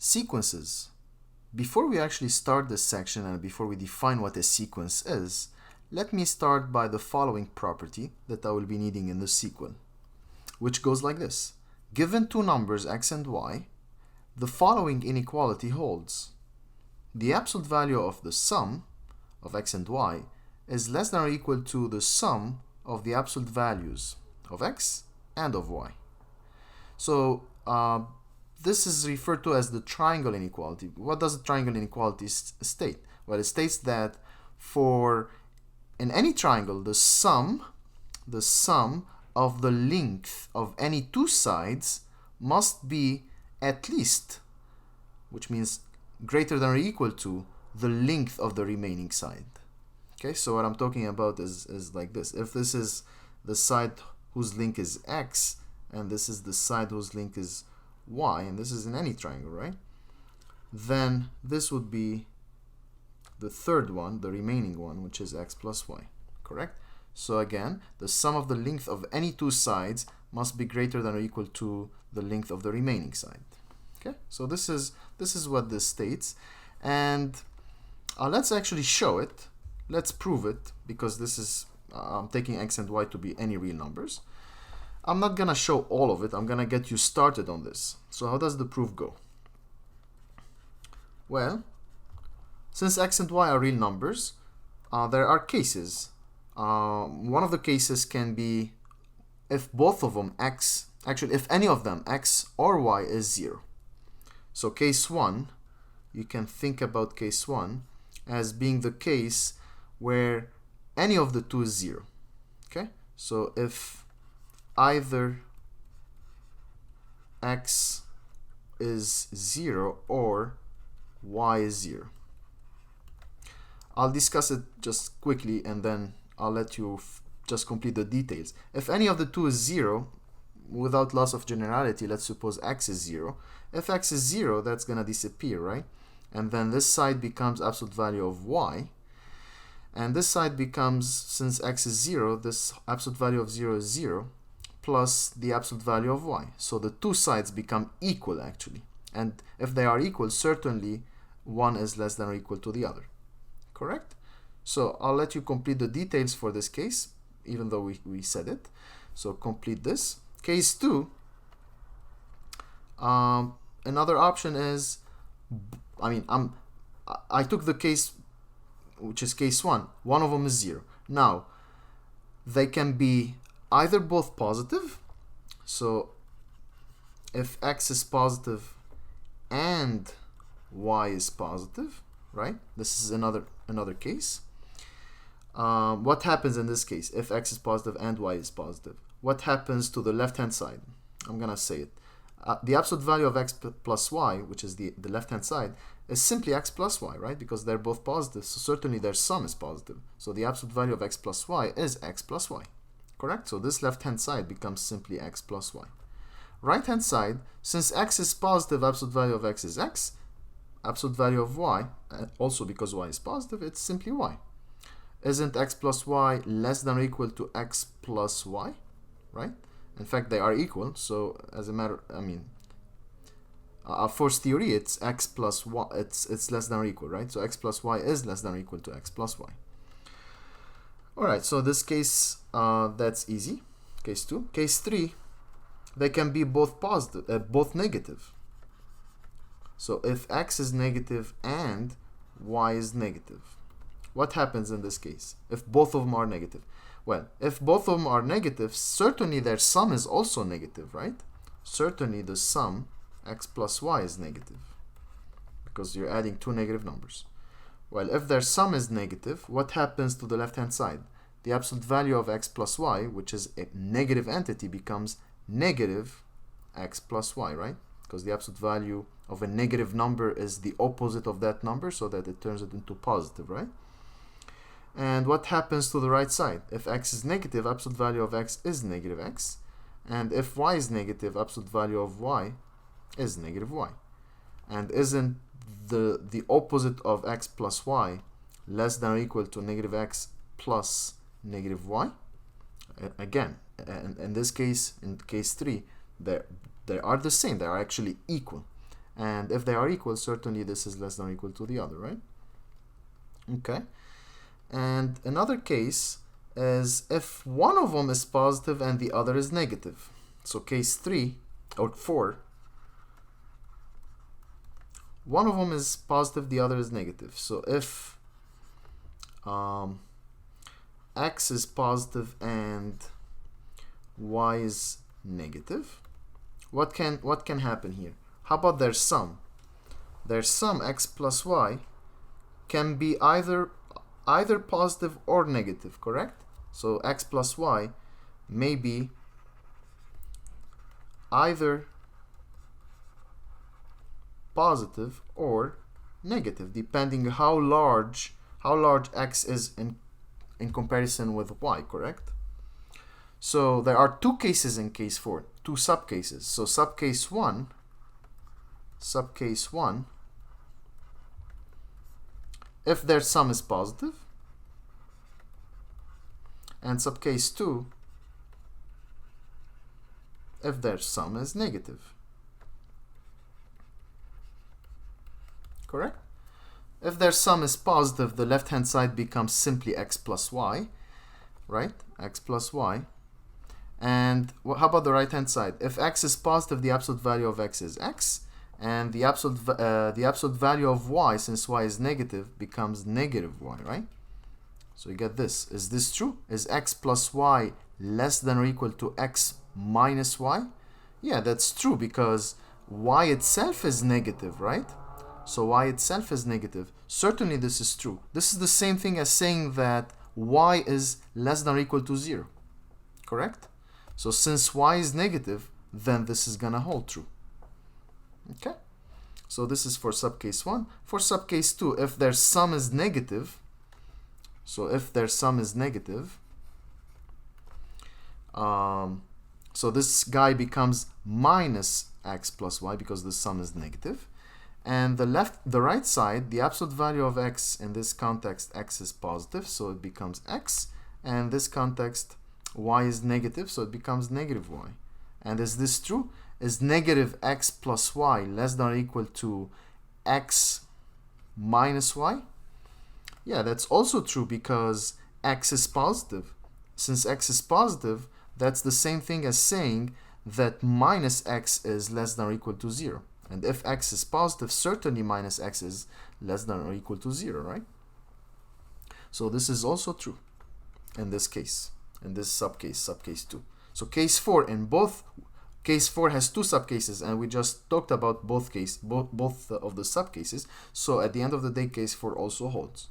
Sequences. Before we actually start this section and before we define what a sequence is, let me start by the following property that I will be needing in the sequel, which goes like this. Given two numbers x and y, the following inequality holds. The absolute value of the sum of x and y is less than or equal to the sum of the absolute values of x and of y. So this is referred to as the triangle inequality. What does the triangle inequality state? Well, it states that in any triangle, the sum of the length of any two sides must be at least, which means greater than or equal to, the length of the remaining side. Okay, so what I'm talking about is like this. If this is the side whose length is x, and this is the side whose length is y, and this is in any triangle, right? Then this would be the third one, the remaining one, which is x plus y, correct? So again, the sum of the length of any two sides must be greater than or equal to the length of the remaining side. Okay, so this is what this states, and let's actually show it. Let's prove it, because this is I'm taking x and y to be any real numbers. I'm not gonna show all of it. I'm gonna get you started on this. So how does the proof go? Well, since x and y are real numbers, there are cases. One of the cases can be if both of them if any of them, x or y, is 0. So case 1, you can think about case 1 as being the case where any of the two is 0. Okay, so if either x is 0 or y is 0. I'll discuss it just quickly and then I'll let you just complete the details. If any of the two is 0, without loss of generality, let's suppose x is 0. If x is 0, that's going to disappear, right? And then this side becomes absolute value of y. And this side becomes, since x is 0, this absolute value of 0 is 0, plus the absolute value of y. So the two sides become equal, actually. And if they are equal, certainly one is less than or equal to the other. Correct? So I'll let you complete the details for this case, even though we said it. So complete this. Case 2, another option is, I took the case which is case 1. One of them is 0. Now, they can be either both positive, so if x is positive and y is positive, right? This is another case. What happens in this case if x is positive and y is positive? What happens to the left-hand side? I'm gonna say it. The absolute value of x plus y, which is the left-hand side, is simply x plus y, right? Because they're both positive, so certainly their sum is positive. So the absolute value of x plus y is x plus y. Correct? So this left-hand side becomes simply x plus y. Right-hand side, since x is positive, absolute value of x is x. Absolute value of y, also because y is positive, it's simply y. Isn't x plus y less than or equal to x plus y? Right? In fact, they are equal. So as a matter, force theory, it's x plus y. It's less than or equal, right? So x plus y is less than or equal to x plus y. All right, so this case, that's easy. Case 2. Case 3, they can be both positive, both negative. So if x is negative and y is negative, what happens in this case if both of them are negative? Well, if both of them are negative, certainly their sum is also negative, right? Certainly the sum, x plus y, is negative, because you're adding two negative numbers. Well, if their sum is negative, what happens to the left-hand side? The absolute value of x plus y, which is a negative entity, becomes negative x plus y, right? Because the absolute value of a negative number is the opposite of that number, so that it turns it into positive, right? And what happens to the right side? If x is negative, absolute value of x is negative x. And if y is negative, absolute value of y is negative y. And isn't the opposite of x plus y less than or equal to negative x plus negative y? Again, in this case, in case 3, they are the same. They are actually equal. And if they are equal, certainly this is less than or equal to the other, right? Okay. And another case is if one of them is positive and the other is negative. So case 3 or 4, one of them is positive, the other is negative. So if x is positive and y is negative, what can happen here? How about their sum? Their sum, x plus y, can be either positive or negative, correct? So x plus y may be either positive or negative, depending how large x is in comparison with y, correct? So there are two cases in case 4, two subcases. So subcase 1, if their sum is positive, and subcase 2, if their sum is negative. Correct? If their sum is positive, the left-hand side becomes simply x plus y, right? X plus y. And how about the right-hand side? If x is positive, the absolute value of x is x, and the absolute value of y, since y is negative, becomes negative y, right? So you get this. Is this true? Is x plus y less than or equal to x minus y? Yeah, that's true, because y itself is negative, right? So y itself is negative. Certainly this is true. This is the same thing as saying that y is less than or equal to 0. Correct? So since y is negative, then this is gonna hold true. Okay? So this is for subcase 1. For subcase 2, if their sum is negative, so if their sum is negative, so this guy becomes minus x plus y because the sum is negative. And the right side, the absolute value of x, in this context, x is positive, so it becomes x. And this context, y is negative, so it becomes negative y. And is this true? Is negative x plus y less than or equal to x minus y? Yeah, that's also true, because x is positive. Since x is positive, that's the same thing as saying that minus x is less than or equal to 0. And if x is positive, certainly minus x is less than or equal to 0, right? So this is also true in this case, in this subcase, subcase 2. So case 4, case 4 has two subcases, and we just talked about both of the subcases. So at the end of the day, case 4 also holds.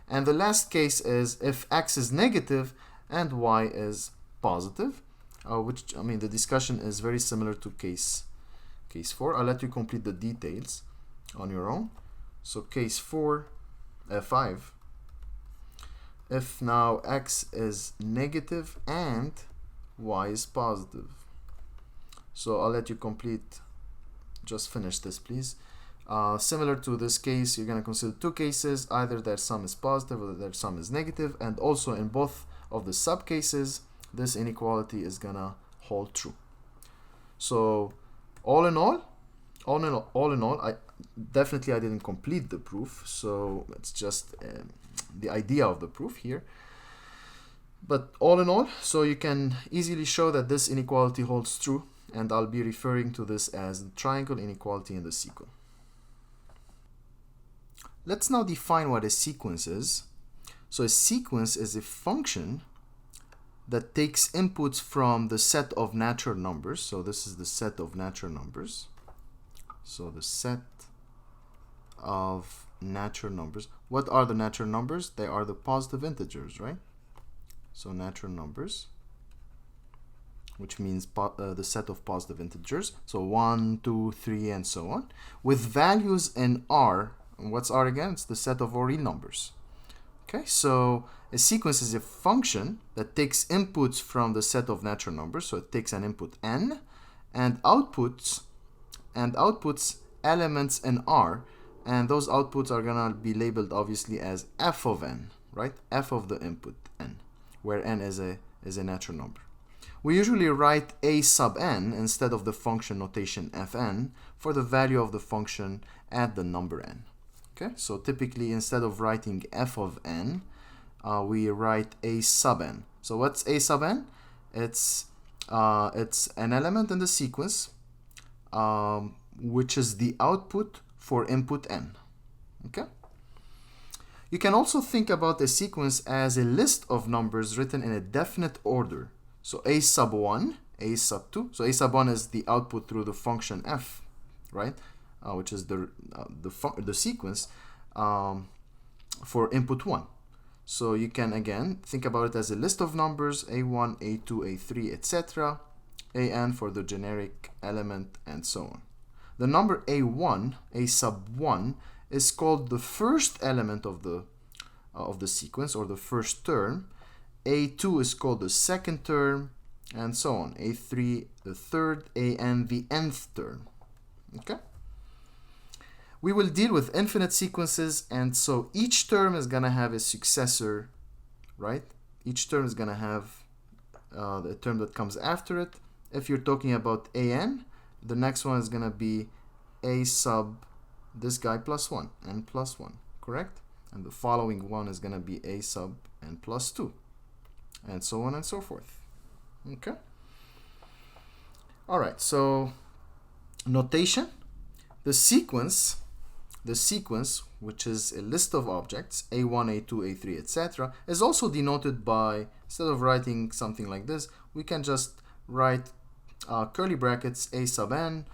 And the last case is if x is negative and y is positive, which, I mean, the discussion is very similar to case 4. I'll let you complete the details on your own. So case 5, if now x is negative and y is positive. So I'll let you complete, just finish this, please. Similar to this case, you're going to consider two cases, either their sum is positive or their sum is negative, and also in both of the subcases, this inequality is going to hold true. So all in all, I didn't complete the proof, so it's just the idea of the proof here. But all in all, so you can easily show that this inequality holds true, and I'll be referring to this as the triangle inequality in the sequel. Let's now define what a sequence is. So a sequence is a function that takes inputs from the set of natural numbers. So this is the set of natural numbers. So the set of natural numbers. What are the natural numbers? They are the positive integers, right? So natural numbers, which means the set of positive integers. So 1, 2, 3, and so on, with values in R. And what's R again? It's the set of all real numbers. Okay, so a sequence is a function that takes inputs from the set of natural numbers. So it takes an input n and outputs elements in R, and those outputs are gonna be labeled obviously as f of n, right? F of the input n, where n is a natural number. we usually write a sub n instead of the function notation fn for the value of the function at the number n. Okay, so typically instead of writing f of n, we write a sub n. So what's a sub n? It's an element in the sequence which is the output for input n. Okay. You can also think about a sequence as a list of numbers written in a definite order. So a sub 1, a sub 2. So a sub 1 is the output through the function f, right? Which is the sequence for input 1. So you can again think about it as a list of numbers, a1, a2, a3, etc. an for the generic element, and so on. The number a1, a sub 1, is called the first element of the sequence, or the first term. A2 is called the second term, and so on. A3 the third, an the nth term. Okay. We will deal with infinite sequences, and so each term is gonna have a successor, right? Each term is gonna have the term that comes after it. If you're talking about an, the next one is gonna be a sub this guy plus 1, n plus 1, correct? And the following one is going to be a sub n plus 2, and so on and so forth. Okay? All right, so notation. The sequence, which is a list of objects, a1, a2, a3, etc., is also denoted by, instead of writing something like this, we can just write curly brackets a sub n,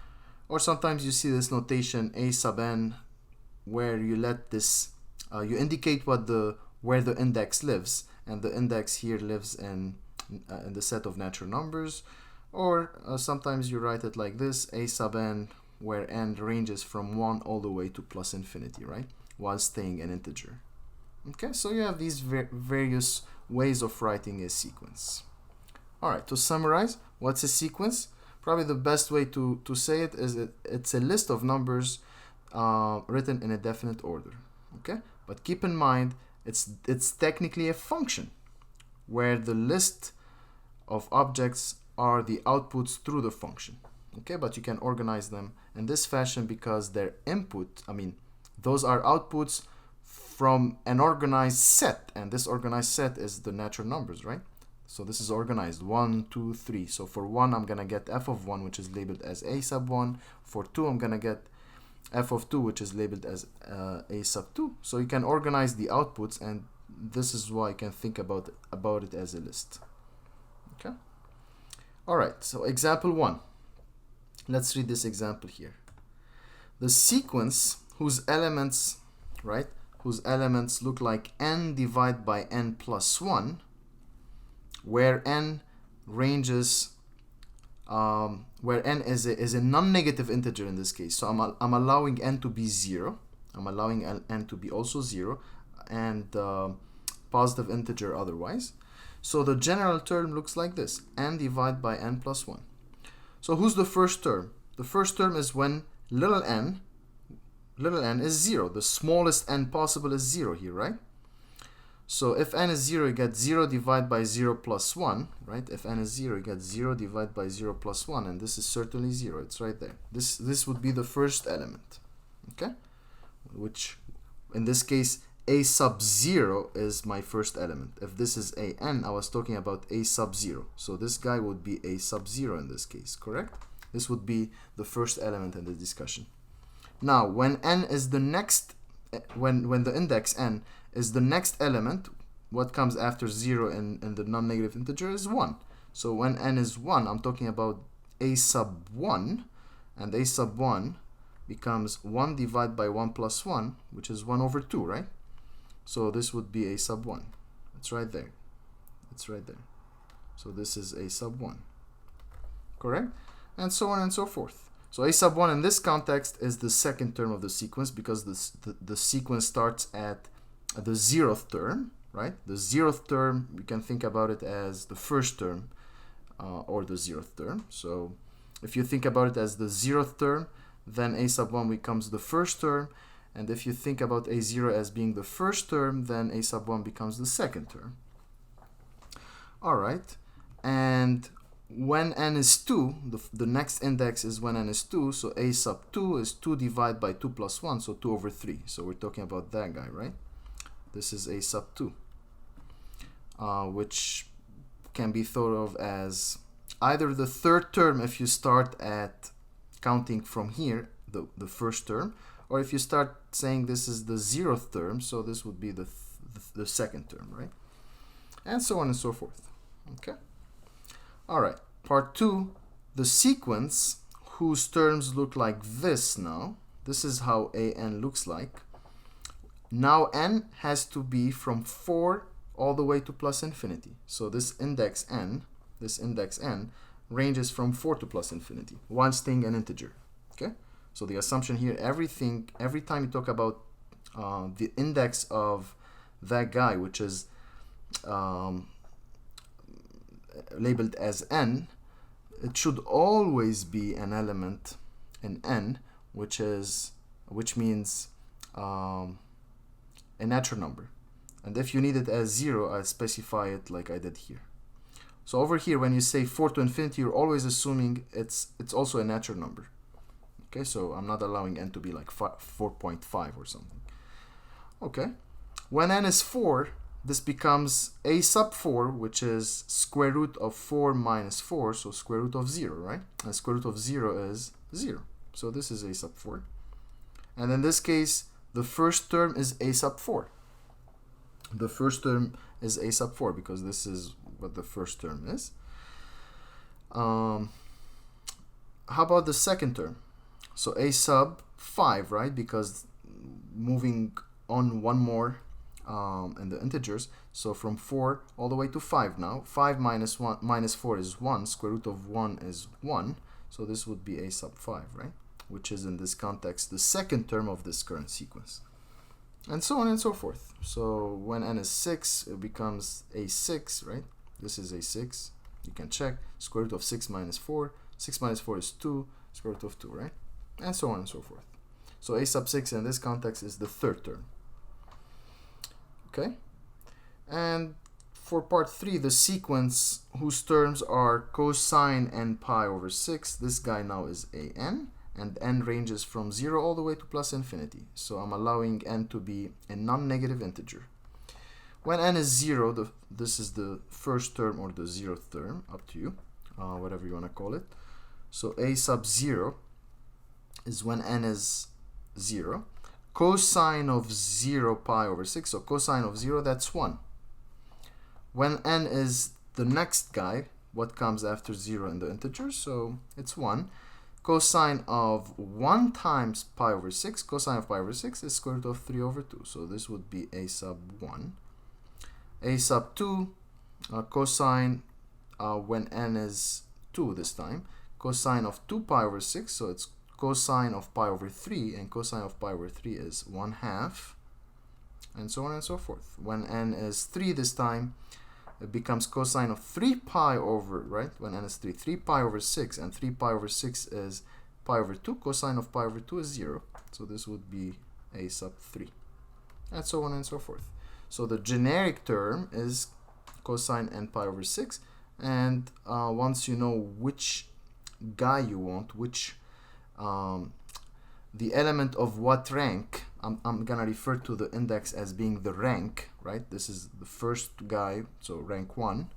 or sometimes you see this notation a sub n, where you let this you indicate where the index lives, and the index here lives in the set of natural numbers. Or sometimes you write it like this, a sub n, where n ranges from 1 all the way to plus infinity, right, while staying an integer. Okay, so you have these various ways of writing a sequence. All right, to summarize, what's a sequence? Probably the best way to say it is it's a list of numbers written in a definite order. Okay, but keep in mind it's technically a function where the list of objects are the outputs through the function. Okay, but you can organize them in this fashion because their input, those are outputs from an organized set, and this organized set is the natural numbers, right? So this is organized 1, 2, 3. So for 1, I'm going to get f of 1, which is labeled as a sub 1. For 2, I'm going to get f of 2, which is labeled as a sub 2. So you can organize the outputs, and this is why you can think about it as a list. Okay. All right. So example 1. Let's read this example here. The sequence whose elements, right, whose elements look like n divided by n plus 1, where n ranges, where n is a non-negative integer in this case. So I'm allowing n to be 0. I'm allowing n to be also 0, and positive integer otherwise. So the general term looks like this, n divided by n plus 1. So who's the first term? The first term is when little n is 0. The smallest n possible is 0 here, right? So if n is 0, you get 0 divided by 0 plus 1, right? If n is 0, you get 0 divided by 0 plus 1, and this is certainly 0. It's right there. This would be the first element, okay? Which, in this case, a sub 0 is my first element. If this is a n, I was talking about a sub 0. So this guy would be a sub 0 in this case, correct? This would be the first element in the discussion. Now, when n is the next, when the index n is the next element, what comes after 0 in the non-negative integer is 1. So when n is 1, I'm talking about a sub 1, and a sub 1 becomes 1 divided by 1 plus 1, which is 1 over 2, right? So this would be a sub 1. It's right there. It's right there. So this is a sub 1. Correct? And so on and so forth. So a sub 1 in this context is the second term of the sequence, because the sequence starts at the 0th term, right? The 0th term, we can think about it as the first term or the 0th term. So if you think about it as the 0th term, then a sub 1 becomes the first term. And if you think about a0 as being the first term, then a sub 1 becomes the second term. All right. And when n is 2, the next index is when n is 2, so a sub 2 is 2 divided by 2 plus 1, so 2 over 3. So we're talking about that guy, right? This is a sub 2, which can be thought of as either the third term if you start at counting from here, the first term, or if you start saying this is the 0th term, so this would be the second term, right? And so on and so forth. Okay? Alright, part 2, the sequence whose terms look like this now. This is how an looks like. Now n has to be from 4 all the way to plus infinity. So this index n ranges from 4 to plus infinity, while staying an integer. Okay? So the assumption here, every time you talk about the index of that guy, which is labeled as n, it should always be an element in n, which means a natural number. And if you need it as 0, I specify it like I did here. So over here, when you say 4 to infinity, you're always assuming it's also a natural number. Okay, so I'm not allowing n to be like 4.5 or something. Okay, when n is 4, this becomes a sub 4, which is square root of 4 minus 4, so square root of 0, right? And square root of 0 is 0. So this is a sub 4. And in this case, the first term is a sub 4. The first term is a sub 4 because this is what the first term is. How about the second term? So a sub 5, right? Because moving on one more in the integers, so from 4 all the way to 5 now. 5 minus 4 is 1. Square root of 1 is 1. So this would be a sub 5, right? Which is in this context the second term of this current sequence. And so on and so forth. So when n is 6, it becomes a 6, right? This is a 6. You can check. Square root of 6 minus 4. 6 minus 4 is 2. Square root of 2, right? And so on and so forth. So a sub 6 in this context is the third term. Okay? And for part 3, the sequence whose terms are cosine n pi over 6, this guy now is a n, and n ranges from 0 all the way to plus infinity. So I'm allowing n to be a non-negative integer. When n is 0, this is the first term or the 0th term, up to you, whatever you want to call it. So a sub 0 is when n is 0. Cosine of 0 pi over 6, so cosine of 0, that's 1. When n is the next guy, what comes after 0 in the integers? So it's 1. Cosine of 1 times pi over 6, cosine of pi over 6 is square root of 3 over 2. So this would be a sub 1. A sub 2, cosine when n is 2 this time. Cosine of 2 pi over 6, so it's cosine of pi over 3, and cosine of pi over 3 is 1/2, and so on and so forth. When n is 3 this time, it becomes cosine of 3 pi over, right? When n is 3, 3 pi over 6, and 3 pi over 6 is pi over 2. Cosine of pi over 2 is 0. So this would be a sub 3, and so on and so forth. So the generic term is cosine n pi over 6, and once you know which guy you want, which the element of what rank, I'm gonna refer to the index as being the rank, right? This is the first guy, so rank 1,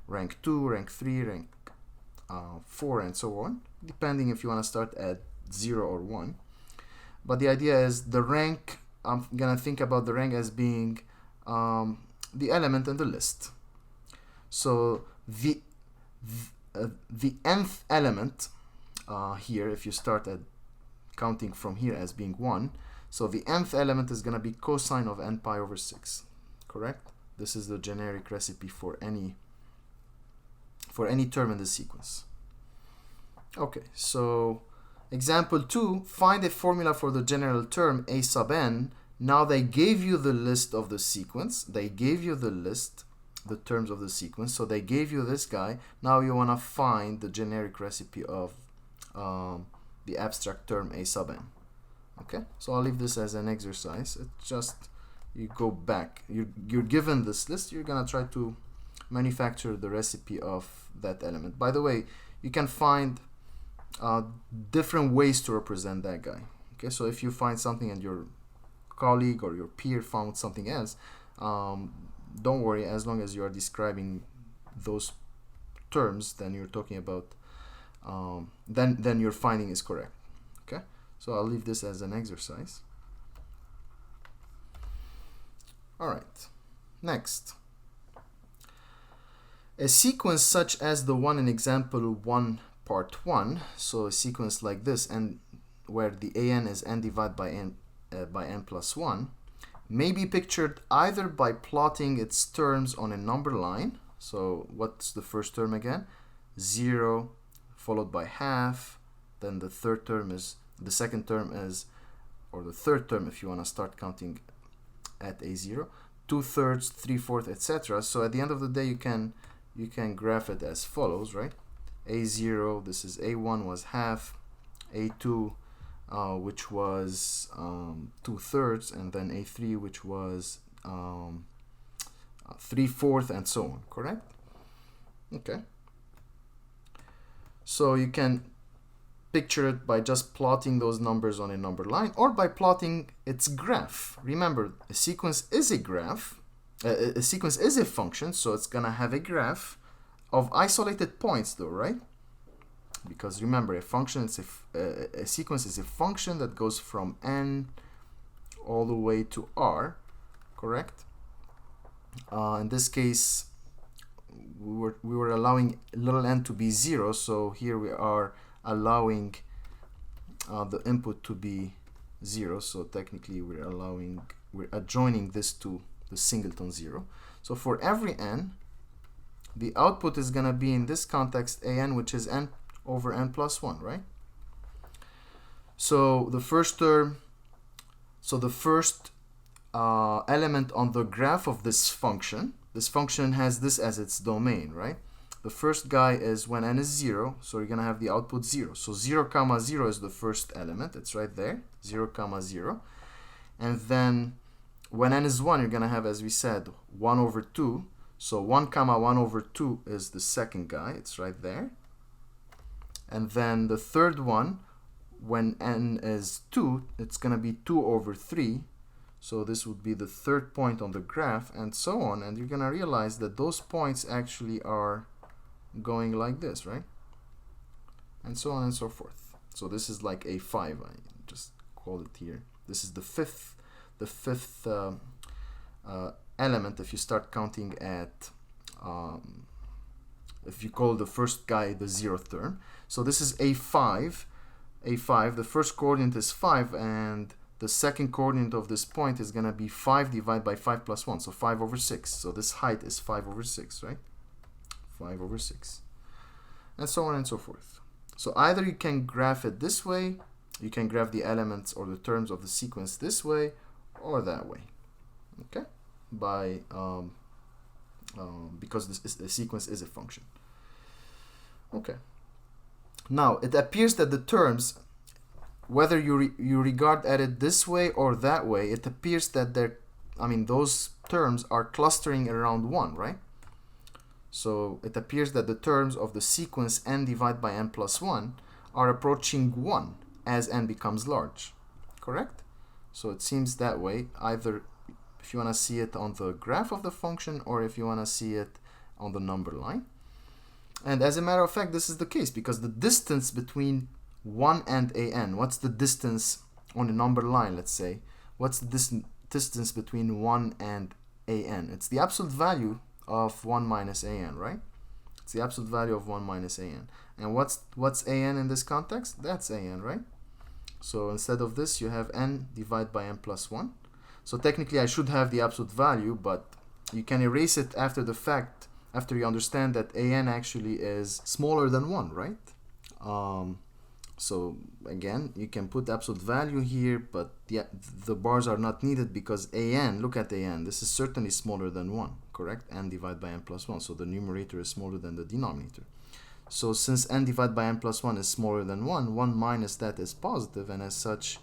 rank 2, rank 3, rank 4, and so on, depending if you want to start at 0 or 1. But the idea is the rank, I'm gonna think about the rank as being the element in the list. So the nth element here, if you start at counting from here as being 1, so the nth element is going to be cosine of n pi over 6, correct? This is the generic recipe for any term in the sequence. Okay, so example 2, find a formula for the general term a sub n. Now they gave you the list of the sequence, they gave you the list, the terms of the sequence, so they gave you this guy. Now you want to find the generic recipe of the abstract term a sub n. Okay, so I'll leave this as an exercise. It's just, you go back, you're given this list, you're gonna try to manufacture the recipe of that element. By the way, you can find different ways to represent that guy. Okay, so if you find something and your colleague or your peer found something else, don't worry, as long as you are describing those terms, then you're talking about then your finding is correct. Okay, so I'll leave this as an exercise. All right, next. A sequence such as the one in example 1 part 1, so a sequence like this, and where the an is n divided by n plus 1, may be pictured either by plotting its terms on a number line. So what's the first term again? 0 followed by half, then the third term is, the second term is, or the third term if you want to start counting at a0, 2/3, 3/4, etc. So at the end of the day you can graph it as follows, right? a0, this is a1 was half, a2 which was 2/3, and then a3 which was 3/4, and so on, correct? Okay. So you can picture it by just plotting those numbers on a number line, or by plotting its graph. Remember, a sequence is a graph. A sequence is a function, so it's gonna have a graph of isolated points, though, right? Because remember, a function is a sequence is a function that goes from n all the way to r, correct? In this case, we were allowing little n to be 0, so here we are allowing the input to be 0. So technically, we're adjoining this to the singleton 0. So for every n, the output is gonna be, in this context, an, which is n over n plus 1, right? So the first term, so the first element on the graph of this function has this as its domain, right? The first guy is when n is 0, so you're gonna have the output 0. So 0, comma 0 is the first element. It's right there, 0, comma 0. And then when n is 1, you're gonna have, as we said, 1 over 2. So 1, comma 1 over 2 is the second guy. It's right there. And then the third one, when n is 2, it's gonna be 2 over 3. So this would be the third point on the graph, and so on. And you're gonna realize that those points actually are going like this, right? And so on and so forth. So this is like a 5. I just called it here. This is the fifth element if you start counting at if you call the first guy the 0th term. So this is a5. The first coordinate is 5, and the second coordinate of this point is going to be 5 divided by 5 plus 1, so 5 over 6. So this height is 5 over 6, right? 5 over 6. And so on and so forth. So either you can graph it this way, you can graph the elements or the terms of the sequence this way, or that way. Okay? By because the sequence is a function. Okay. Now, it appears that the terms, whether you regard at it this way or that way, it appears that those terms are clustering around 1, right? So it appears that the terms of the sequence n divided by n plus 1 are approaching 1 as n becomes large, correct? So it seems that way, either if you want to see it on the graph of the function or if you want to see it on the number line. And as a matter of fact, this is the case because the distance between 1 and an, what's the distance on a number line, let's say? What's the distance between 1 and an? It's the absolute value of 1 minus an, right? It's the absolute value of 1 minus an. And what's an in this context? That's an, right? So instead of this, you have n divided by n plus 1. So technically, I should have the absolute value, but you can erase it after the fact, after you understand that an actually is smaller than 1, right? So again, you can put absolute value here, but the bars are not needed because an, look at an, this is certainly smaller than 1, correct? N divided by n plus 1, so the numerator is smaller than the denominator. So since n divided by n plus 1 is smaller than 1, 1 minus that is positive, and as such,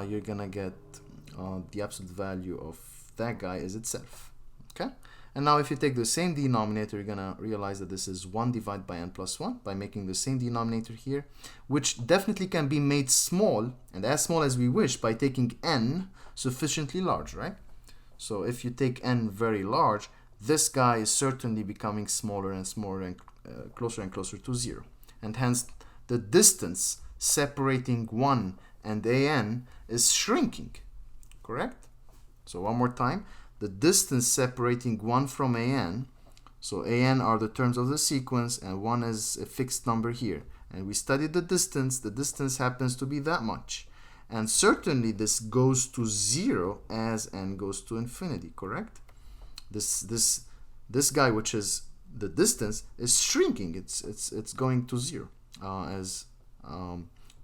you're gonna get the absolute value of that guy is itself, okay? And now if you take the same denominator, you're gonna realize that this is 1 divided by n plus 1 by making the same denominator here, which definitely can be made small and as small as we wish by taking n sufficiently large, right? So if you take n very large, this guy is certainly becoming smaller and smaller and closer to 0. And hence the distance separating 1 and an is shrinking, correct? So one more time, the distance separating 1 from an, so an are the terms of the sequence and 1 is a fixed number here. And we studied the distance happens to be that much. And certainly this goes to 0 as n goes to infinity, correct? This guy, which is the distance, is shrinking. It's going to 0, as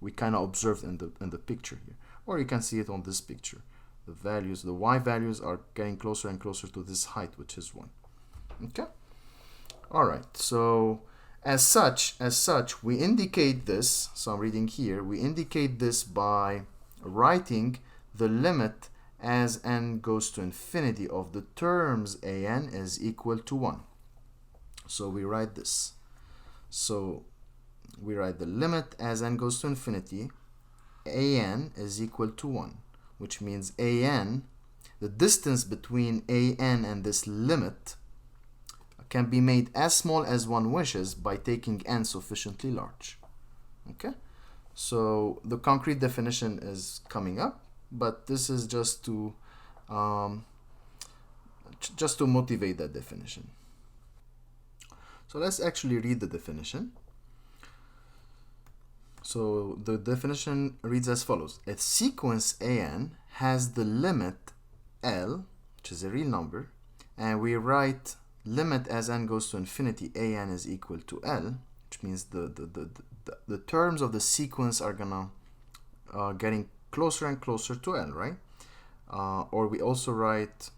we kind of observed in the picture here, or you can see it on this picture. The values, the y values, are getting closer and closer to this height, which is 1. Okay. All right. So as such, we indicate this. So I'm reading here. We indicate this by writing the limit as n goes to infinity of the terms an is equal to 1. So we write this. So we write the limit as n goes to infinity, an is equal to 1, which means an, the distance between an and this limit, can be made as small as one wishes by taking n sufficiently large. Okay? So the concrete definition is coming up, but this is just to motivate that definition. So let's actually read the definition. So the definition reads as follows. A sequence an has the limit L, which is a real number, and we write limit as n goes to infinity an is equal to L, which means the terms of the sequence are gonna getting closer and closer to L, right? Or we also write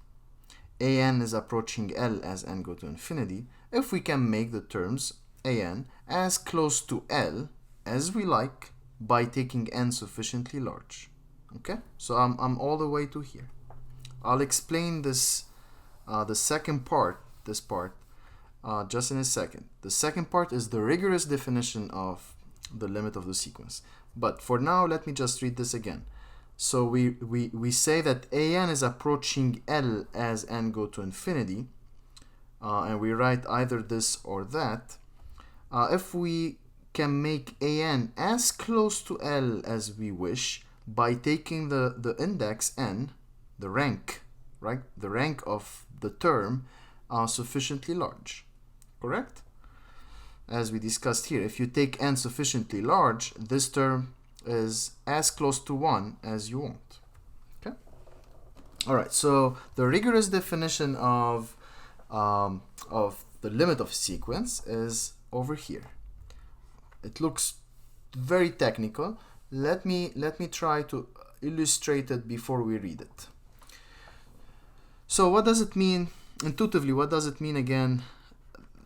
an is approaching L as n go to infinity if we can make the terms an as close to L as we like by taking n sufficiently large. Okay, so I'm all the way to here. I'll explain this the second part, this part, just in a second. The second part is the rigorous definition of the limit of the sequence. But for now, let me just read this again. So we say that an is approaching L as n go to infinity, and we write either this or that. If we can make an as close to L as we wish by taking the index n, the rank, right? The rank of the term sufficiently large, correct? As we discussed here, if you take n sufficiently large, this term is as close to 1 as you want. Okay. All right. So the rigorous definition of the limit of sequence is over here. It looks very technical. Let me try to illustrate it before we read it. So what does it mean intuitively? What does it mean again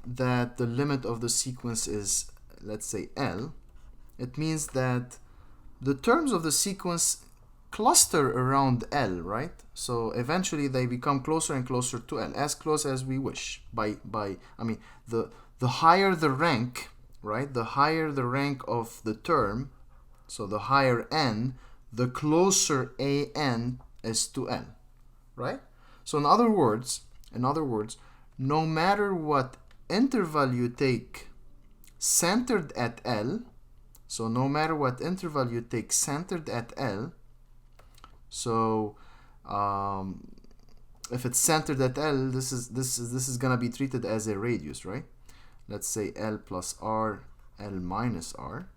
that the limit of the sequence is, let's say, L? It means that the terms of the sequence cluster around L, right? So eventually they become closer and closer to L, as close as we wish. I mean, the higher the rank, right? The higher the rank of the term, so the higher n, the closer an is to L, right? So in other words, no matter what interval you take centered at L, so no matter what interval you take centered at L, so if it's centered at L, this is gonna be treated as a radius, right? Let's say L plus R, L minus R,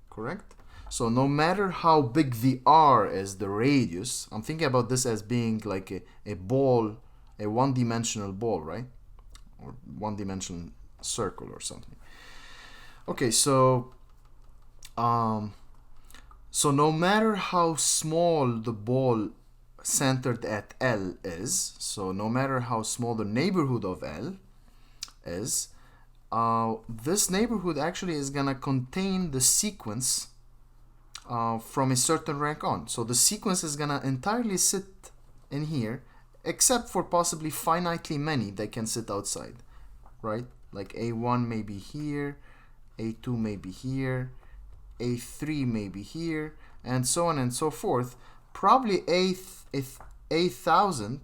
correct? So no matter how big the R is, the radius, I'm thinking about this as being like a ball, a one-dimensional ball, right? Or one-dimensional circle or something. Okay, so no matter how small the ball centered at L is, so no matter how small the neighborhood of L is, this neighborhood actually is gonna contain the sequence from a certain rank on. So the sequence is gonna entirely sit in here except for possibly finitely many that can sit outside, right? Like A1 may be here, A2 may be here, A3 may be here, and so on and so forth. Probably A1000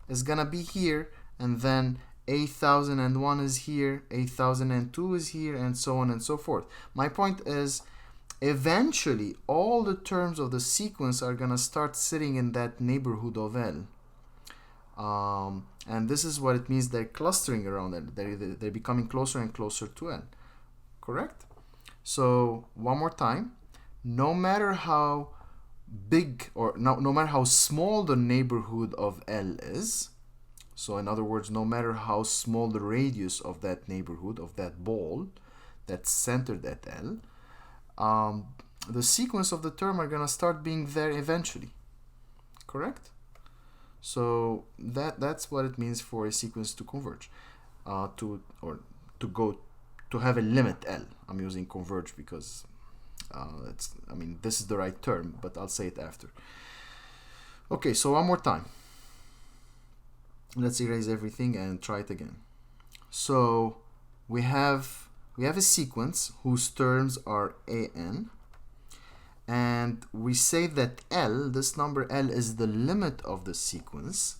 is gonna be here, and then A1001 is here, A1002 is here, and so on and so forth. My point is, eventually all the terms of the sequence are gonna start sitting in that neighborhood of L. And this is what it means, they're clustering around L. They're becoming closer and closer to L. Correct? So one more time, no matter how big or no matter how small the neighborhood of L is, so in other words, no matter how small the radius of that neighborhood, of that ball that's centered at L, the sequence of the term are going to start being there eventually. Correct? So that's what it means for a sequence to converge, to have a limit L. I'm using converge because this is the right term, but I'll say it after. Okay, so one more time. Let's erase everything and try it again. So we have a sequence whose terms are an, and we say that L, this number L, is the limit of the sequence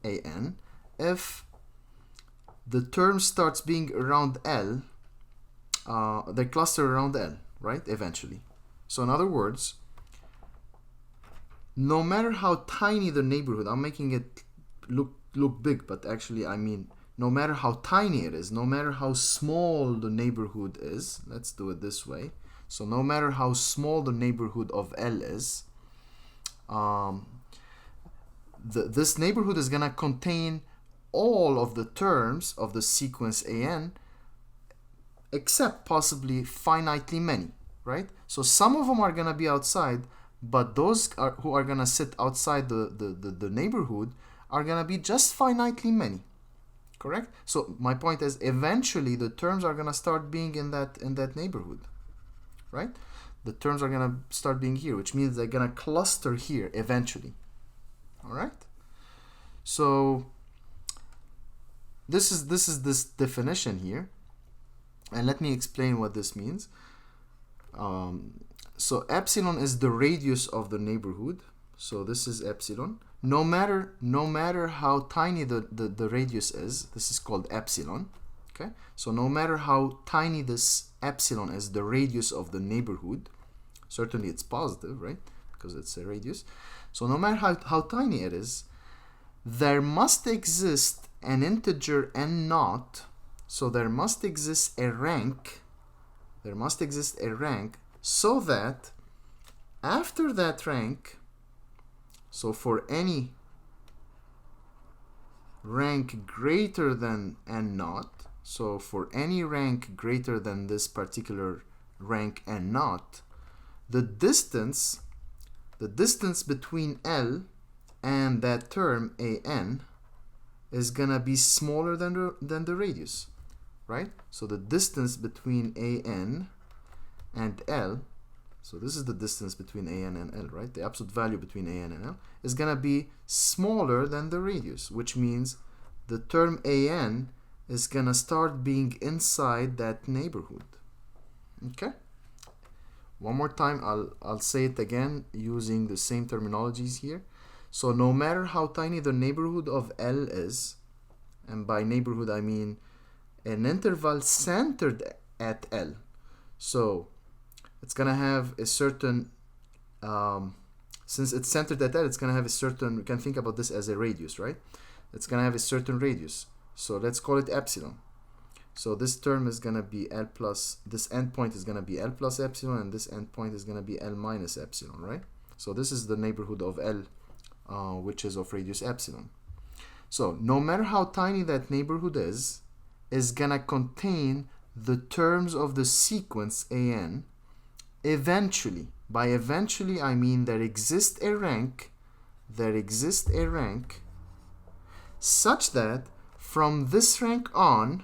an if the term starts being around L, they cluster around L, right? Eventually. So in other words, no matter how tiny the neighborhood, I'm making it look big, but actually I mean no matter how tiny it is, no matter how small the neighborhood is, let's do it this way. So no matter how small the neighborhood of L is, this neighborhood is going to contain all of the terms of the sequence an, except possibly finitely many, right? So some of them are going to be outside, but those who are going to sit outside the neighborhood are going to be just finitely many. Correct? So my point is, eventually the terms are going to start being in that neighborhood, right? The terms are going to start being here, which means they're going to cluster here eventually. All right? So this is this definition here, and let me explain what this means. So epsilon is the radius of the neighborhood. So this is epsilon. No matter how tiny the radius is, this is called epsilon. Okay, so no matter how tiny this epsilon is, the radius of the neighborhood, certainly it's positive, right? Because it's a radius. So no matter how tiny it is, there must exist an integer n naught. So there must exist a rank. There must exist a rank so that after that rank, so for any rank greater than n naught, so for any rank greater than this particular rank n naught, the distance between L and that term an is gonna be smaller than the radius, right? So the distance between an and L, so this is the distance between an and L, right? The absolute value between an and L is gonna be smaller than the radius, which means the term an is gonna start being inside that neighborhood. Okay? One more time, I'll say it again using the same terminologies here. So no matter how tiny the neighborhood of L is, and by neighborhood I mean an interval centered at L. So it's gonna have a certain, since it's centered at L, it's gonna have a certain, we can think about this as a radius, right? It's gonna have a certain radius. So let's call it epsilon. So this term is gonna be L plus, this endpoint is gonna be L plus epsilon, and this endpoint is gonna be L minus epsilon, right? So this is the neighborhood of L, which is of radius epsilon. So no matter how tiny that neighborhood is gonna contain the terms of the sequence an. Eventually, by eventually I mean there exists a rank such that from this rank onward,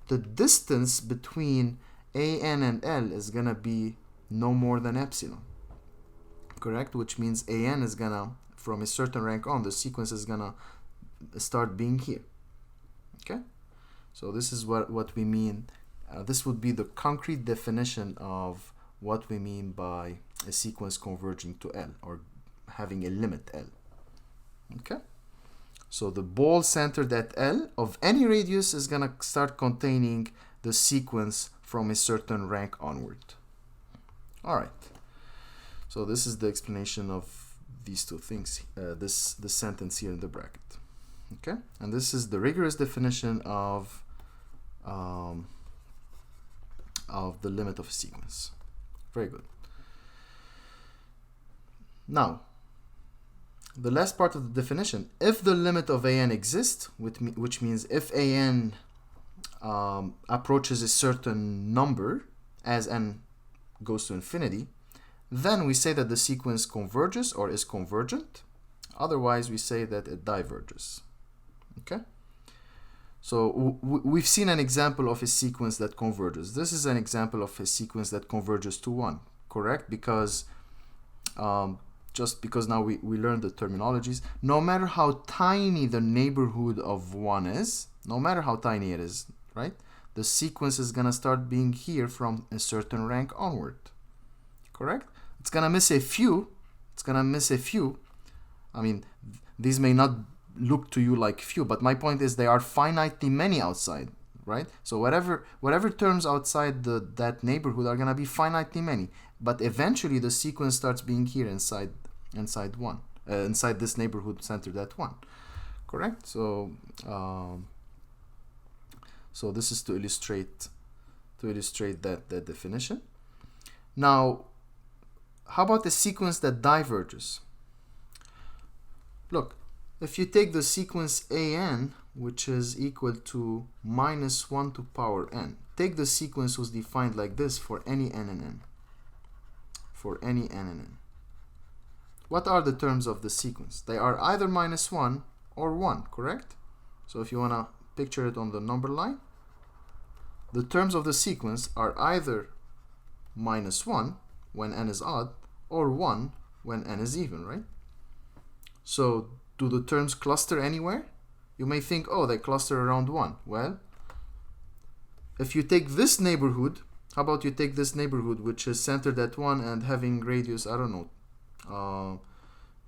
the distance between an and L is gonna be no more than epsilon. Correct? Which means an is gonna, from a certain rank on, the sequence is gonna start being here. Okay, so this is what we mean. This would be the concrete definition of what we mean by a sequence converging to L, or having a limit L. Okay, so the ball centered at L of any radius is gonna start containing the sequence from a certain rank onward. All right, so this is the explanation of these two things, this sentence here in the bracket. Okay, and this is the rigorous definition of the limit of a sequence. Very good. Now, the last part of the definition: if the limit of an exists, which means if an approaches a certain number as n goes to infinity, then we say that the sequence converges or is convergent. Otherwise, we say that it diverges. Okay? So we've seen an example of a sequence that converges. This is an example of a sequence that converges to 1, correct? Because just because now we learned the terminologies, no matter how tiny the neighborhood of 1 is, no matter how tiny it is, right? The sequence is gonna start being here from a certain rank onward, correct? It's gonna miss a few. It's gonna miss a few. I mean, these may not look to you like few, but my point is they are finitely many outside, right? So whatever terms outside that neighborhood are gonna be finitely many, but eventually the sequence starts being here inside one, inside this neighborhood centered at 1, correct? So so this is to illustrate that definition. Now, how about a sequence that diverges? Look, if you take the sequence an, which is equal to -1 to power n, take the sequence was defined like this for any n and n. For any n and n. What are the terms of the sequence? They are either -1 or 1, correct? So if you want to picture it on the number line, the terms of the sequence are either -1 when n is odd or 1 when n is even, right? So do the terms cluster anywhere? You may think, oh, they cluster around 1. Well, if you take this neighborhood, how about you take this neighborhood which is centered at 1 and having radius, I don't know,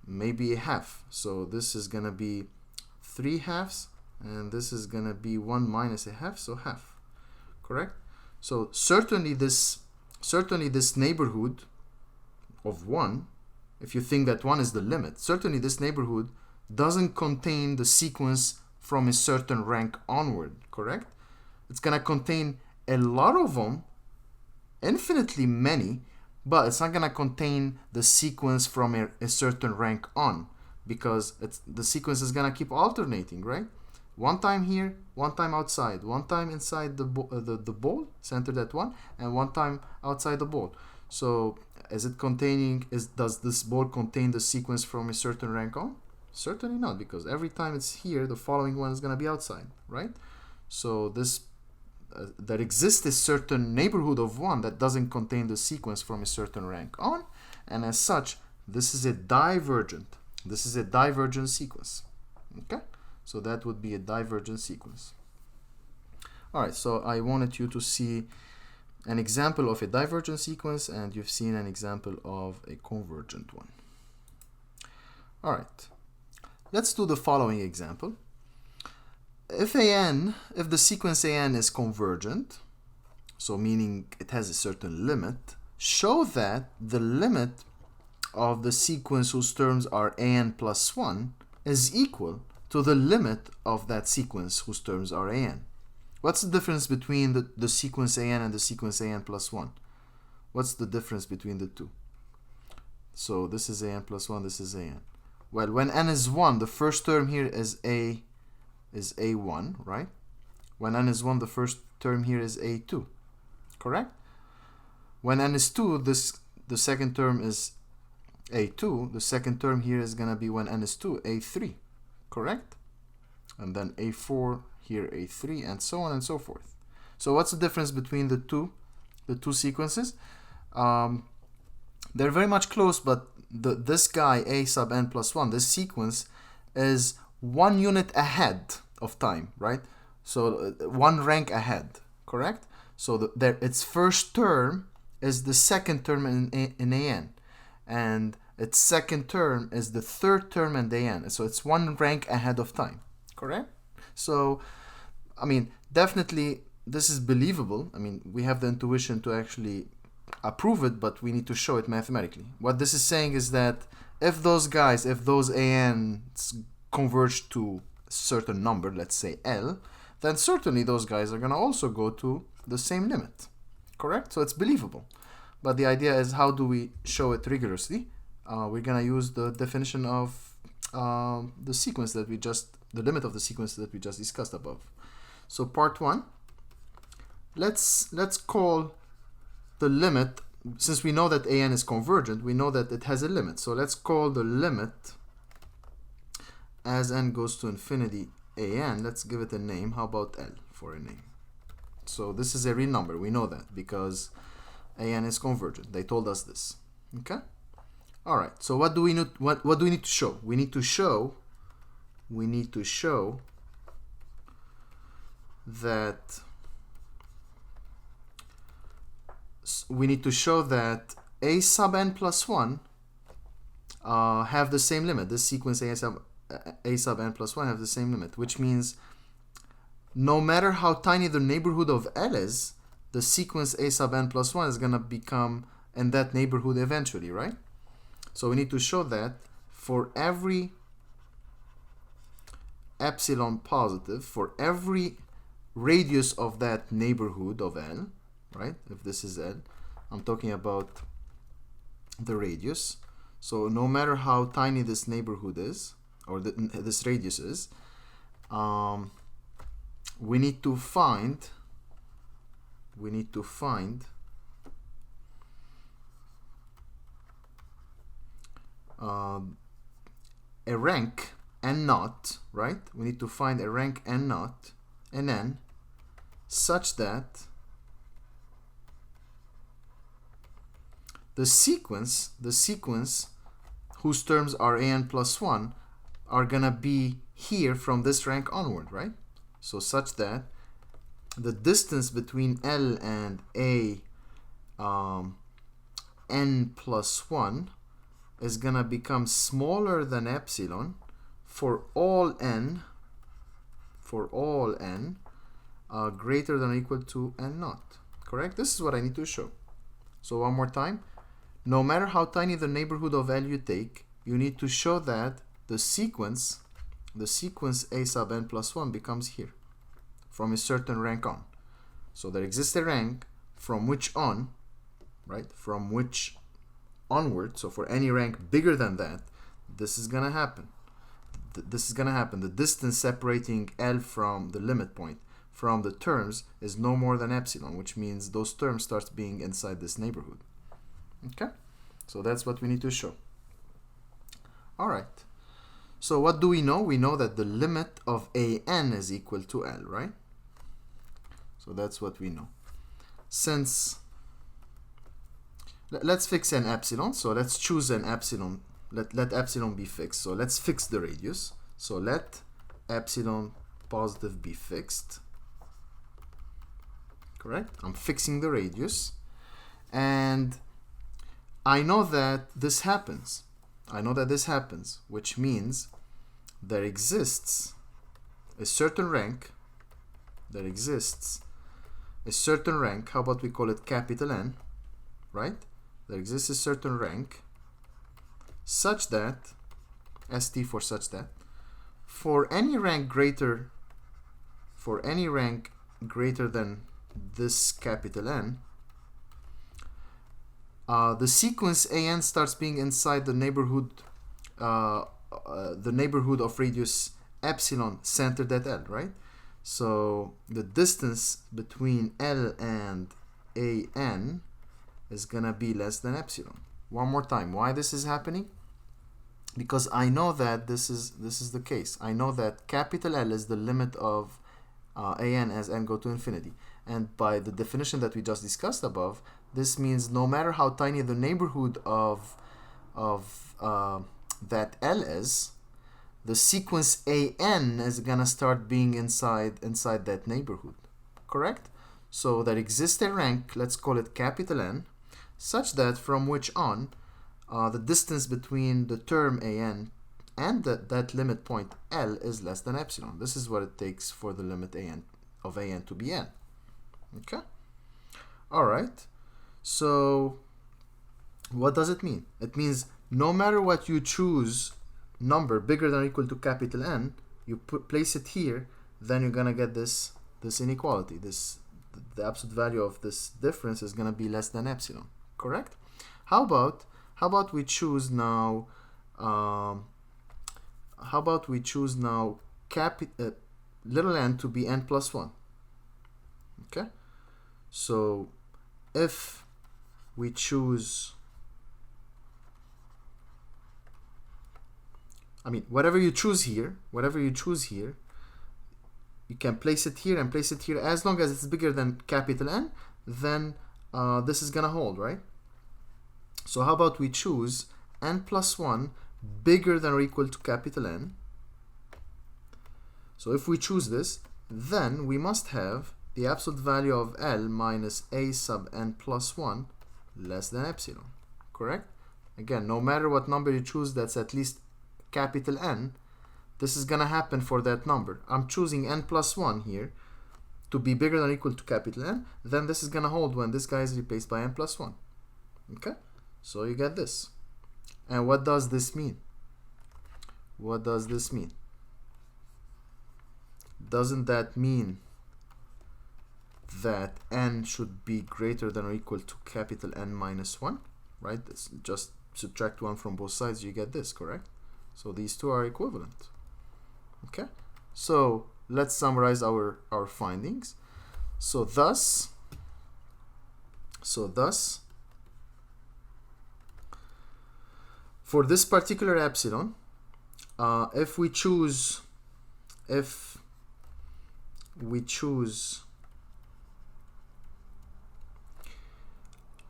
maybe a half. So this is gonna be 3 halves, and this is gonna be 1 minus a half, so half, correct? So certainly this neighborhood of 1, if you think that 1 is the limit, certainly this neighborhood doesn't contain the sequence from a certain rank onward, correct? It's gonna contain a lot of them, infinitely many, but it's not gonna contain the sequence from a certain rank on, because the sequence is gonna keep alternating, right? One time here, one time outside, one time inside the ball centered at 1, and one time outside the ball. So does this ball contain the sequence from a certain rank on? Certainly not, because every time it's here, the following one is going to be outside, right? So there exists a certain neighborhood of 1 that doesn't contain the sequence from a certain rank on, and as such, this is a divergent. This is a divergent sequence. Okay, so that would be a divergent sequence. All right, so I wanted you to see an example of a divergent sequence, and you've seen an example of a convergent one. All right. Let's do the following example. If the sequence an is convergent, so meaning it has a certain limit, show that the limit of the sequence whose terms are an plus 1 is equal to the limit of that sequence whose terms are an. What's the difference between the sequence an and the sequence an plus 1? What's the difference between the two? So this is an plus 1, this is an. Well, when n is 1, the first term here is a1, right? When n is 1, the first term here is a2, correct? When n is 2, the second term is a2. The second term here is going to be, when n is 2, a3, correct? And then a4, here a3, and so on and so forth. So what's the difference between the two sequences? They're very much close, but this guy a sub n plus 1, this sequence, is 1 unit ahead of time, right? So 1 rank ahead, correct? So its first term is the second term in an, and its second term is the third term in an. So it's 1 rank ahead of time, correct? So, I mean, definitely this is believable. I mean, we have the intuition to actually approve it, but we need to show it mathematically. What this is saying is that if those ANs converge to a certain number, let's say L, then certainly those guys are going to also go to the same limit, correct? So it's believable. But the idea is, how do we show it rigorously? We're going to use the definition of the sequence that the limit of the sequence that we just discussed above. So part 1, let's call the limit, since we know that an is convergent, we know that it has a limit. So let's call the limit as n goes to infinity an. Let's give it a name. How about L for a name? So this is a real number. We know that because an is convergent. They told us this. Okay. All right. So what do we need? What do we need to show? We need to show that a sub n plus 1 have the same limit. This sequence a sub n plus 1 have the same limit, which means no matter how tiny the neighborhood of L is, the sequence a sub n plus 1 is going to become in that neighborhood eventually, right? So we need to show that for every epsilon positive, for every radius of that neighborhood of L, right? If this is L, I'm talking about the radius. So no matter how tiny this neighborhood is, or this radius is, we need to find a rank n naught, right? We need to find a rank n naught in n such that the sequence whose terms are an plus 1 are gonna be here from this rank onward, right? So such that the distance between L and a n plus 1 is gonna become smaller than epsilon for all n greater than or equal to n naught, correct? This is what I need to show. So one more time, no matter how tiny the neighborhood of L you take, you need to show that the sequence a sub n plus 1 becomes here from a certain rank on. So there exists a rank from which on, right? From which onward. So for any rank bigger than that, this is gonna happen. The distance separating L from the limit point from the terms is no more than epsilon, which means those terms start being inside this neighborhood. Okay, so that's what we need to show. All right. So what do we know? We know that the limit of an is equal to L, right? So that's what we know. Since let's fix an epsilon, so let's choose an epsilon. Let epsilon be fixed. So let's fix the radius. So let epsilon positive be fixed. Correct? I'm fixing the radius. And I know that this happens. Which means there exists a certain rank. How about we call it capital N, right? There exists a certain rank such that, st for such that, for any rank greater than this capital N, the sequence an starts being inside the neighborhood of radius epsilon centered at L, right? So the distance between L and an is gonna be less than epsilon. One more time, why this is happening? Because I know that this is the case. I know that capital L is the limit of an as n go to infinity, and by the definition that we just discussed above, this means no matter how tiny the neighborhood of of that L is, the sequence AN is gonna start being inside that neighborhood, correct? So there exists a rank, let's call it capital N, such that from which on the distance between the term AN and that limit point L is less than epsilon. This is what it takes for the limit of AN to be N. Okay? Alright, so what does it mean? It means no matter what you choose, number bigger than or equal to capital N, you place it here, then you're gonna get this inequality. The absolute value of this difference is gonna be less than epsilon. Correct? How about we choose now? How about we choose now little n to be n plus 1? Okay. So if we choose, whatever you choose here, you can place it here and place it here. As long as it's bigger than capital N, then this is gonna hold, right? So how about we choose n plus 1 bigger than or equal to capital N? So if we choose this, then we must have the absolute value of L minus a sub n plus 1 less than epsilon, correct? Again, no matter what number you choose that's at least capital N, this is gonna happen for that number. I'm choosing n plus 1 here to be bigger than or equal to capital N, then this is gonna hold when this guy is replaced by n plus 1. Okay? So you get this. And what does this mean? What does this mean? Doesn't that mean that n should be greater than or equal to capital N minus 1? Right? Just subtract 1 from both sides, you get this, correct? So these two are equivalent. Okay? So let's summarize our findings. So thus, for this particular epsilon, if we choose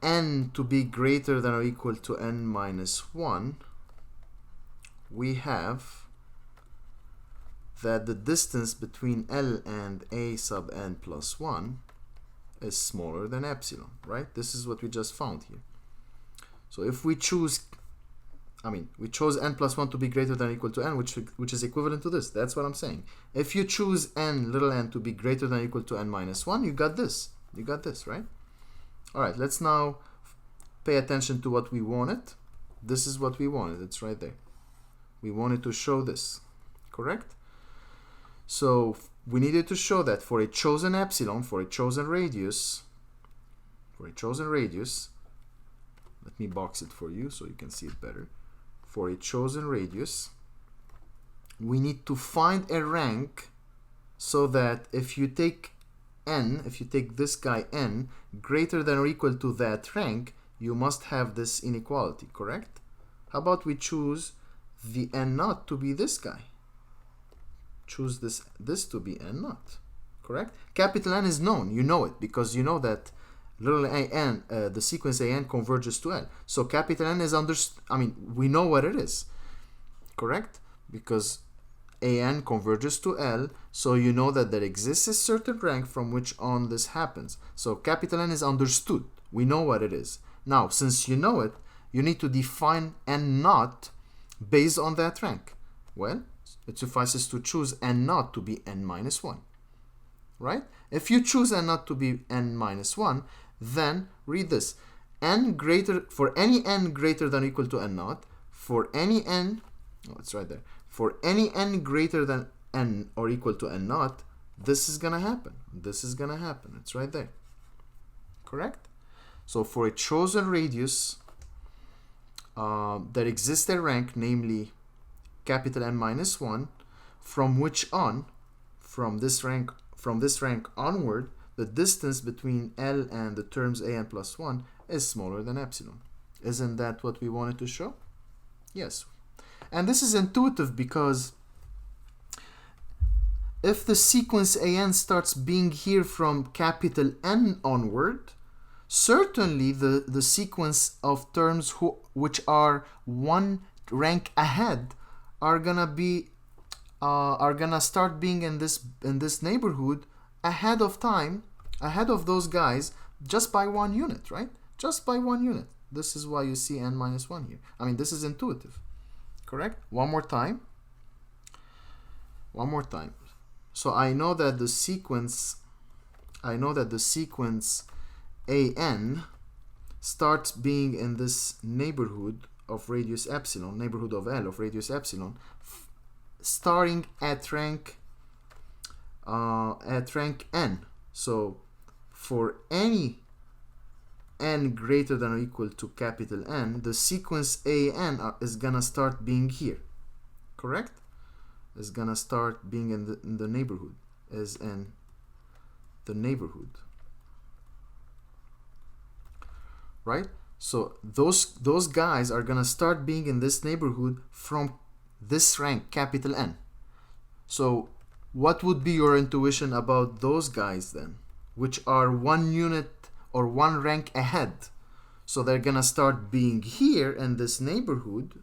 n to be greater than or equal to n minus 1, we have that the distance between L and a sub n plus 1 is smaller than epsilon, right? This is what we just found here. So if we choose, we chose n plus 1 to be greater than or equal to n, which is equivalent to this. That's what I'm saying. If you choose little n to be greater than or equal to n minus 1, you got this. You got this, right? All right, let's now pay attention to what we wanted. This is what we wanted. It's right there. We wanted to show this, correct? So we needed to show that for a chosen epsilon, for a chosen radius, let me box it for you so you can see it better. For a chosen radius, we need to find a rank so that if you take n, if you take this guy n greater than or equal to that rank, you must have this inequality, correct? How about we choose the n naught to be this guy? Choose this to be n naught, correct? Capital N is known, you know it, because you know that little an, the sequence an converges to L. So capital N is we know what it is, correct? Because an converges to L, so you know that there exists a certain rank from which on this happens. So capital N is understood. We know what it is. Now, since you know it, you need to define n naught based on that rank. Well, it suffices to choose n naught to be n minus 1. Right? If you choose n naught to be n minus 1, then read this. For any n greater than or equal to n naught, for any n, it's right there. For any n greater than n or equal to n naught, this is gonna happen. This is gonna happen. It's right there. Correct? So for a chosen radius, there exists a rank, namely capital N minus 1, from which on, from this rank onward, the distance between L and the terms a n plus 1 is smaller than epsilon. Isn't that what we wanted to show? Yes. And this is intuitive because if the sequence an starts being here from capital N onward, certainly the sequence of terms which are one rank ahead are gonna start being in this neighborhood ahead of time, ahead of those guys, just by 1 unit, right? Just by 1 unit. This is why you see n minus 1 here. I mean, this is intuitive, correct? One more time. So I know that the sequence an starts being in this neighborhood of radius epsilon, neighborhood of L of radius epsilon, starting at rank n. So for any n greater than or equal to capital N, the sequence an is gonna start being here, correct? Is gonna start being in the neighborhood, as in the neighborhood, right? So those guys are gonna start being in this neighborhood from this rank, capital N. So what would be your intuition about those guys then, which are 1 unit or 1 rank ahead? So they're gonna start being here in this neighborhood,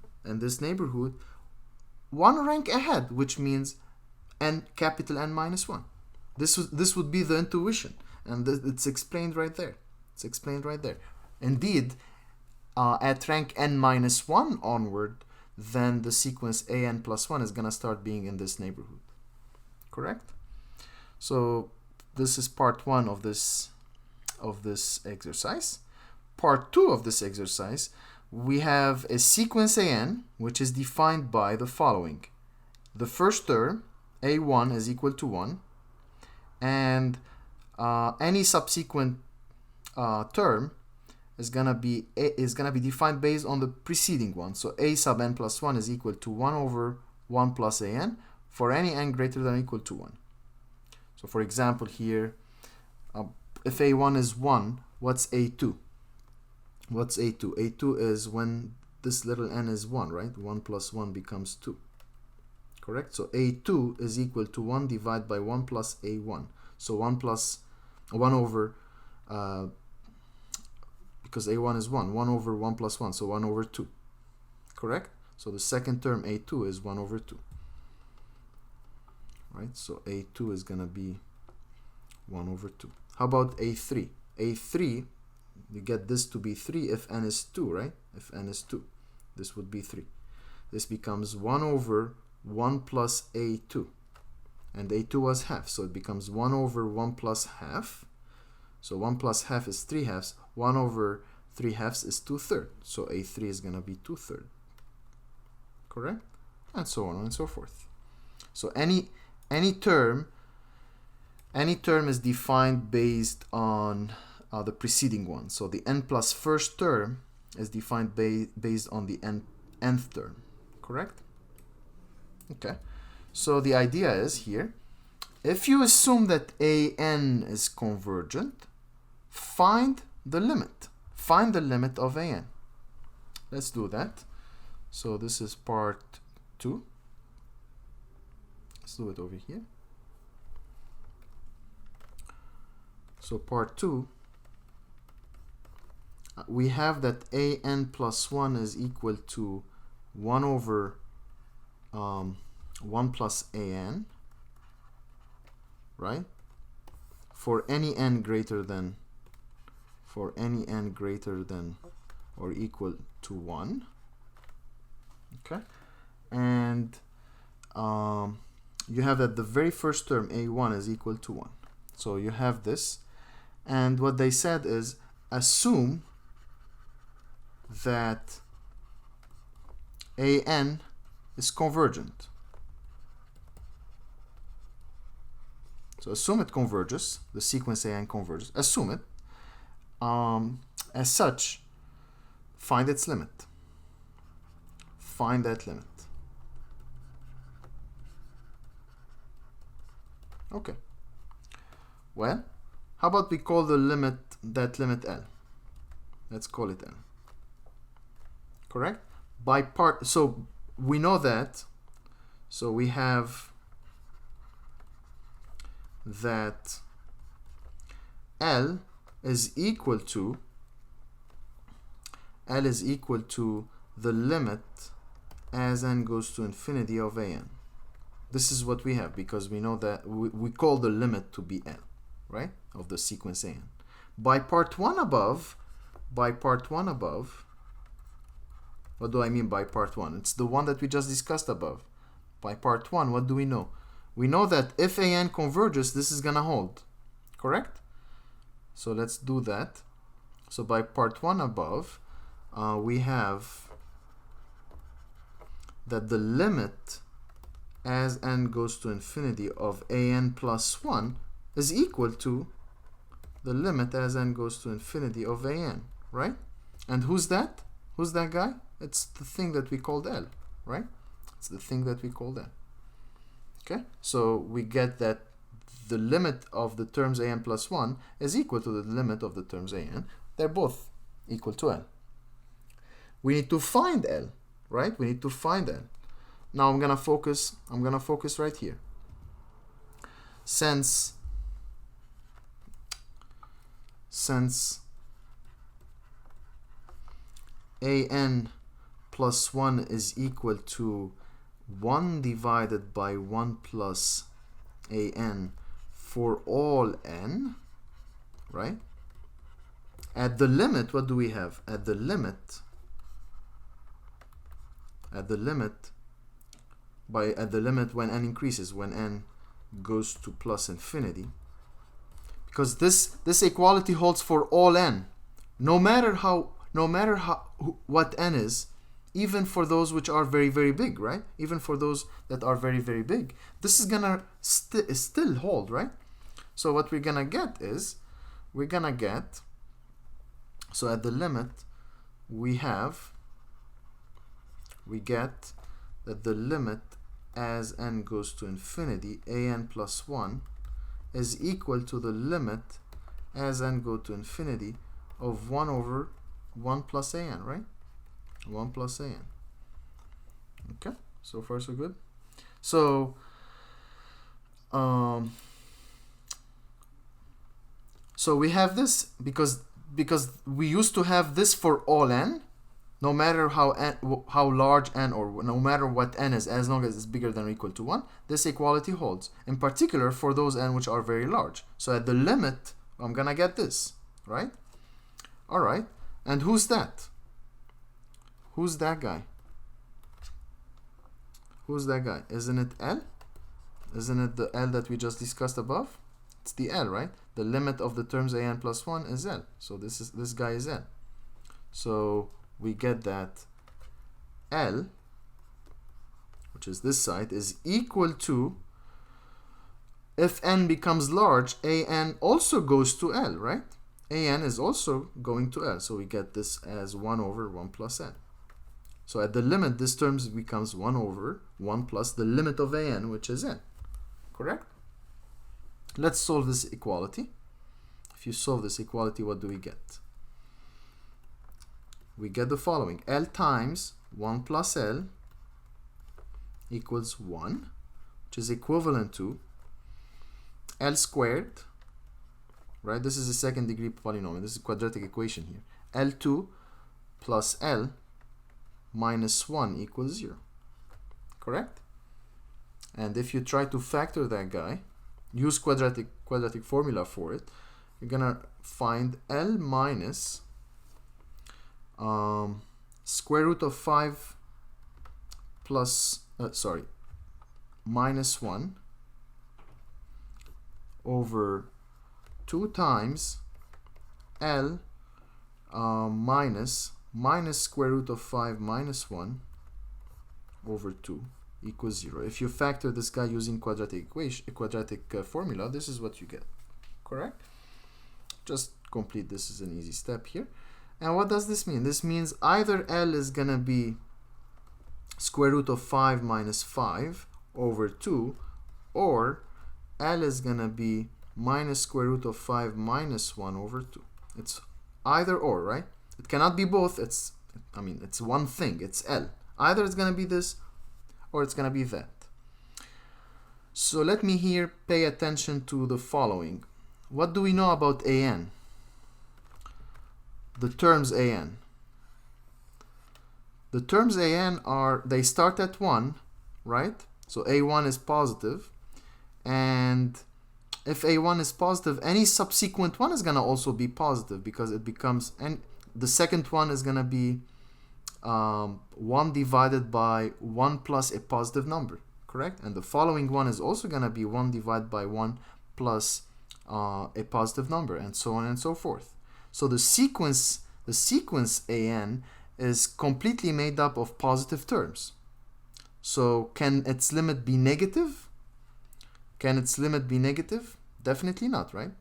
1 rank ahead, which means n, capital N minus 1. This would be the intuition, and it's explained right there. Indeed, at rank n minus 1 onward, then the sequence an plus 1 is gonna start being in this neighborhood, correct? So this is part 1 of this exercise. Part 2 of this exercise, we have a sequence an, which is defined by the following. The first term, a1, is equal to 1, and any subsequent term is gonna be defined based on the preceding one. So a sub n plus 1 is equal to 1 over 1 plus an for any n greater than or equal to 1. So for example here, if a1 is 1, what's a2? What's a2? a2 is when this little n is 1, right? 1 plus 1 becomes 2. Correct? So a2 is equal to 1 divided by 1 plus a1. So 1 over, because a1 is 1 over 1 plus 1, so 1 over 2. Correct? So the second term, a2, is 1 over 2. Right? So a2 is going to be 1 over 2. How about a3? a3, you get this to be 3 if n is 2, right? If n is 2, this would be 3. This becomes 1 over 1 plus a2. And a2 was half, so it becomes 1 over 1 plus half. So 1 plus half is 3 halves. 1 over 3 halves is 2/3. So a3 is going to be 2/3. Correct? And so on and so forth. So any term is defined based on the preceding one. So the n plus first term is defined based on the nth term. Correct? Okay. So the idea is here, if you assume that an is convergent, find the limit. Find the limit of an. Let's do that. So this is part 2. Let's do it over here. So part 2, we have that an plus 1 is equal to 1 over 1 plus an, right? For any n greater than or equal to 1. Okay, and you have that the very first term, a1, is equal to 1. So you have this, and what they said is assume that an is convergent. So assume it converges, the sequence an converges, assume it. As such, find its limit. Find that limit. Okay. Well, how about we call that limit L? Let's call it L. Correct? By part, so we know that. So we have that L is equal to the limit as n goes to infinity of an. This is what we have, because we know that we call the limit to be n, right, of the sequence an. By part 1 above, what do I mean by part 1? It's the one that we just discussed above. By part 1, what do we know? We know that if an converges, this is gonna hold, correct? So let's do that. So by part 1 above, we have that the limit as n goes to infinity of an plus 1 is equal to the limit as n goes to infinity of an, right? And who's that? Who's that guy? It's the thing that we called L, right? It's the thing that we called L. Okay, so we get that the limit of the terms an plus 1 is equal to the limit of the terms an. They're both equal to L. We need to find L, right? We need to find L. Now I'm gonna focus right here. Since an plus 1 is equal to 1 divided by 1 plus an for all n, right? At the limit, what do we have? At the limit when n increases, when n goes to plus infinity, because this equality holds for all n, no matter what n is, even for those which are very, very big, right? Even for those that are very, very big, this is gonna still hold, right? So what we're gonna get is, so at the limit we get that the limit as n goes to infinity, an plus 1 is equal to the limit as n go to infinity of 1 over 1 plus an, right? 1 plus an. Okay, so far so good. So so we have this because we used to have this for all n, no matter how large n, or no matter what n is, as long as it's bigger than or equal to 1, this equality holds. In particular for those n which are very large. So at the limit, I'm gonna get this, right? All right, and who's that? Who's that guy? Who's that guy? Isn't it L? Isn't it the L that we just discussed above? It's the L, right? The limit of the terms an plus 1 is L. So this guy is L. So we get that L, which is this side, is equal to, if n becomes large, an also goes to L, right? An is also going to L. So we get this as 1 over 1 plus n. So at the limit, this term becomes 1 over 1 plus the limit of an, which is n. Correct? Let's solve this equality. If you solve this equality, what do we get? We get the following. L times 1 plus L equals 1, which is equivalent to L squared, right? This is a second degree polynomial. This is a quadratic equation here. L2 plus L minus 1 equals 0. Correct? And if you try to factor that guy, use quadratic formula for it, you're gonna find L minus square root of 5 plus minus 1 over 2 times L minus square root of 5 minus 1 over 2 equals 0. If you factor this guy using quadratic formula, this is what you get. Correct? Just complete this is an easy step here. And what does this mean? This means either L is gonna be square root of 5 minus 5 over 2, or L is gonna be minus square root of 5 minus 1 over 2. It's either or, right? It cannot be both. It's one thing. It's L. Either it's gonna be this or it's gonna be that. So let me here pay attention to the following. What do we know about an? the terms an. The terms an are, they start at 1, right? So a1 is positive, and if a1 is positive, any subsequent one is going to also be positive, because it becomes, and the second one is going to be 1 divided by 1 plus a positive number, correct? And the following one is also going to be 1 divided by 1 plus a positive number, and so on and so forth. So the sequence an is completely made up of positive terms. So can its limit be negative? Can its limit be negative? Definitely not, right?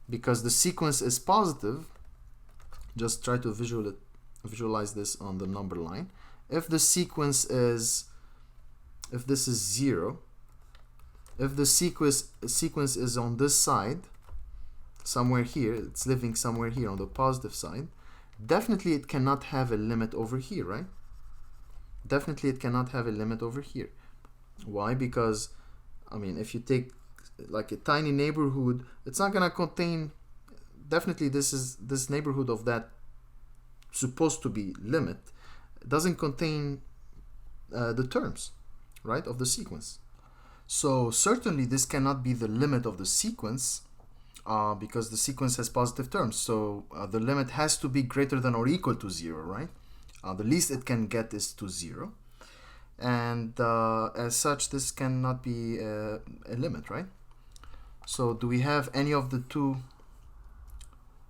Because the sequence is positive. Just try to visualize this on the number line. If the sequence is, if this is 0, if the sequence is on this side, somewhere here, it's living somewhere here on the positive side, definitely it cannot have a limit over here, right? Definitely it cannot have a limit over here. Why? Because, I mean, if you take like a tiny neighborhood, it's not gonna contain, definitely this neighborhood of that supposed to be limit doesn't contain the terms, right, of the sequence. So certainly this cannot be the limit of the sequence, because the sequence has positive terms. So the limit has to be greater than or equal to 0, right? The least it can get is to 0. And as such, this cannot be a limit, right? So do we have any of the two?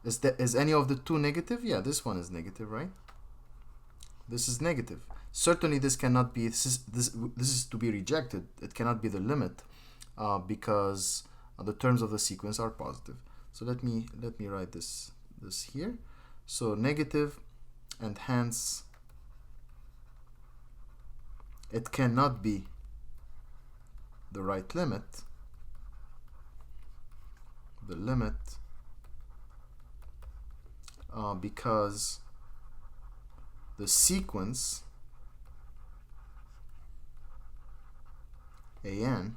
Is any of the two negative? Yeah, this one is negative, right? This is negative. Certainly this cannot be, this is to be rejected. It cannot be the limit, because the terms of the sequence are positive. So let me write this here. So negative, and hence it cannot be the right limit. The limit, because the sequence an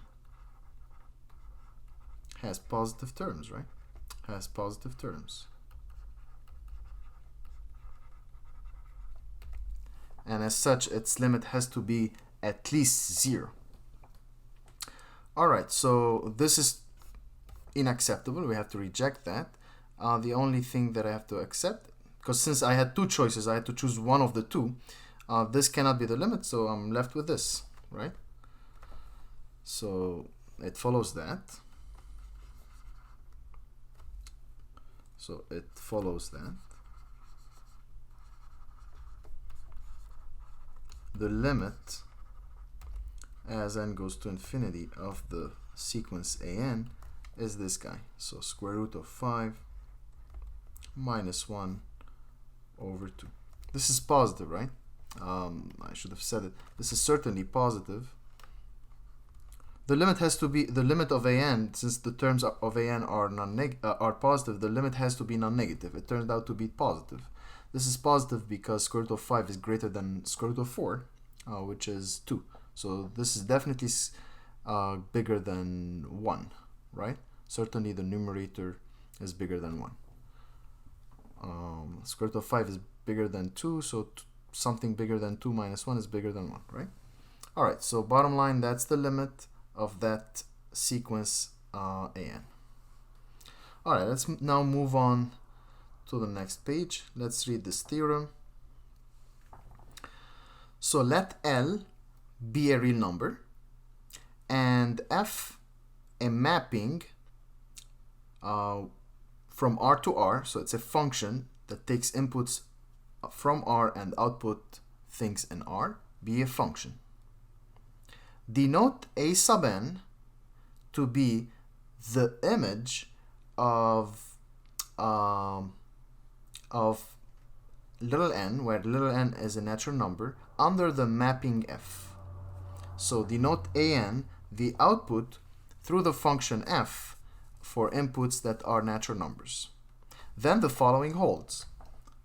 has positive terms, right? Has positive terms. And as such, its limit has to be at least 0. Alright, so this is unacceptable. We have to reject that. The only thing that I have to accept, because since I had two choices, I had to choose one of the two. This cannot be the limit, so I'm left with this, right? So it follows that. So it follows that the limit as n goes to infinity of the sequence an is this guy. So square root of 5 minus 1 over 2. This is positive, right? I should have said it. This is certainly positive. The limit has to be the limit of an, since the terms of an are positive, the limit has to be non-negative. It turned out to be positive. This is positive because square root of 5 is greater than square root of 4, which is 2. So this is definitely bigger than 1, right? Certainly the numerator is bigger than 1. Square root of 5 is bigger than 2, so something bigger than 2 minus 1 is bigger than 1, right? Alright, so bottom line, that's the limit of that sequence an. Alright, let's now move on to the next page. Let's read this theorem. So let L be a real number and F a mapping from R to R, so it's a function that takes inputs from R and output things in R, be a function. Denote A sub n to be the image of little n, where little n is a natural number, under the mapping F. So denote an, the output, through the function f for inputs that are natural numbers. Then the following holds.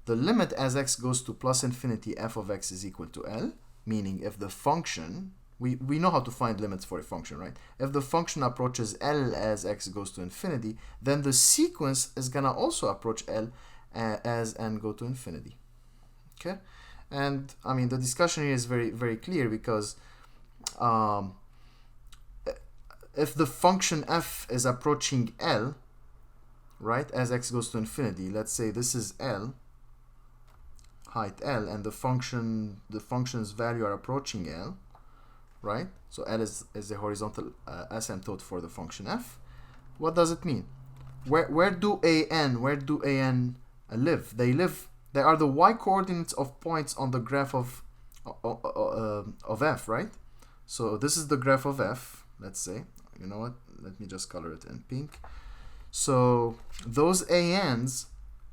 The limit as x goes to plus infinity f of x is equal to L, meaning if the function, we know how to find limits for a function, right? If the function approaches L as x goes to infinity, then the sequence is going to also approach L as n go to infinity. Okay, and I mean the discussion here is very clear, because if the function f is approaching L, right, as x goes to infinity, let's say this is L, height L, and the function's value are approaching L, right? So L is a horizontal asymptote for the function f. What does it mean? Where do an live? They are the y coordinates of points on the graph of f, right? So this is the graph of f, let's say. You know what? Let me just color it in pink. So those an's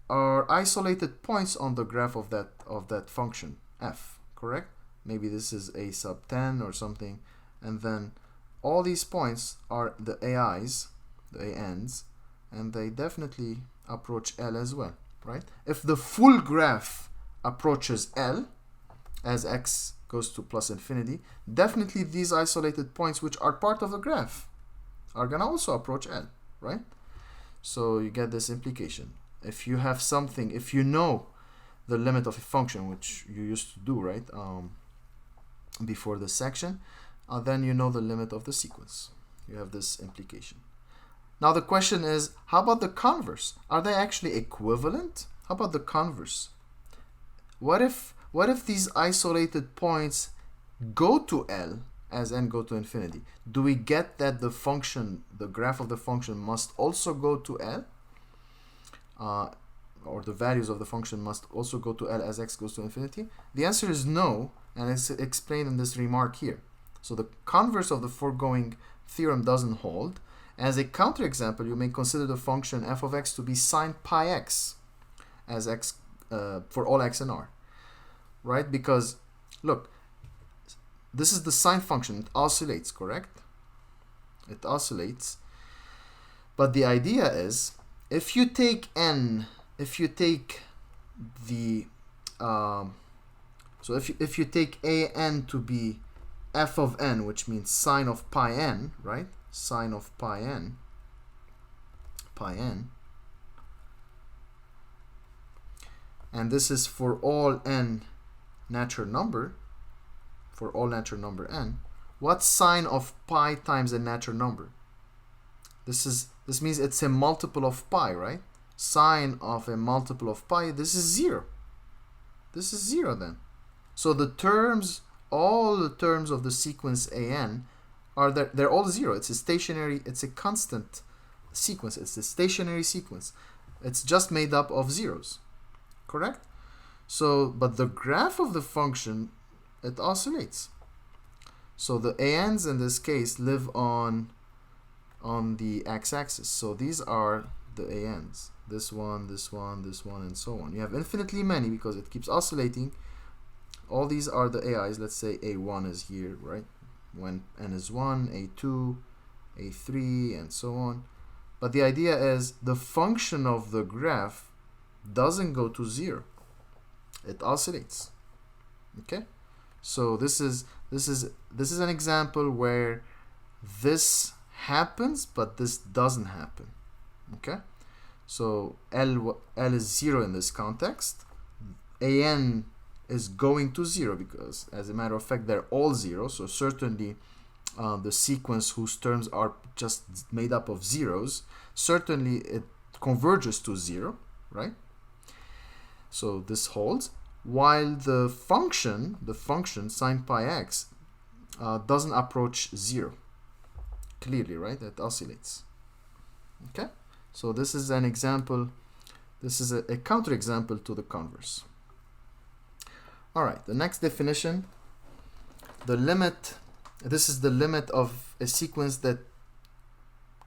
are isolated points on the graph of that function f, correct? Maybe this is a sub 10 or something, and then all these points are the ai's, the an's, and they definitely approach L as well, right? If the full graph approaches L as x goes to plus infinity, definitely these isolated points which are part of the graph are gonna also approach L, right? So you get this implication. If you have something, if you know the limit of a function, which you used to do, right, before this section, then you know the limit of the sequence. You have this implication. Now the question is, how about the converse? Are they actually equivalent? How about the converse? What if these isolated points go to L as n go to infinity? Do we get that the function, the graph of the function, must also go to L? Or the values of the function must also go to L as x goes to infinity? The answer is no, and it's explained in this remark here. So the converse of the foregoing theorem doesn't hold. As a counterexample, you may consider the function f of x to be sine pi x as x for all x and r, right? Because look, this is the sine function. It oscillates, correct? It oscillates. But the idea is, if you take n, if you take the so if you take an to be f of n, which means sine of pi n, right? Sine of pi n, and this is for all n natural number, for all natural number n. What's sine of pi times a natural number? This means it's a multiple of pi, right? Sine of a multiple of pi, this is 0. This is 0 then. So the terms, all the terms of the sequence an are there, they're all 0. It's a stationary, it's a constant sequence. It's a stationary sequence. It's just made up of zeros, correct? So, but the graph of the function, it oscillates. So the an's in this case live on the x-axis. So these are the an's. This one, this one, this one, and so on. You have infinitely many because it keeps oscillating. All these are the ai's. Let's say a1 is here, right? When n is 1, a2, a3, and so on. But the idea is the function of the graph doesn't go to 0. It oscillates. Okay? So this is an example where this happens, but this doesn't happen. Okay? So L is 0 in this context. An is going to 0 because, as a matter of fact, they're all 0. So certainly the sequence whose terms are just made up of zeros, certainly it converges to 0, right? So this holds. While the function sine pi x doesn't approach 0. Clearly, right? It oscillates. Okay? So this is an example. This is a counterexample to the converse. All right, the next definition, the limit, this is the limit of a sequence that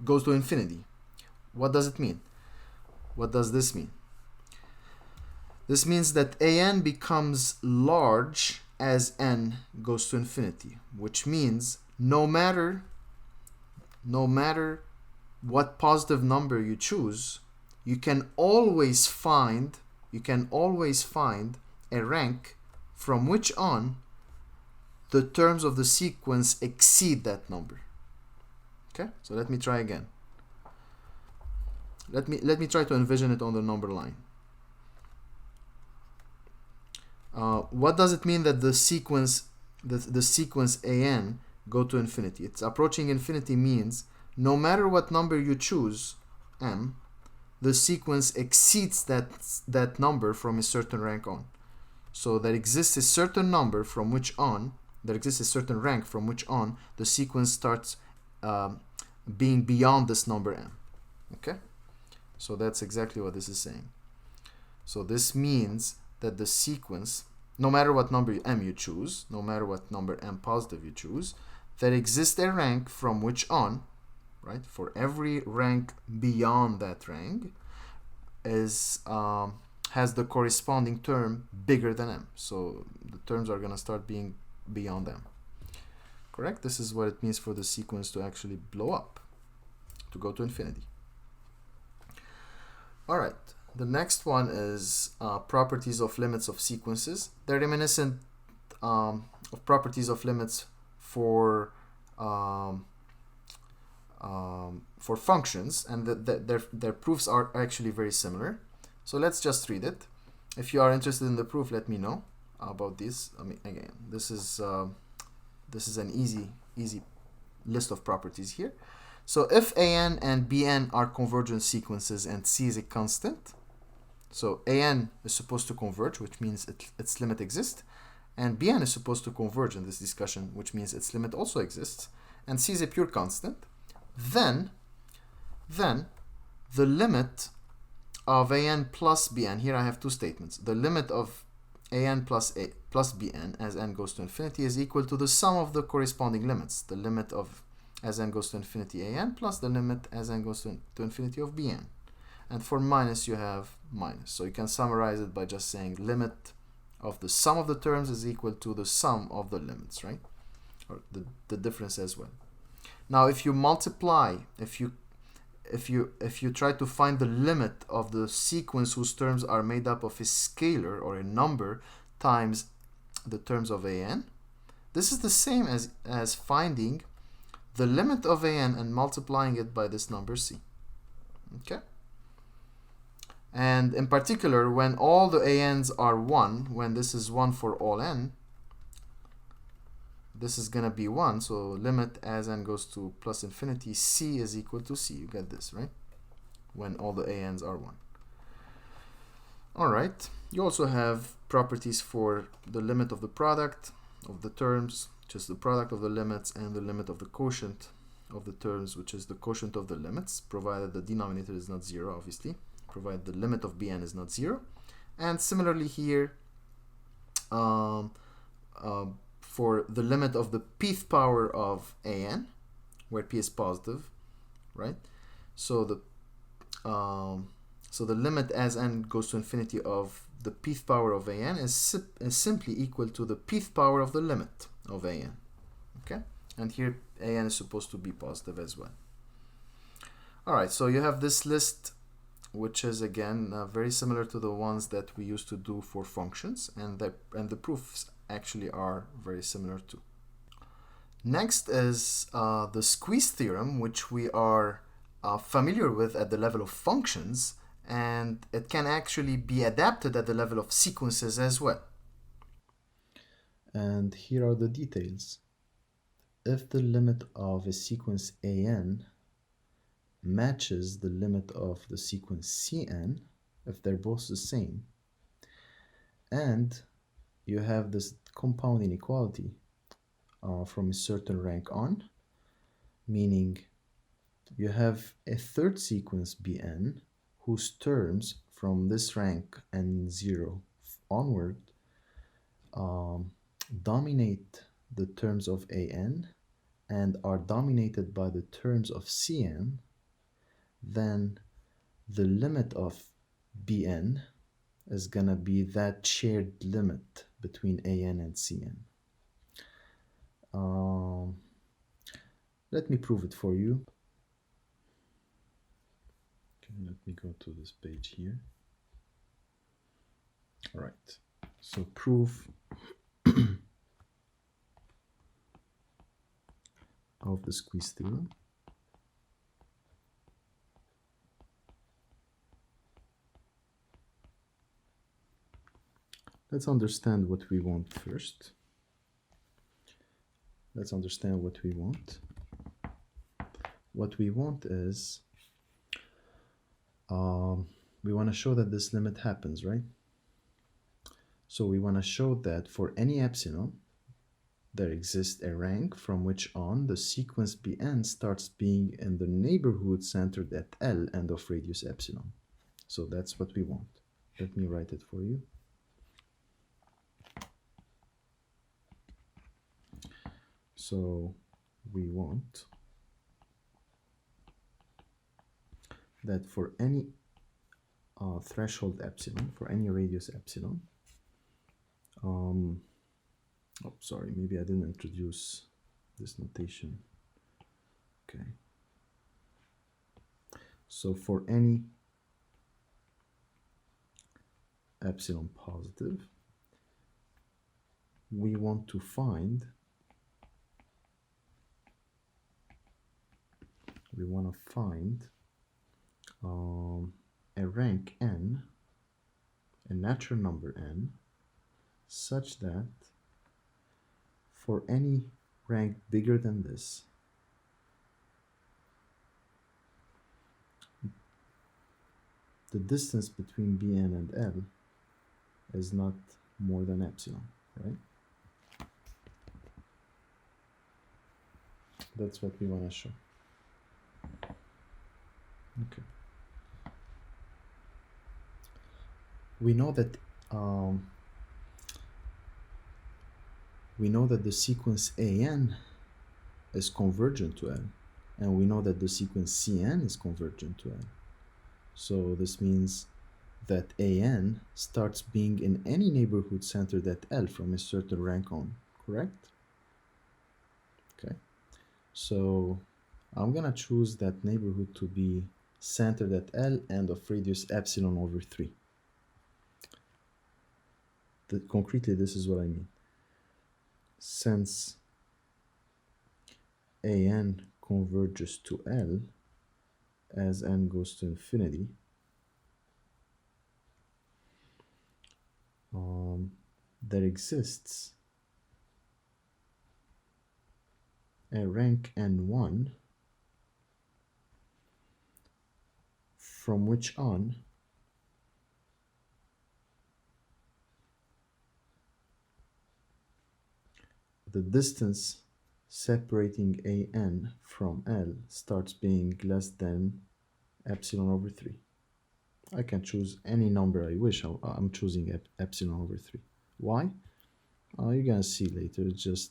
goes to infinity. What does it mean? What does this mean? This means that an becomes large as n goes to infinity, which means no matter what positive number you choose, you can always find a rank from which on the terms of the sequence exceed that number. Okay, so let me try again. Let me try to envision it on the number line. What does it mean that the sequence an go to infinity? It's approaching infinity means no matter what number you choose, m, the sequence exceeds that number from a certain rank on. So there exists a certain number from which on, there exists a certain rank from which on the sequence starts being beyond this number m. Okay? So that's exactly what this is saying. So this means that the sequence, no matter what number m you choose, no matter what number m positive you choose, there exists a rank from which on, right, for every rank beyond that rank is has the corresponding term bigger than m. So the terms are going to start being beyond m. Correct? This is what it means for the sequence to actually blow up, to go to infinity. All right. The next one is properties of limits of sequences. They're reminiscent of properties of limits for functions, and their proofs are actually very similar. So let's just read it. If you are interested in the proof, let me know about this. I mean, again, this is an easy list of properties here. So if an and bn are convergent sequences and c is a constant, so an is supposed to converge, which means its limit exists, and bn is supposed to converge in this discussion, which means its limit also exists, and c is a pure constant, then the limit of an plus bn, here I have two statements, the limit of an plus bn as n goes to infinity is equal to the sum of the corresponding limits, the limit of as n goes to infinity an plus the limit as n goes to infinity of bn. And for minus you have minus. So you can summarize it by just saying limit of the sum of the terms is equal to the sum of the limits, right? Or the difference as well. Now if you multiply, if you try to find the limit of the sequence whose terms are made up of a scalar or a number times the terms of an, this is the same as finding the limit of an and multiplying it by this number c. Okay? And in particular, when all the an's are 1, when this is 1 for all n, this is going to be 1. So limit as n goes to plus infinity, c is equal to c. You get this, right? When all the an's are 1. All right. You also have properties for the limit of the product of the terms, which is the product of the limits, and the limit of the quotient of the terms, which is the quotient of the limits, provided the denominator is not 0, obviously, provided the limit of bn is not 0. And similarly here, for the limit of the pth power of an, where p is positive, right? So the limit as n goes to infinity of the pth power of an is simply equal to the pth power of the limit of an. Okay, and here an is supposed to be positive as well. All right, so you have this list, which is again very similar to the ones that we used to do for functions, and the proofs actually are very similar too. Next is the squeeze theorem, which we are familiar with at the level of functions, and it can actually be adapted at the level of sequences as well. And here are the details. If the limit of a sequence an matches the limit of the sequence cn, if they're both the same, and you have this compound inequality from a certain rank on, meaning you have a third sequence bn whose terms from this rank n0 onward dominate the terms of an and are dominated by the terms of cn, then the limit of bn is going to be that shared limit between an and cn. Let me prove it for you. Okay, let me go to this page here. All right, so proof of the squeeze theorem. Let's understand what we want first. Let's understand what we want. What we want is, we want to show that this limit happens, right? So we want to show that for any epsilon, there exists a rank from which on the sequence Bn starts being in the neighborhood centered at L and of radius epsilon. So that's what we want. Let me write it for you. So we want that for any threshold epsilon, for any radius epsilon, oh, sorry, maybe I didn't introduce this notation. Okay. So for any epsilon positive, we want to find, a rank n, a natural number n, such that for any rank bigger than this, the distance between Bn and L is not more than epsilon, right? That's what we want to show. Okay. We know that the sequence AN is convergent to L, and we know that the sequence CN is convergent to L. So this means that AN starts being in any neighborhood centered at L from a certain rank on, correct? Okay. So I'm gonna choose that neighborhood to be centered at L and of radius epsilon over 3. Concretely, this is what I mean. Since AN converges to L as n goes to infinity, there exists a rank n1 from which on the distance separating AN from L starts being less than epsilon over 3. I can choose any number I wish. I'm choosing epsilon over 3. Why? You're gonna see later. It's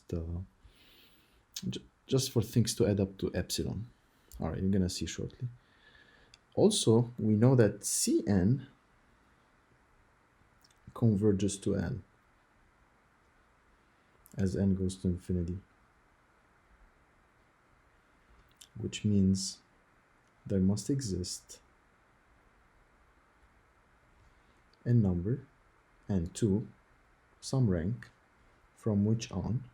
just for things to add up to epsilon. All right, you're gonna see shortly. Also, we know that Cn converges to L as n goes to infinity, which means there must exist a number n2, some rank, from which on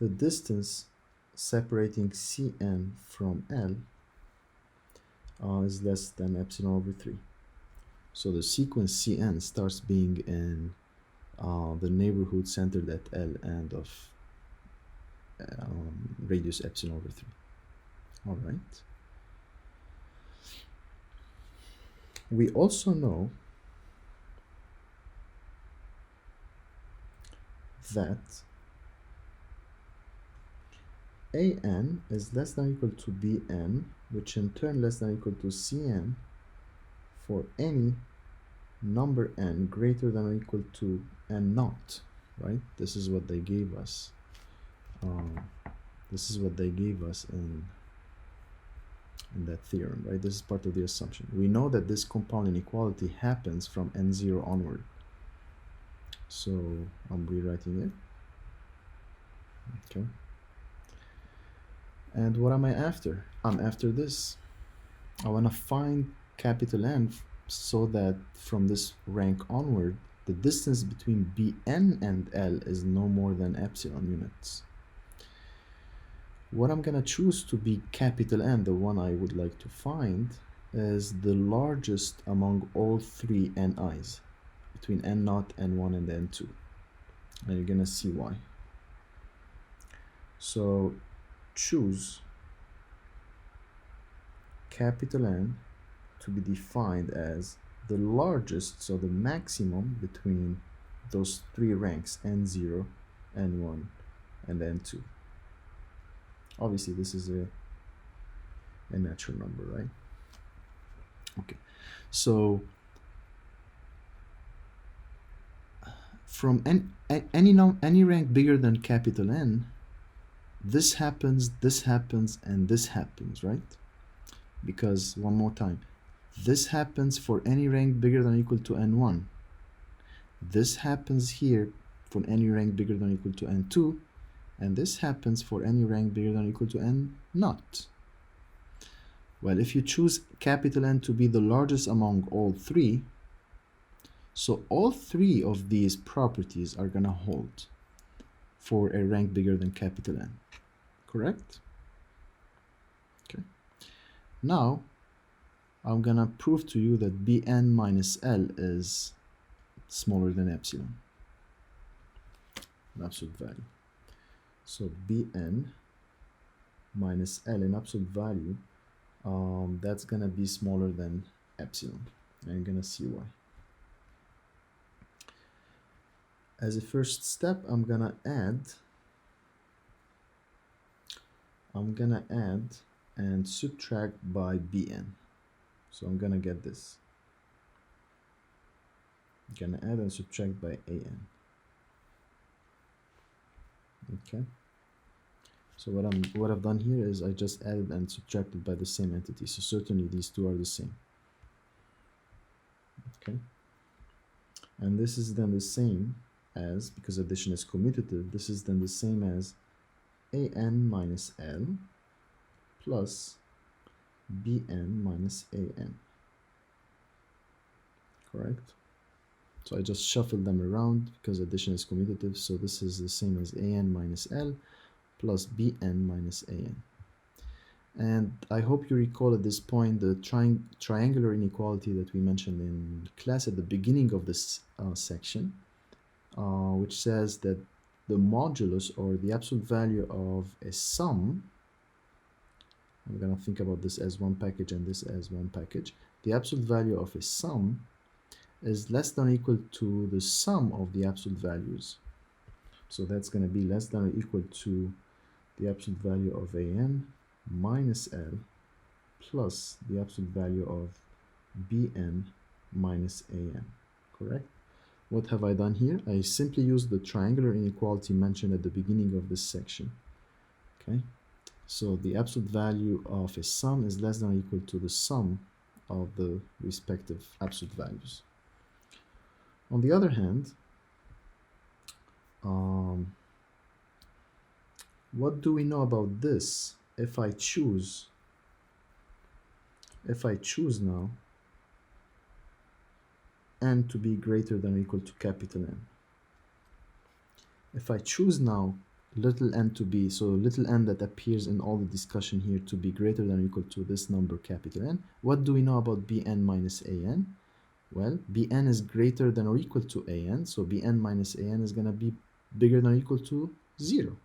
the distance separating Cn from L is less than epsilon over 3. So the sequence Cn starts being in the neighborhood centered at L and of radius epsilon over 3. All right. We also know that AN is less than or equal to BN, which in turn less than or equal to Cn for any number n greater than or equal to n naught, right? This is what they gave us. This is what they gave us in that theorem, right? This is part of the assumption. We know that this compound inequality happens from n0 onward. So I'm rewriting it. Okay. And what am I after? I'm after this. I want to find capital N so that from this rank onward, the distance between Bn and L is no more than epsilon units. What I'm going to choose to be capital N, the one I would like to find, is the largest among all three ni's, between n0, n1, and n2. And you're gonna see why. So choose capital N to be defined as the largest, so the maximum between those three ranks, n0, n1, and n2. Obviously, this is a natural number, right? Okay, so from any rank bigger than capital N, this happens, and this happens, right? Because, one more time, this happens for any rank bigger than or equal to n1. This happens here for any rank bigger than or equal to n2, and this happens for any rank bigger than or equal to n0. Well, if you choose capital N to be the largest among all three, so all three of these properties are going to hold for a rank bigger than capital N, correct? Okay. Now, I'm going to prove to you that Bn minus L is smaller than epsilon, in absolute value. So Bn minus L in absolute value, that's going to be smaller than epsilon. And you're going to see why. As a first step, I'm going to add and subtract by Bn. So I'm going to get this. I'm going to add and subtract by An. Okay. So what I've done here is I just added and subtracted by the same entity. So certainly these two are the same. Okay. And this is then the same as, because addition is commutative, this is then the same as An minus L plus Bn minus An. Correct? So I just shuffled them around because addition is commutative. So this is the same as An minus L plus Bn minus An. And I hope you recall at this point the triangular inequality that we mentioned in class at the beginning of this section, which says that the modulus, or the absolute value of a sum, I'm going to think about this as one package and this as one package, the absolute value of a sum is less than or equal to the sum of the absolute values. So that's going to be less than or equal to the absolute value of An minus L plus the absolute value of Bn minus An, correct? What have I done here? I simply used the triangular inequality mentioned at the beginning of this section. Okay, so the absolute value of a sum is less than or equal to the sum of the respective absolute values. On the other hand, what do we know about this? If I choose now n to be greater than or equal to capital N. If I choose now little n to be, so little n that appears in all the discussion here, to be greater than or equal to this number capital N, what do we know about Bn minus An? Well, Bn is greater than or equal to An, so Bn minus An is going to be bigger than or equal to 0.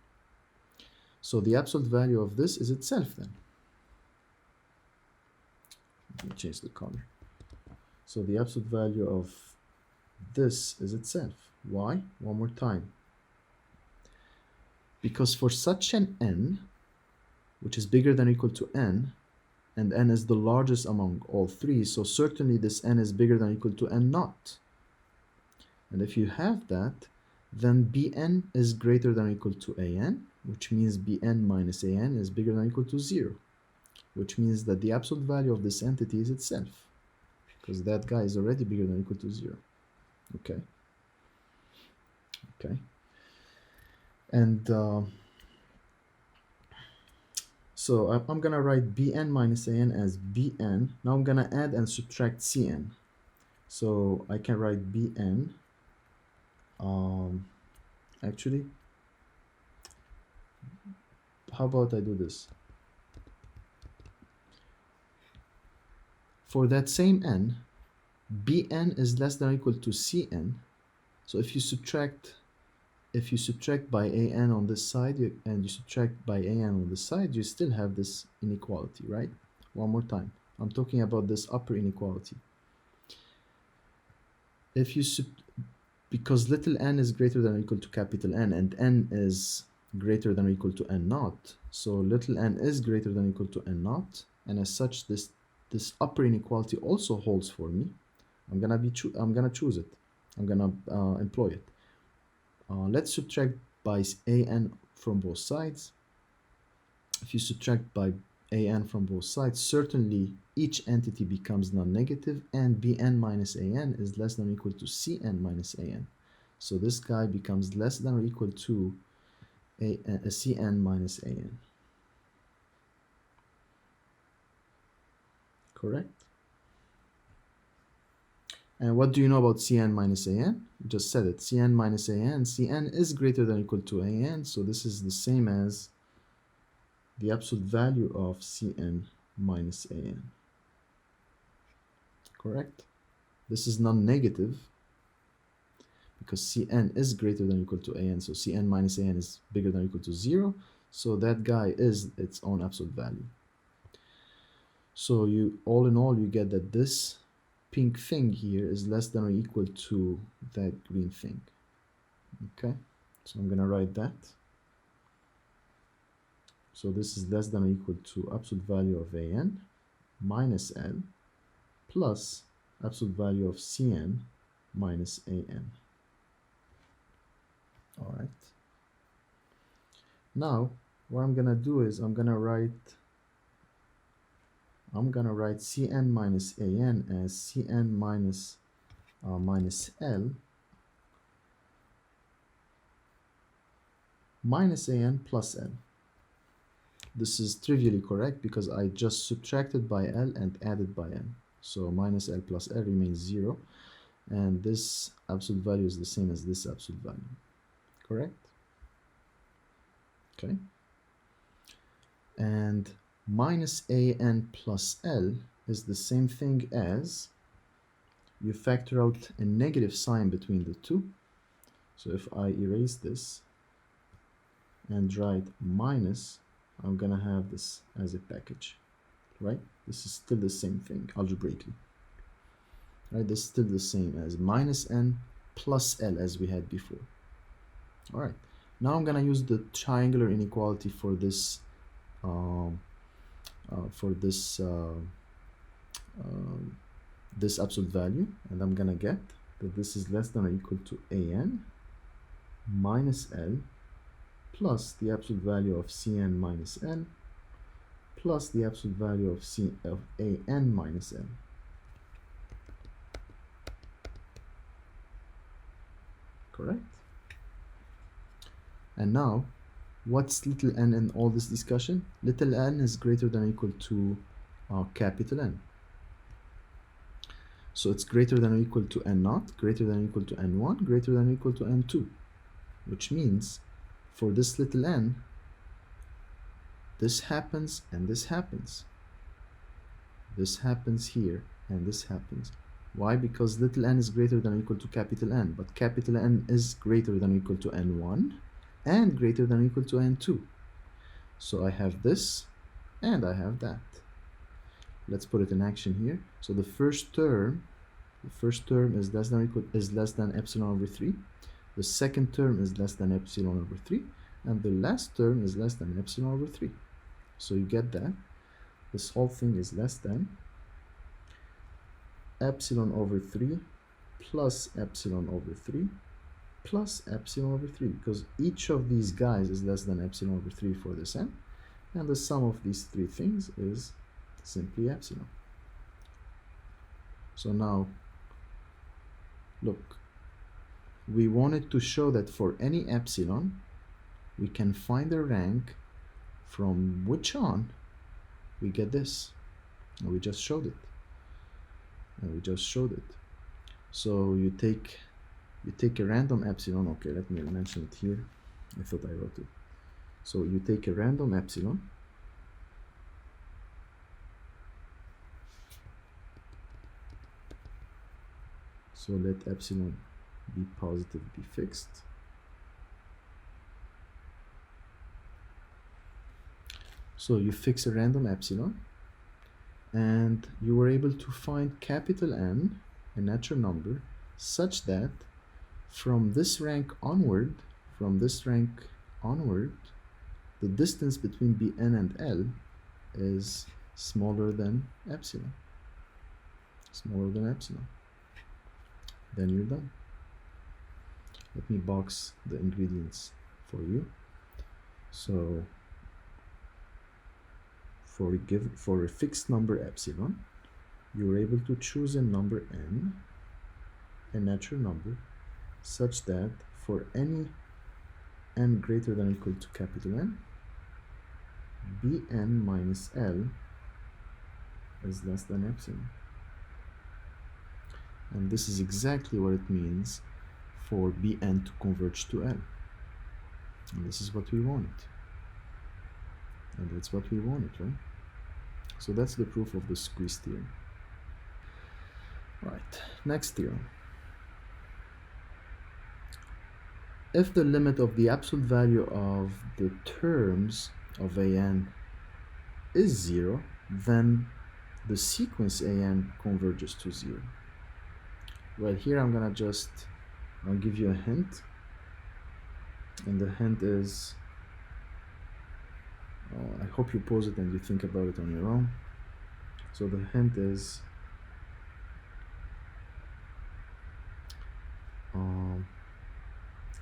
So the absolute value of this is itself then. Let me change the color. So the absolute value of this is itself. Why? One more time. Because for such an n, which is bigger than or equal to n, and n is the largest among all three, so certainly this n is bigger than or equal to n naught. And if you have that, then Bn is greater than or equal to An, which means Bn minus An is bigger than or equal to 0, which means that the absolute value of this entity is itself, because that guy is already bigger than or equal to 0. Okay. Okay. And so I'm going to write Bn minus An as Bn. Now I'm going to add and subtract Cn. So I can write Bn. Actually, how about I do this? for that same n, Bn is less than or equal to Cn. So if you subtract by an on this side and you subtract by an on this side, you still have this inequality, right? One more time. I'm talking about this upper inequality. If you because little n is greater than or equal to capital N, and n is greater than or equal to n naught, so little n is greater than or equal to n naught, and as such this upper inequality also holds for me. I'm gonna choose it. I'm gonna employ it. Let's subtract by an from both sides. If you subtract by an from both sides, certainly each entity becomes non-negative, and Bn minus an is less than or equal to Cn minus an. So this guy becomes less than or equal to Cn minus an. Correct? And what do you know about Cn minus an? You just said it. Cn minus an. Cn is greater than or equal to an, so this is the same as the absolute value of Cn minus an. Correct? This is non-negative because Cn is greater than or equal to an, so Cn minus an is bigger than or equal to 0, so that guy is its own absolute value. So all in all, you get that this pink thing here is less than or equal to that green thing. Okay, so I'm gonna write that. So this is less than or equal to absolute value of an minus L plus absolute value of Cn minus an. All right. Now, what I'm gonna do is I'm gonna write Cn minus an as Cn minus L minus an plus L. This is trivially correct because I just subtracted by L and added by N. So minus L plus L remains 0, and this absolute value is the same as this absolute value. Correct? Okay. And minus an plus L is the same thing as you factor out a negative sign between the two. So if I erase this and write minus, I'm gonna have this as a package, right? This is still the same thing algebraically, right? This is still the same as minus n plus L as we had before. All right, now I'm gonna use the triangular inequality for this this absolute value, and I'm gonna get that this is less than or equal to an minus L plus the absolute value of Cn minus L plus the absolute value of an minus L. Correct? And now, what's little n in all this discussion? Little n is greater than or equal to capital N. So it's greater than or equal to n naught, greater than or equal to n1, greater than or equal to n2, which means for this little n, this happens and this happens. This happens here and this happens. Why? Because little n is greater than or equal to capital N, but capital N is greater than or equal to n1 and greater than or equal to n2. So I have this and I have that. Let's put it in action here. So the first term is less than epsilon over 3. The second term is less than epsilon over 3, and the last term is less than epsilon over 3. So you get that this whole thing is less than epsilon over 3 plus epsilon over 3 plus epsilon over 3, because each of these guys is less than epsilon over 3 for this n, and the sum of these three things is simply epsilon. So now, look, we wanted to show that for any epsilon, we can find a rank from which on we get this. And we just showed it. So you take a random epsilon. Okay, let me mention it here. I thought I wrote it. So you take a random epsilon, So let epsilon be positive, be fixed. So you fix a random epsilon, and you were able to find capital N, a natural number, such that from this rank onward, the distance between Bn and L is smaller than epsilon. Then you're done. Let me box the ingredients for you. So for a fixed number epsilon, you're able to choose a number n, a natural number, such that for any n greater than or equal to capital N, Bn minus L is less than epsilon. And this is exactly what it means for Bn to converge to L. And this is what we wanted. And that's what we wanted, right? So that's the proof of the squeeze theorem. Right, next theorem. If the limit of the absolute value of the terms of an is 0, then the sequence an converges to 0. Well, here I'm gonna I'll give you a hint, and the hint is, I hope you pause it and you think about it on your own. So the hint is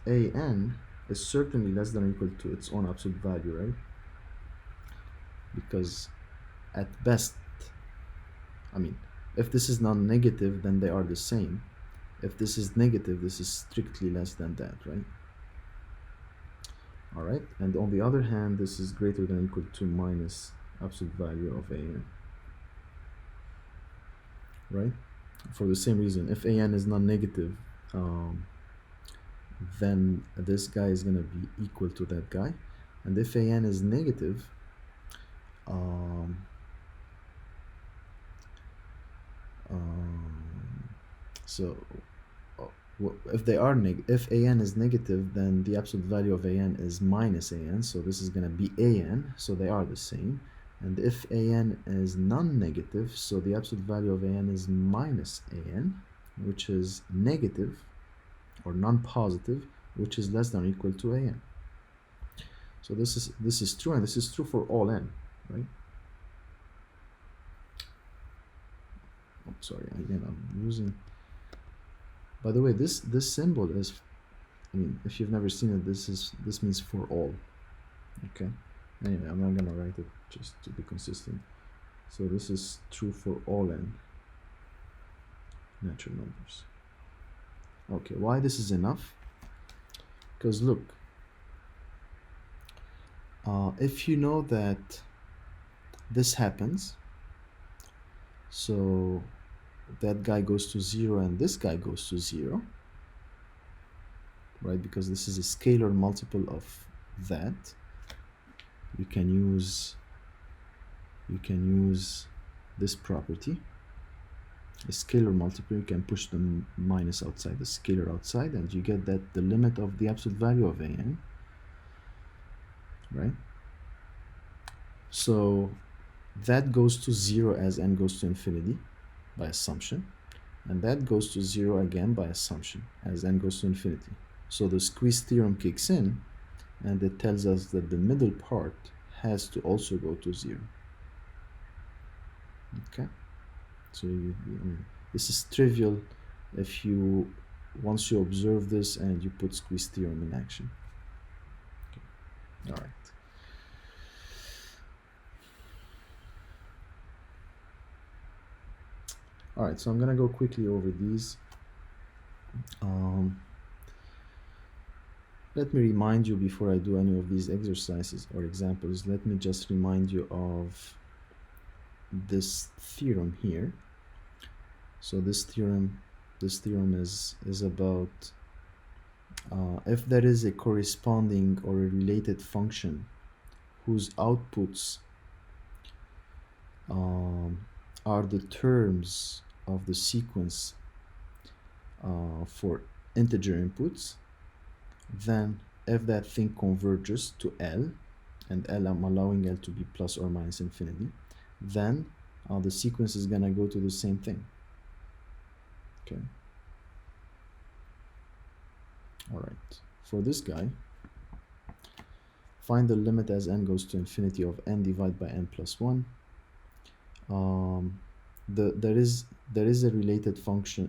an is certainly less than or equal to its own absolute value, right? Because at best, I mean, if this is non-negative, then they are the same. If this is negative, this is strictly less than that, right? All right, and on the other hand, this is greater than or equal to minus absolute value of an, right? For the same reason, if an is non-negative, then this guy is going to be equal to that guy, and if an is negative, so if they are if an is negative, then the absolute value of an is minus an, so this is going to be an, so they are the same. And if an is non-negative, so the absolute value of an is minus an, which is negative, or non-positive, which is less than or equal to an. So this is true, and this is true for all n, right? Oh, sorry, again, I'm losing. By the way, this symbol is, I mean, if you've never seen it, this means for all. Okay. Anyway, I'm not gonna write it just to be consistent. So this is true for all n natural numbers. Okay, why this is enough? Because look, if you know that this happens, so that guy goes to 0 and this guy goes to 0, right? Because this is a scalar multiple of that. You can use this property, a scalar multiple. You can push the minus outside, the scalar outside, and you get that the limit of the absolute value of an, right? So that goes to 0 as n goes to infinity by assumption, and that goes to 0 again by assumption as n goes to infinity. So the squeeze theorem kicks in, and it tells us that the middle part has to also go to 0. Okay, so this is trivial if once you observe this and you put squeeze theorem in action. Okay. All right. All right, so I'm gonna go quickly over these. Let me remind you before I do any of these exercises or examples, let me just remind you of this theorem here. So this theorem is about if there is a corresponding or a related function whose outputs are the terms of the sequence for integer inputs, then if that thing converges to L, and L, I'm allowing L to be plus or minus infinity, then the sequence is gonna go to the same thing. Okay. All right. For this guy, find the limit as n goes to infinity of n divided by n plus 1. There is a related function,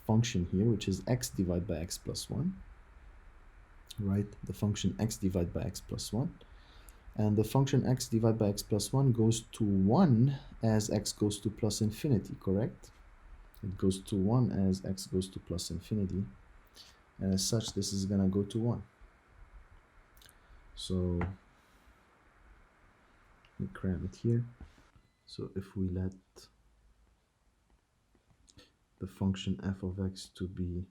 function here, which is x divided by x plus 1. Right? The function x divided by x plus 1. And the function x divided by x plus 1 goes to 1 as x goes to plus infinity, correct? It goes to 1 as x goes to plus infinity. And as such, this is going to go to 1. So we cram it here. So if we let the function f of x to be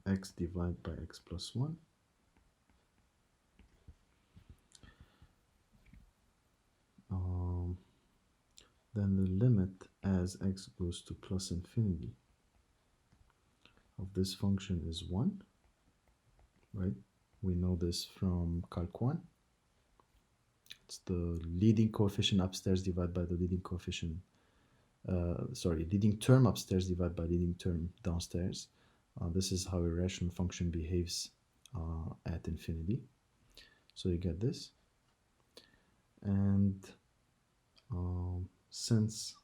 x divided by x plus 1, then the limit as x goes to plus infinity of this function is 1, right? We know this from Calc 1. It's the leading coefficient upstairs divided by the leading coefficient, leading term upstairs divided by leading term downstairs. This is how a rational function behaves at infinity. So you get this. And since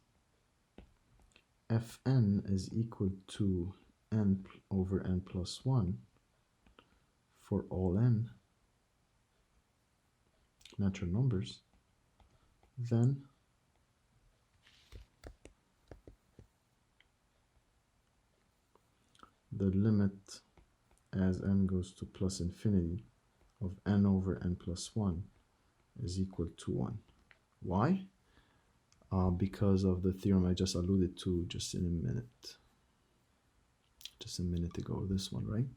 fn is equal to n over n plus 1 for all n natural numbers, then the limit as n goes to plus infinity of n over n plus 1 is equal to 1. Why? Because of the theorem I just alluded to just a minute ago, this one, right?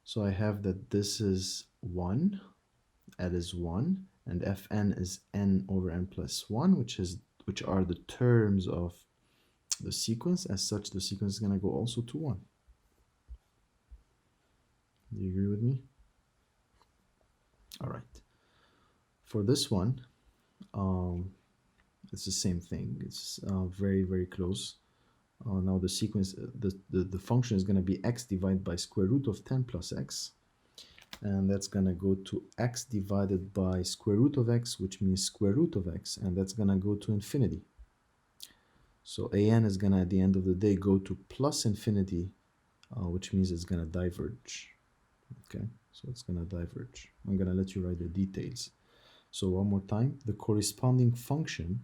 So I have that this is 1, L is 1, and Fn is n over n plus 1, which are the terms of the sequence. As such, the sequence is going to go also to 1. Do you agree with me? All right. For this one, it's the same thing. It's very, very close. Now the sequence, the function is going to be x divided by square root of 10 plus x. And that's going to go to x divided by square root of x, which means square root of x. And that's going to go to infinity. So an is going to, at the end of the day, go to plus infinity, which means it's going to diverge. Okay, so it's going to diverge. I'm going to let you write the details. So one more time, the corresponding function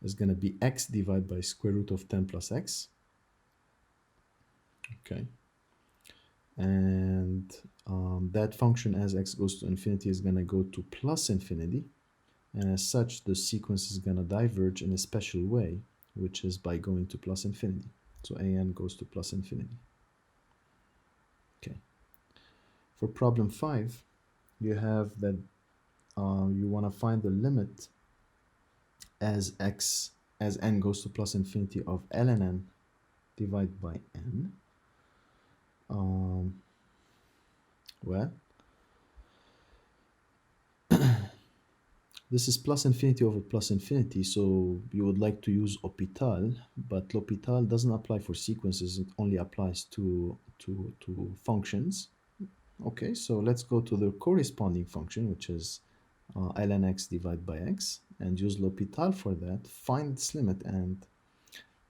is going to be x divided by square root of 10 plus x. Okay. And that function as x goes to infinity is going to go to plus infinity. And as such, the sequence is going to diverge in a special way, which is by going to plus infinity. So an goes to plus infinity. Okay. For problem 5, you have that you want to find the limit as n goes to plus infinity of ln n divided by n. Well, this is plus infinity over plus infinity, so you would like to use L'Hopital, but L'Hopital doesn't apply for sequences, it only applies to functions. Okay, so let's go to the corresponding function, which is ln x divided by x, and use L'Hopital for that, find its limit, and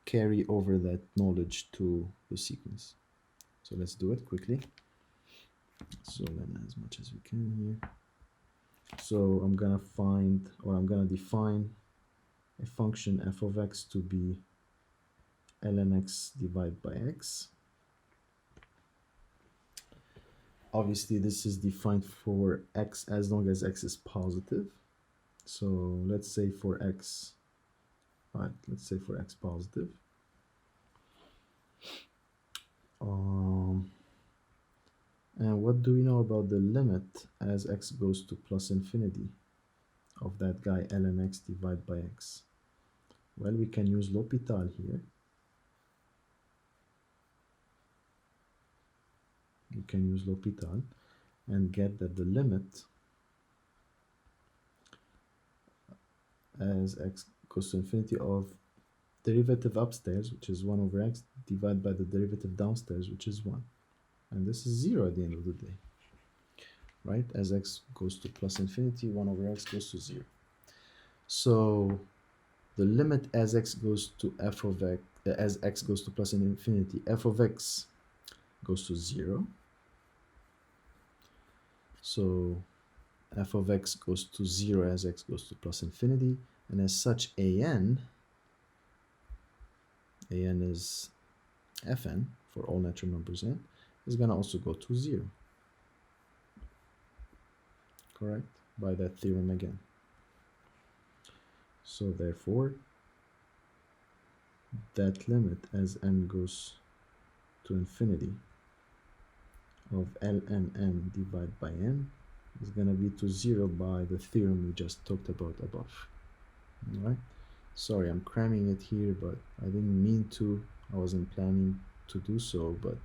carry over that knowledge to the sequence. So let's do it quickly. So then as much as we can here. So I'm going to find, or I'm going to define a function f of x to be ln x divided by x. Obviously, this is defined for x as long as x is positive. So let's say for x, right, let's say for x positive. And what do we know about the limit as x goes to plus infinity of that guy ln x divided by x? Well, we can use L'Hopital here. We can use L'Hopital and get that the limit as x goes to infinity of derivative upstairs, which is 1 over x, divided by the derivative downstairs, which is 1. And this is 0 at the end of the day, right? As x goes to plus infinity, 1 over x goes to 0. So the limit as x goes to f of x, as x goes to plus infinity, f of x goes to 0. So f of x goes to 0 as x goes to plus infinity, and as such an is fn for all natural numbers n, is going to also go to 0. Correct? By that theorem again. So therefore, that limit as n goes to infinity of ln divided by n is going to be to 0 by the theorem we just talked about above. All right? Sorry, I'm cramming it here, but I didn't mean to. I wasn't planning to do so, but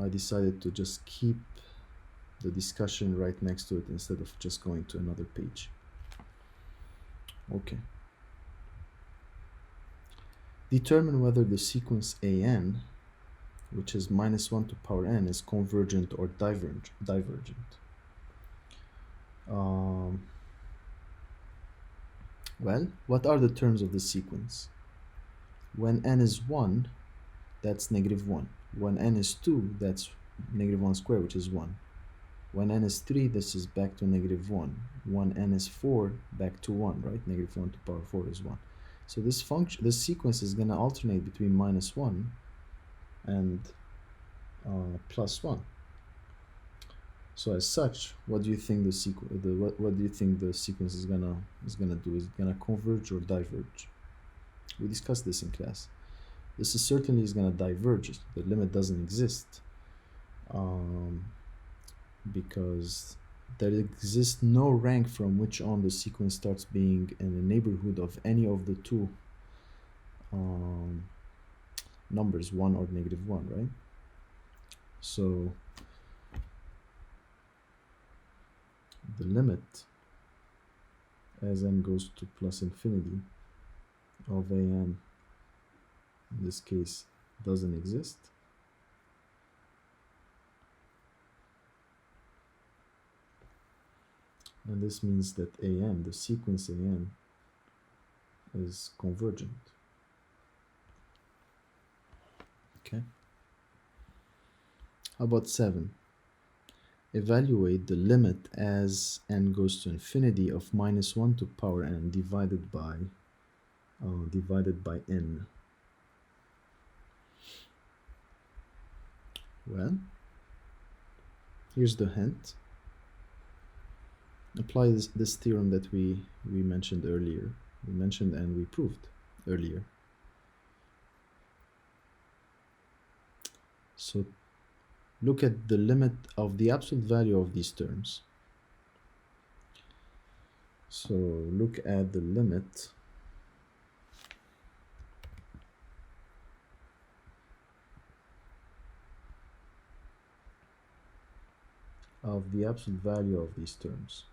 I decided to just keep the discussion right next to it instead of just going to another page. Okay. Determine whether the sequence an, which is minus 1 to power n, is convergent or divergent. Well, what are the terms of the sequence? When n is 1, that's negative 1. When n is 2, that's negative 1 squared, which is 1. When n is 3, this is back to negative 1. When n is 4, back to 1, right? Negative 1 to power 4 is 1. So this function, this sequence is going to alternate between minus 1 and plus 1. So as such, what do you think the what do you think the sequence is gonna do? Is it gonna converge or diverge? We discussed this in class. This is certainly is gonna diverge. The limit doesn't exist because there exists no rank from which on the sequence starts being in the neighborhood of any of the two numbers, 1 or negative 1, right? So the limit as n goes to plus infinity of an, in this case, doesn't exist. And this means that an, the sequence an, is convergent. Okay. How about 7? Evaluate the limit as n goes to infinity of minus 1 to power n divided by n. Well, here's the hint. Apply this theorem that we mentioned earlier. We mentioned and we proved earlier. So look at the limit of the absolute value of these terms. So look at the limit of the absolute value of these terms.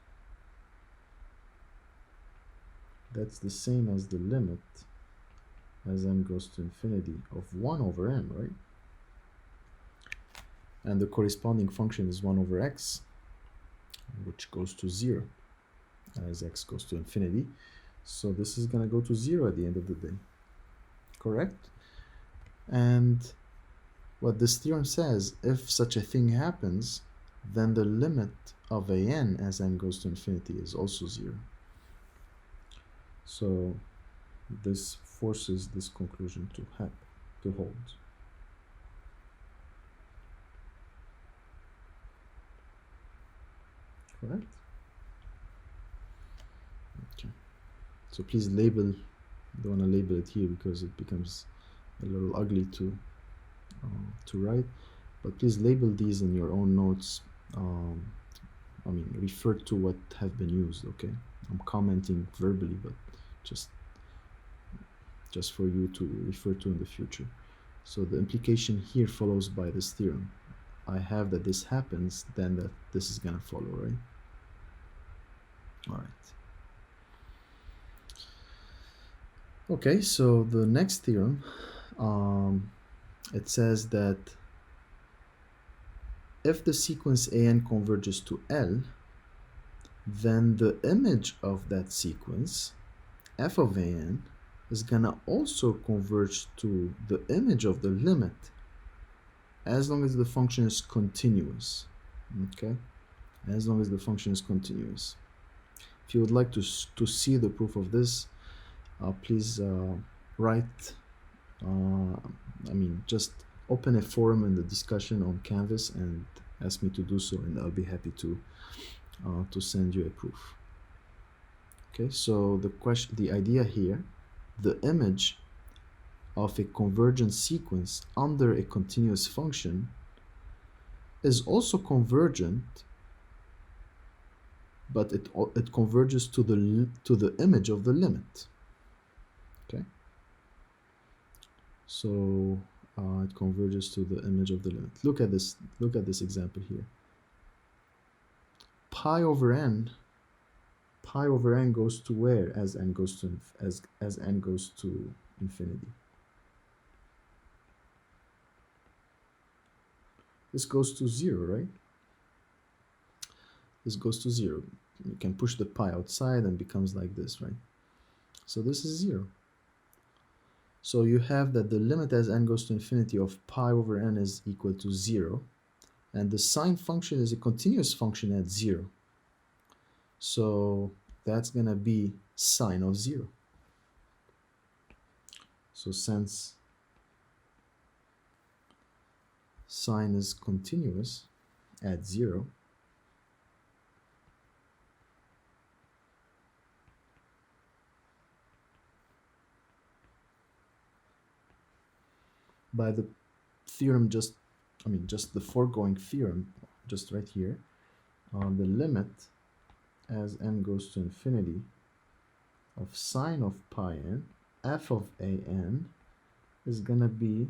That's the same as the limit as n goes to infinity of 1 over n, right? And the corresponding function is 1 over x, which goes to 0 as x goes to infinity. So this is going to go to 0 at the end of the day. Correct? And what this theorem says, if such a thing happens, then the limit of an as n goes to infinity is also 0. So this forces this conclusion to hold. Correct? Okay. So please label, don't want to label it here because it becomes a little ugly to write, but please label these in your own notes I mean, refer to what have been used, okay? I'm commenting verbally, but just for you to refer to in the future. So the implication here follows by this theorem. I have that this happens, then that this is gonna follow, right? All right. Okay, so the next theorem, it says that if the sequence AN converges to L, then the image of that sequence, f of AN, is gonna also converge to the image of the limit as long as the function is continuous, okay? As long as the function is continuous. If you would like to see the proof of this, please write, I mean, just open a forum in the discussion on Canvas and ask me to do so, and I'll be happy to send you a proof. Okay, so the idea here, the image of a convergent sequence under a continuous function is also convergent, but it converges to the image of the limit. Okay, so it converges to the image of the limit. Look at this example here. Pi over n goes to where as n goes to as n goes to infinity? This goes to 0, right? This goes to 0. You can push the pi outside and becomes like this, right? So this is 0. So you have that the limit as n goes to infinity of pi over n is equal to 0, and the sine function is a continuous function at 0. So that's going to be sine of 0. So since sine is continuous at 0, by the theorem, just the foregoing theorem, just right here, the limit as n goes to infinity of sine of pi n, f of a n, is gonna be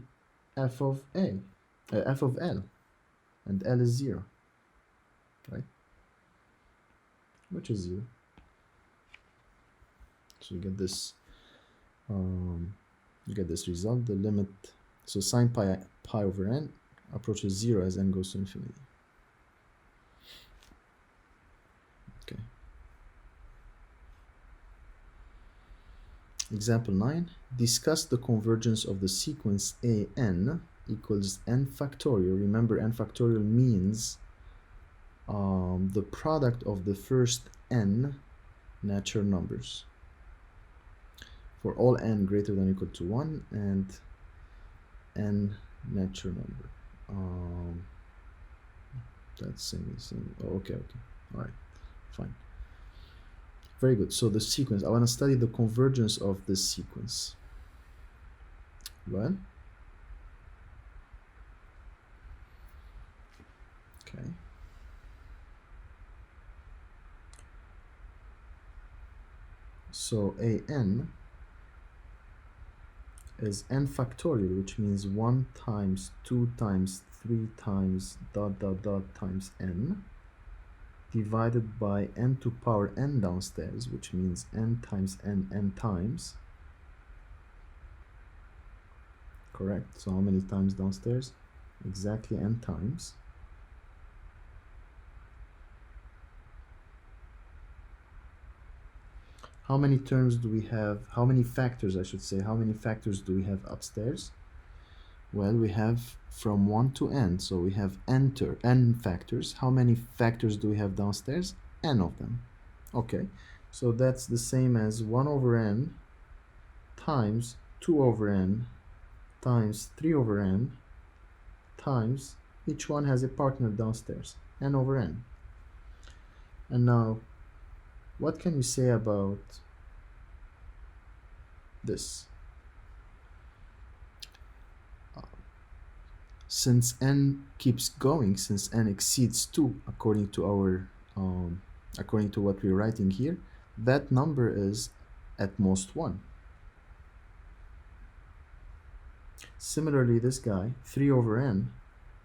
f of L, and L is 0, right? Which is 0. So you get this result. The limit, so sine pi over n approaches 0 as n goes to infinity. Okay. Example 9. Discuss the convergence of the sequence an equals n factorial. Remember, n factorial means the product of the first n natural numbers for all n greater than or equal to 1 and n natural number. That's same. Oh, okay, all right, fine. Very good. So the sequence, I want to study the convergence of this sequence. Well, okay. So an is n factorial, which means 1 times 2 times 3 times ... times n, divided by n to power n downstairs, which means n times n times. Correct. So how many times downstairs? Exactly n times. How many terms do we have? How many factors, I should say, how many factors do we have upstairs? Well, we have from 1 to n, so we have n factors. How many factors do we have downstairs? N of them. Okay, so that's the same as 1 over n times 2 over n times 3 over n times, each one has a partner downstairs, n over n. And now, what can we say about this? Since n keeps going, since n exceeds 2, according to our according to what we're writing here, that number is at most 1. Similarly, this guy, 3 over n,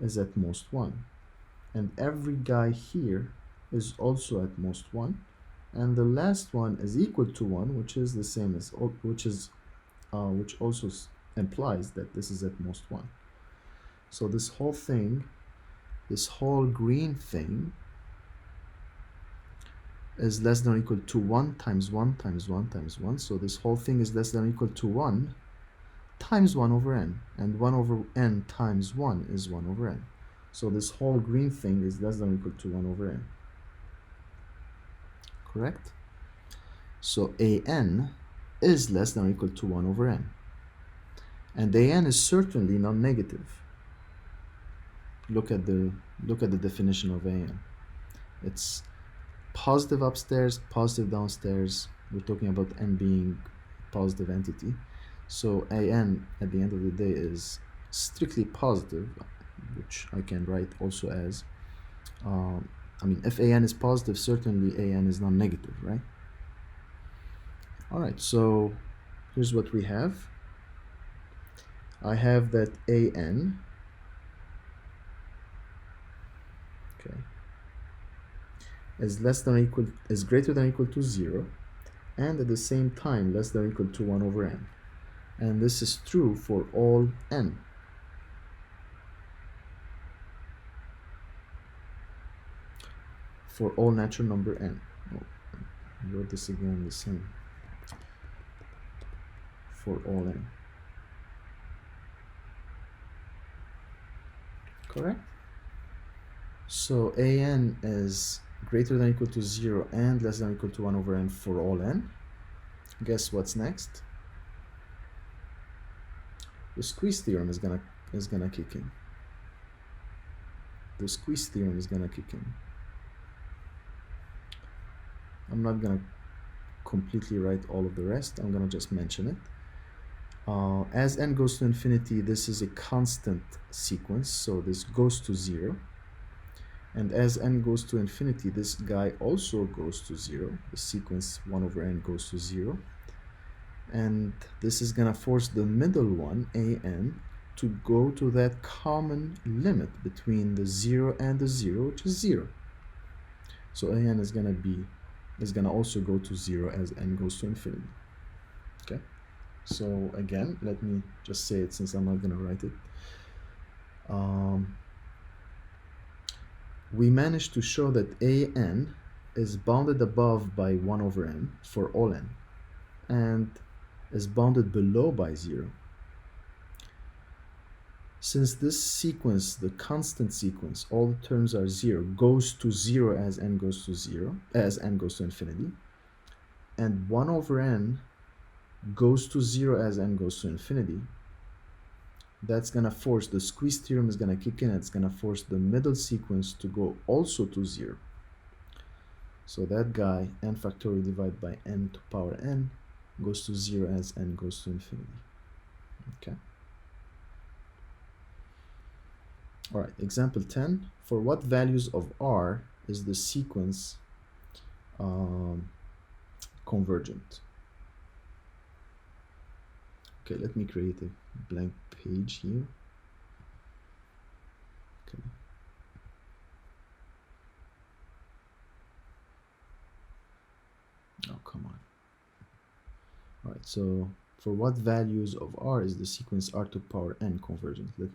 is at most 1. And every guy here is also at most 1. And the last one is equal to 1, which is the same as, which also implies that this is at most 1. So this whole thing, this whole green thing, is less than or equal to 1 times 1 times 1 times 1. So this whole thing is less than or equal to 1 times 1 over n. And 1 over n times 1 is 1 over n. So this whole green thing is less than or equal to 1 over n. Correct? So an is less than or equal to 1 over n. And an is certainly non-negative. Look at the definition of an. It's positive upstairs, positive downstairs. We're talking about n being a positive entity. So an at the end of the day is strictly positive, which I can write also as, I mean, if an is positive, certainly an is non-negative, right? All right, so here's what we have. I have that an, okay, is greater than or equal to 0, and at the same time less than or equal to 1 over n. And this is true for all n. For all natural number n. Oh, I wrote this again the same. For all n. Correct? So an is greater than or equal to 0 and less than or equal to 1 over n for all n. Guess what's next? The squeeze theorem is gonna kick in. The squeeze theorem is gonna kick in. I'm not gonna completely write all of the rest. I'm gonna just mention it. As n goes to infinity, this is a constant sequence, so this goes to 0. And as n goes to infinity, this guy also goes to 0. The sequence 1 over n goes to 0. And this is going to force the middle one, an, to go to that common limit between the 0 and the 0, which is 0. So an is going to also go to 0 as n goes to infinity. Okay? So again, let me just say it since I'm not going to write it. We managed to show that an is bounded above by 1 over n for all n, and is bounded below by 0. Since this sequence, the constant sequence, all the terms are 0, goes to 0 as n goes to 0, as n goes to infinity, and 1 over n goes to 0 as n goes to infinity, that's going to force, the squeeze theorem is going to kick in, it's going to force the middle sequence to go also to 0. So that guy, n factorial divided by n to power n, goes to 0 as n goes to infinity. Okay. All right, example 10. For what values of r is the sequence convergent? Okay, let me create a blank page here. Okay. Oh, come on. All right, so for what values of r is the sequence r to power n convergent? Let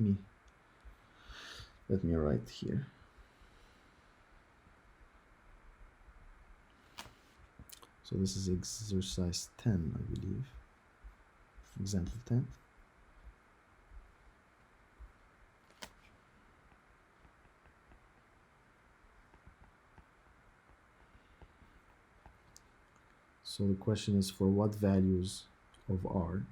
me write here. So this is exercise 10, I believe. Example 10. So the question is, for what values of r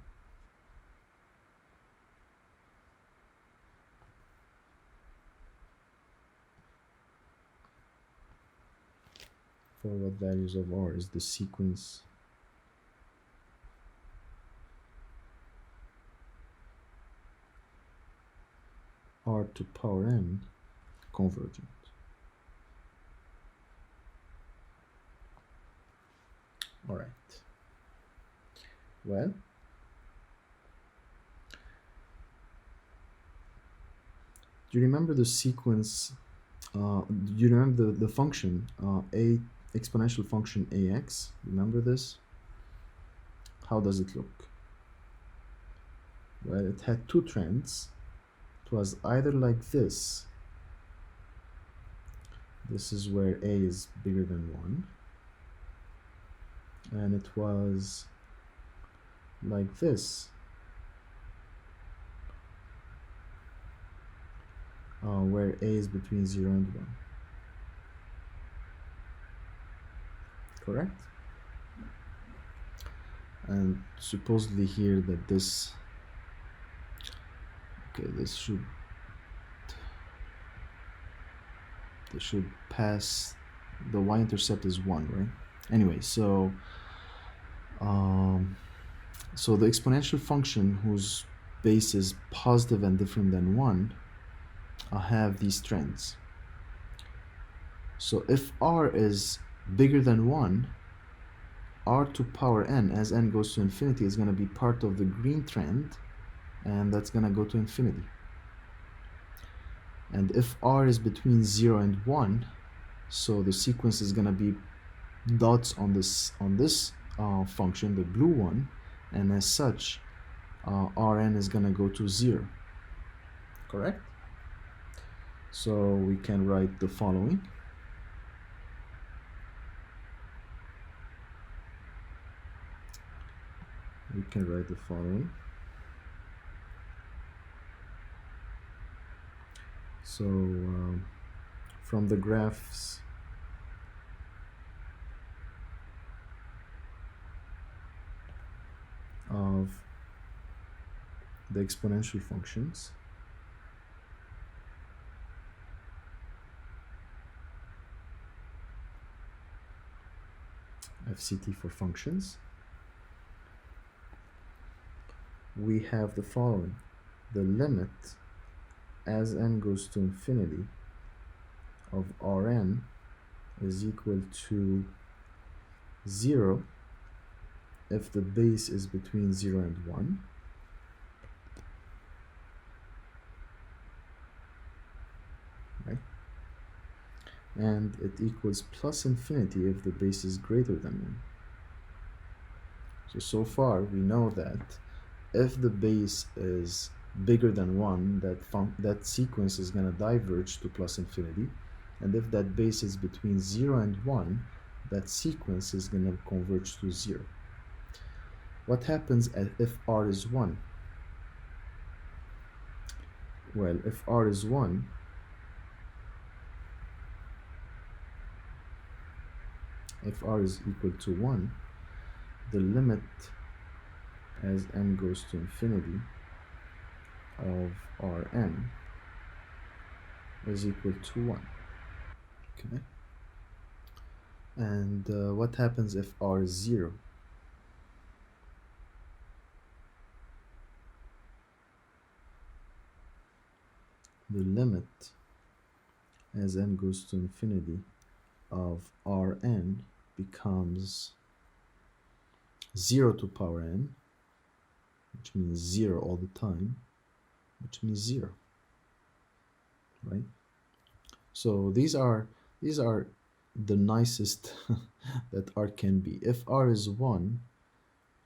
is the sequence r to power n convergent? All right. Well, do you remember the sequence? Do you remember the function a exponential function ax? Remember this? How does it look? Well, it had two trends. It was either like this. This is where a is bigger than 1. And it was like this. Where a is between 0 and 1. Correct? And supposedly here that this, okay, this should pass, the y-intercept is 1, right? Anyway, so so the exponential function whose base is positive and different than 1 have these trends. So if r is bigger than 1, r to power n, as n goes to infinity, is going to be part of the green trend, and that's going to go to infinity. And if r is between 0 and 1, so the sequence is going to be dots on this function, the blue one, and as such, Rn is going to go to 0. Correct? So we can write the following. So from the graphs of the exponential functions, FCT for functions, we have the following. The limit as n goes to infinity of Rn is equal to 0 if the base is between 0 and 1, right? And it equals plus infinity if the base is greater than 1. So far we know that if the base is bigger than 1, that sequence is going to diverge to plus infinity, and if that base is between 0 and 1, that sequence is going to converge to 0. What happens if r is 1? Well, if r is 1, if r is equal to 1, the limit as n goes to infinity of Rn is equal to 1. Okay. And what happens if r is 0? The limit as n goes to infinity of Rn becomes 0 to power n, which means 0 all the time, which means 0, right? So these are the nicest that r can be. If r is 1,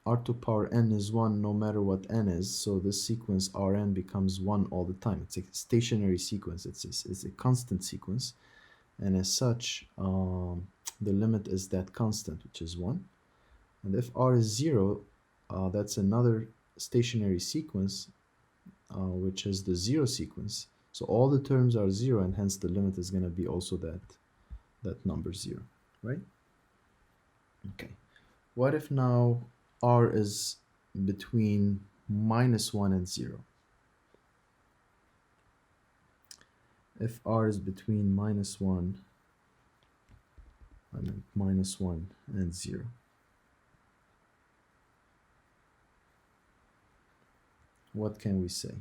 r to power n is 1 no matter what n is, so this sequence Rn becomes 1 all the time. It's a stationary sequence, it's a constant sequence, and as such, the limit is that constant, which is 1. And if r is 0, that's another stationary sequence, which is the 0 sequence. So all the terms are 0, and hence the limit is going to be also that number 0, right? Okay. What if now r is between -1 and 0? If r is between -1 and 0. What can we say?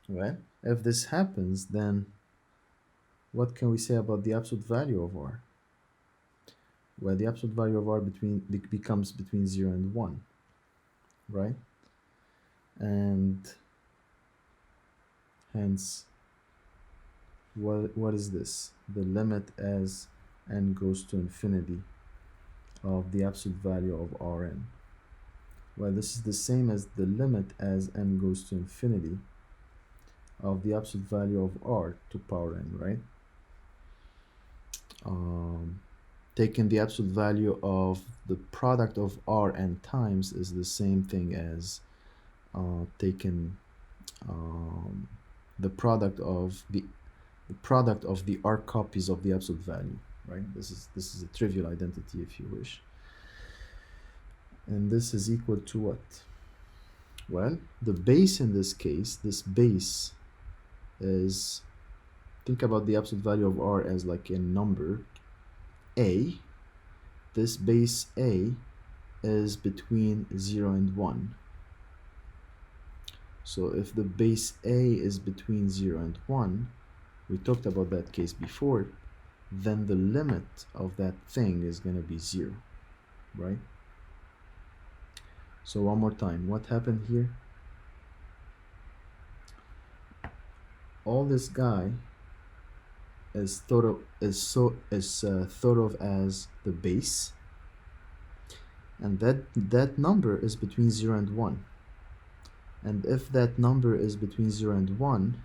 Well, if this happens, then what can we say about the absolute value of r? where the absolute value of r becomes between 0 and 1, right? And hence, what is this? The limit as n goes to infinity of the absolute value of Rn. Well, this is the same as the limit as n goes to infinity of the absolute value of r to power n, right? Taking the absolute value of the product of r n times is the same thing as taking the product of the r copies of the absolute value, right? This is a trivial identity if you wish. And this is equal to what? Well, the base in this case, this base is, think about the absolute value of r as like a number a. This base a is between 0 and 1. So if the base a is between 0 and 1, we talked about that case before, then the limit of that thing is going to be 0, right? So one more time, what happened here? All this guy is thought of as the base, and that number is between 0 and 1. And if that number is between 0 and 1,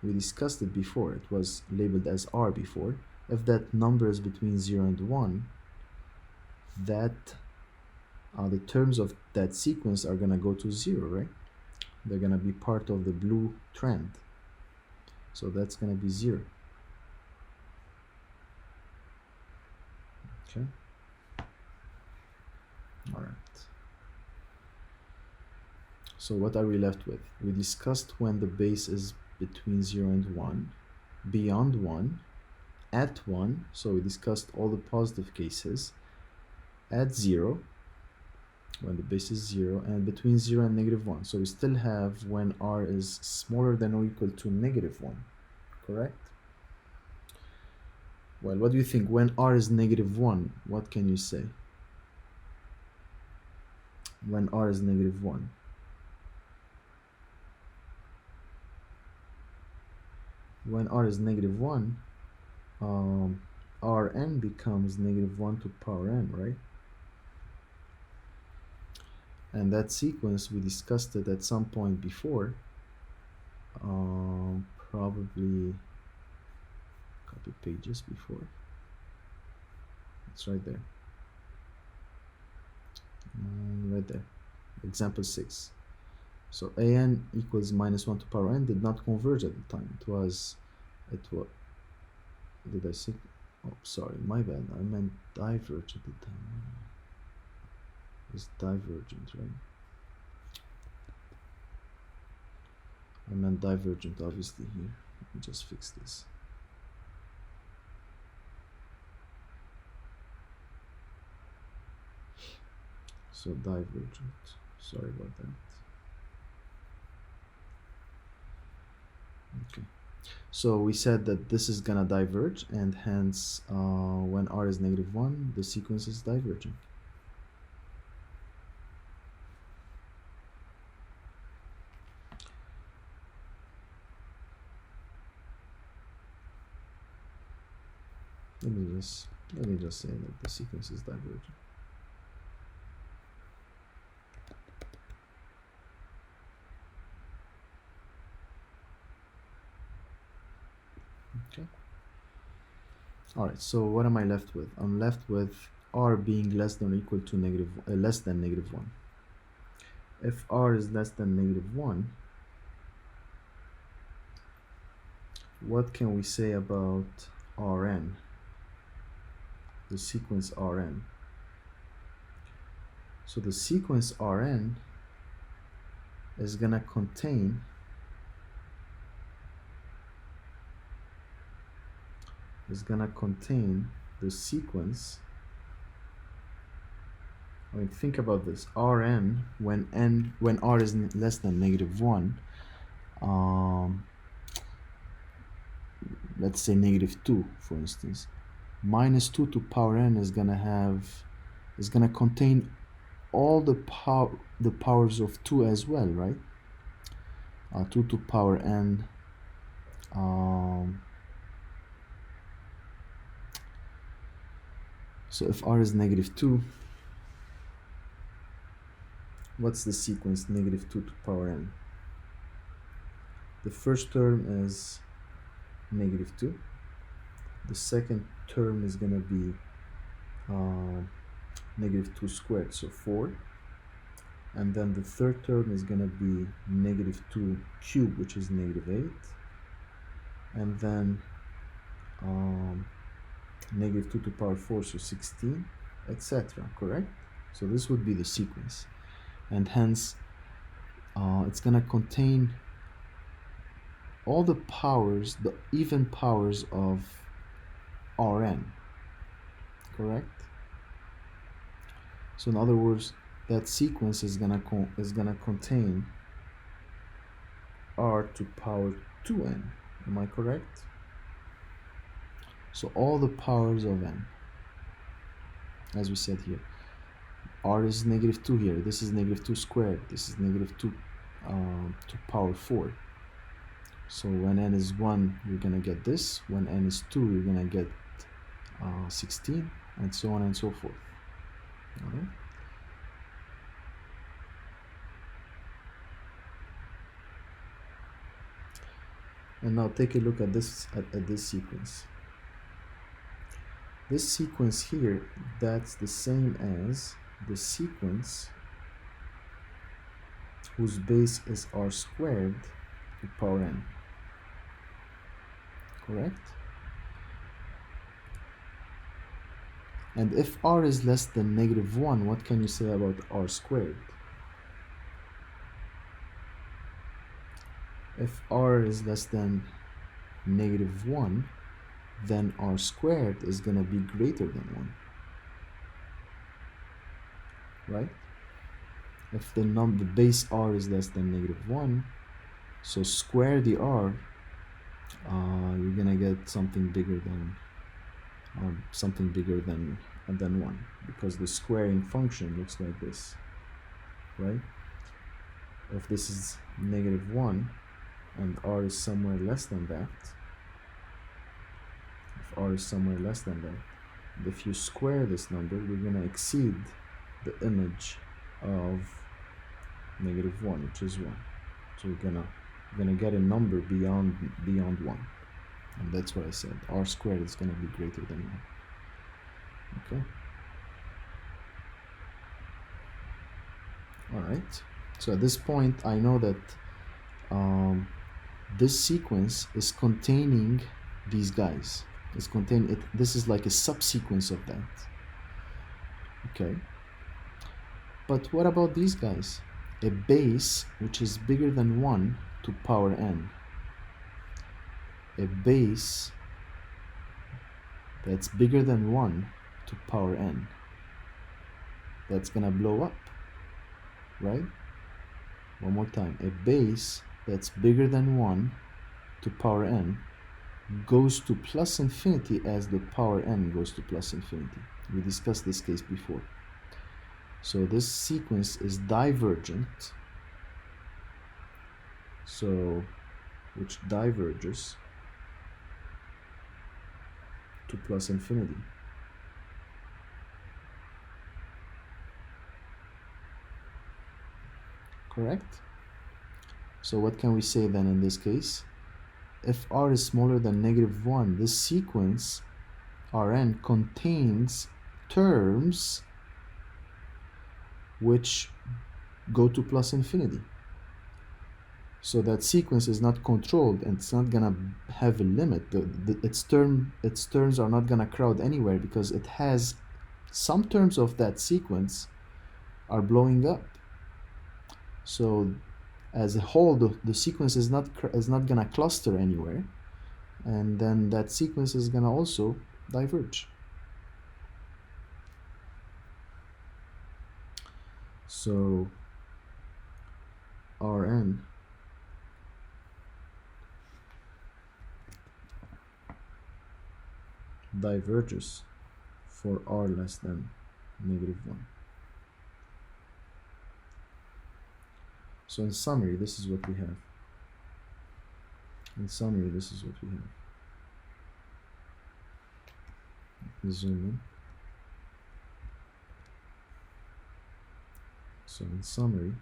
we discussed it before, it was labeled as r before. If that number is between 0 and 1, that the terms of that sequence are going to go to 0, right? They're going to be part of the blue trend. So that's going to be 0. Okay. All right. So what are we left with? We discussed when the base is between 0 and 1, beyond 1, at 1, so we discussed all the positive cases, at 0, when the base is 0, and between 0 and -1. So we still have when r is smaller than or equal to -1, correct? Well, what do you think? When r is -1, what can you say? When r is -1. When r is -1, Rn becomes -1 to power n, right? And that sequence, we discussed it at some point before, probably a couple pages before. It's right there. Right there. Example 6. So an equals -1 to power n did not converge at the time. It was, did I say? Oh, sorry, my bad. I meant diverge at the time. It's divergent, right? I meant divergent, obviously, here. Let me just fix this. So divergent. Sorry about that. Okay. So we said that this is gonna diverge, and hence when r is -1, the sequence is diverging. Let me just say that the sequence is divergent. Okay. All right. So what am I left with? I'm left with r being less than or equal to less than -1. If r is less than -1, what can we say about Rn? The sequence Rn. So the sequence Rn is gonna contain the sequence. I mean, think about this. Rn when r is less than -1, let's say -2, for instance. minus 2 to power n is gonna contain all the powers of 2 as well, right? 2 to power n. So if r is negative 2, what's the sequence negative 2 to power n? The first term is negative 2. The second term is going to be negative 2 squared, so 4. And then the third term is going to be negative 2 cubed, which is negative 8. And then negative 2 to power 4, so 16, etc. Correct? So this would be the sequence. And hence, it's going to contain all the powers, the even powers of Rn. Correct? So in other words, that sequence is gonna contain r to power 2n. Am I correct? So all the powers of n, as we said here. R is negative 2 here. This is negative 2 squared. This is negative 2 to power 4. So when n is 1, you're gonna get this. When n is 2, you're gonna get 16, and so on and so forth. All right. And now take a look at this this sequence. This sequence here, that's the same as the sequence whose base is r squared to power n. Correct? And if r is less than negative 1, what can you say about r squared? If r is less than negative 1, then r squared is going to be greater than 1. Right? If the base r is less than negative 1, so square the r, you're going to get something bigger than 1, because the squaring function looks like this. Right? If this is negative 1 and r is somewhere less than that, if you square this number, you're going to exceed the image of negative 1, which is 1. So you're gonna get a number beyond 1. And that's what I said. R squared is going to be greater than 1. Okay? Alright. So at this point, I know that this sequence is containing these guys. This is like a subsequence of that. Okay. But what about these guys? A base which is bigger than 1 to power n. A base that's bigger than 1 to power n. That's gonna blow up, right? One more time. A base that's bigger than 1 to power n goes to plus infinity as the power n goes to plus infinity. We discussed this case before. So this sequence is divergent, which diverges to plus infinity. Correct? So what can we say then in this case? If r is smaller than negative 1, this sequence Rn contains terms which go to plus infinity. So that sequence is not controlled, and it's not gonna have a limit. Its terms are not gonna crowd anywhere, because it has some terms of that sequence are blowing up. So as a whole, the sequence is not gonna cluster anywhere, and then that sequence is gonna also diverge. So Rn diverges for r less than -1. So in summary, this is what we have. In summary, this is what we have. Zoom in. So in summary,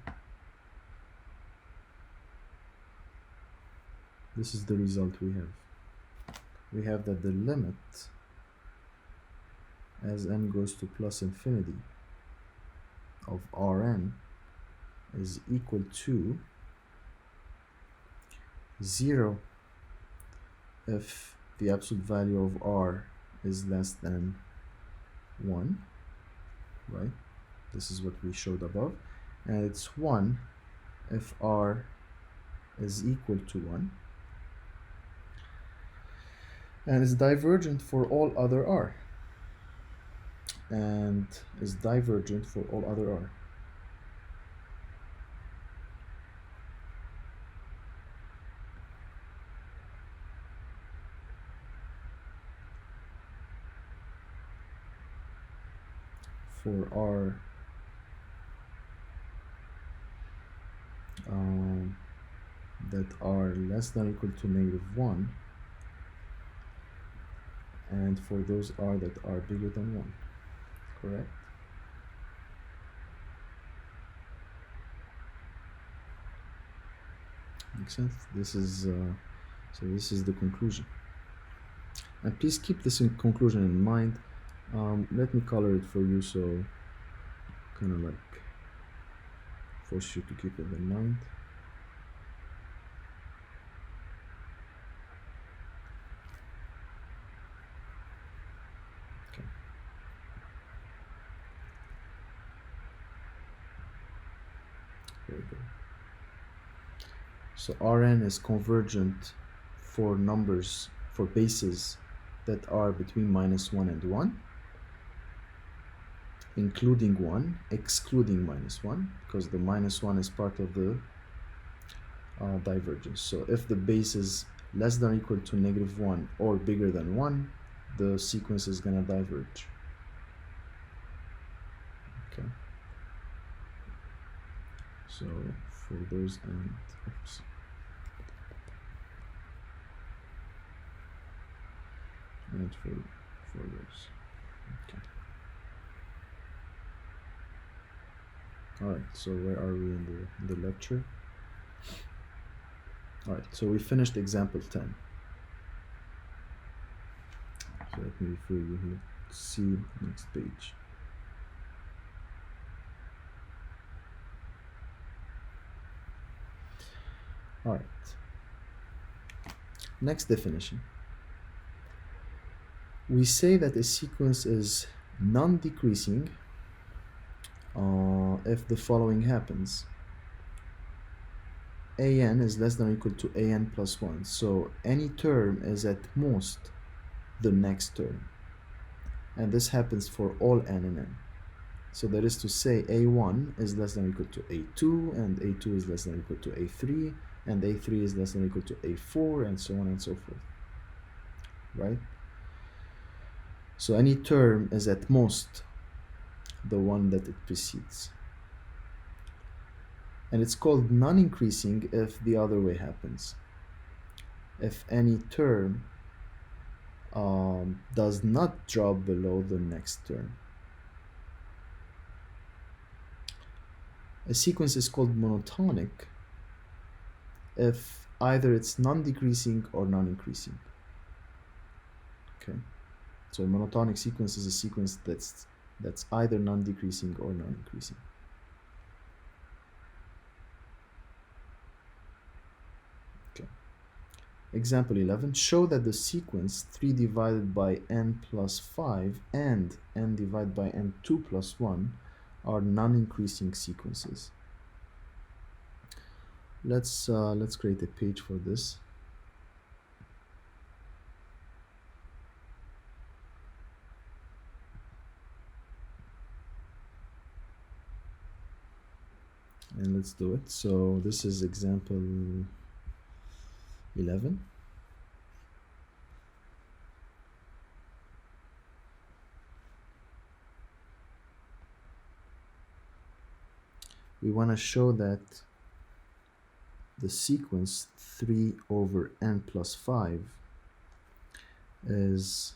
this is the result we have. We have that the limit as n goes to plus infinity of Rn is equal to 0 if the absolute value of r is less than 1, right? This is what we showed above. And it's 1 if r is equal to 1. And is divergent for all other r. And is divergent for all other r. For r that are less than or equal to -1, and for those r that are bigger than 1. Correct? Makes sense? This is so this is the conclusion. And please keep this conclusion in mind. Let me color it for you, so kind of like force you to keep it in mind. Okay. Very good. So Rn is convergent for numbers, for bases that are between -1 and 1, including 1, excluding -1, because the -1 is part of the divergence. So if the base is less than or equal to -1 or bigger than 1, the sequence is going to diverge. Okay. So for those and oops. And for those. Okay. Alright, so where are we in the lecture? Alright, so we finished example 10. So let me refer you here. See next page. Alright. Next definition. We say that a sequence is non-decreasing if the following happens. An is less than or equal to an plus 1. So any term is at most the next term. And this happens for all n and n. So that is to say a1 is less than or equal to a2, and a2 is less than or equal to a3, and a3 is less than or equal to a4, and so on and so forth. Right? So any term is at most the one that it precedes. And it's called non-increasing if the other way happens. If any term does not drop below the next term. A sequence is called monotonic if either it's non-decreasing or non-increasing. Okay, so a monotonic sequence is a sequence that's either non-decreasing or non-increasing. Okay. Example 11. Show that the sequence 3 divided by n plus 5 and n divided by n2 plus 1 are non-increasing sequences. Let's create a page for this. And let's do it. So this is example 11. we want to show that the sequence 3 over n plus 5 is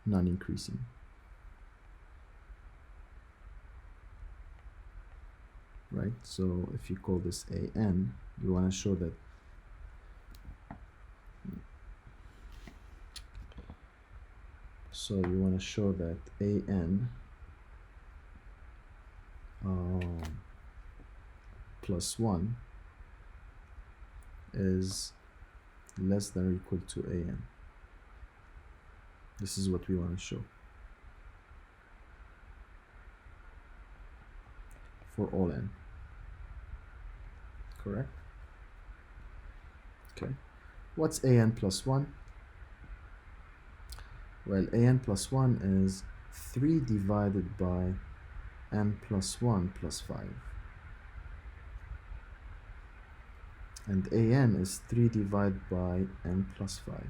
non-increasing. Right? So if you call this an, you want to show that an plus 1 is less than or equal to an. This is what we want to show for all n. Correct? Okay. What's an plus 1? Well, an plus 1 is 3 divided by n plus 1 plus 5. And an is 3 divided by n plus 5.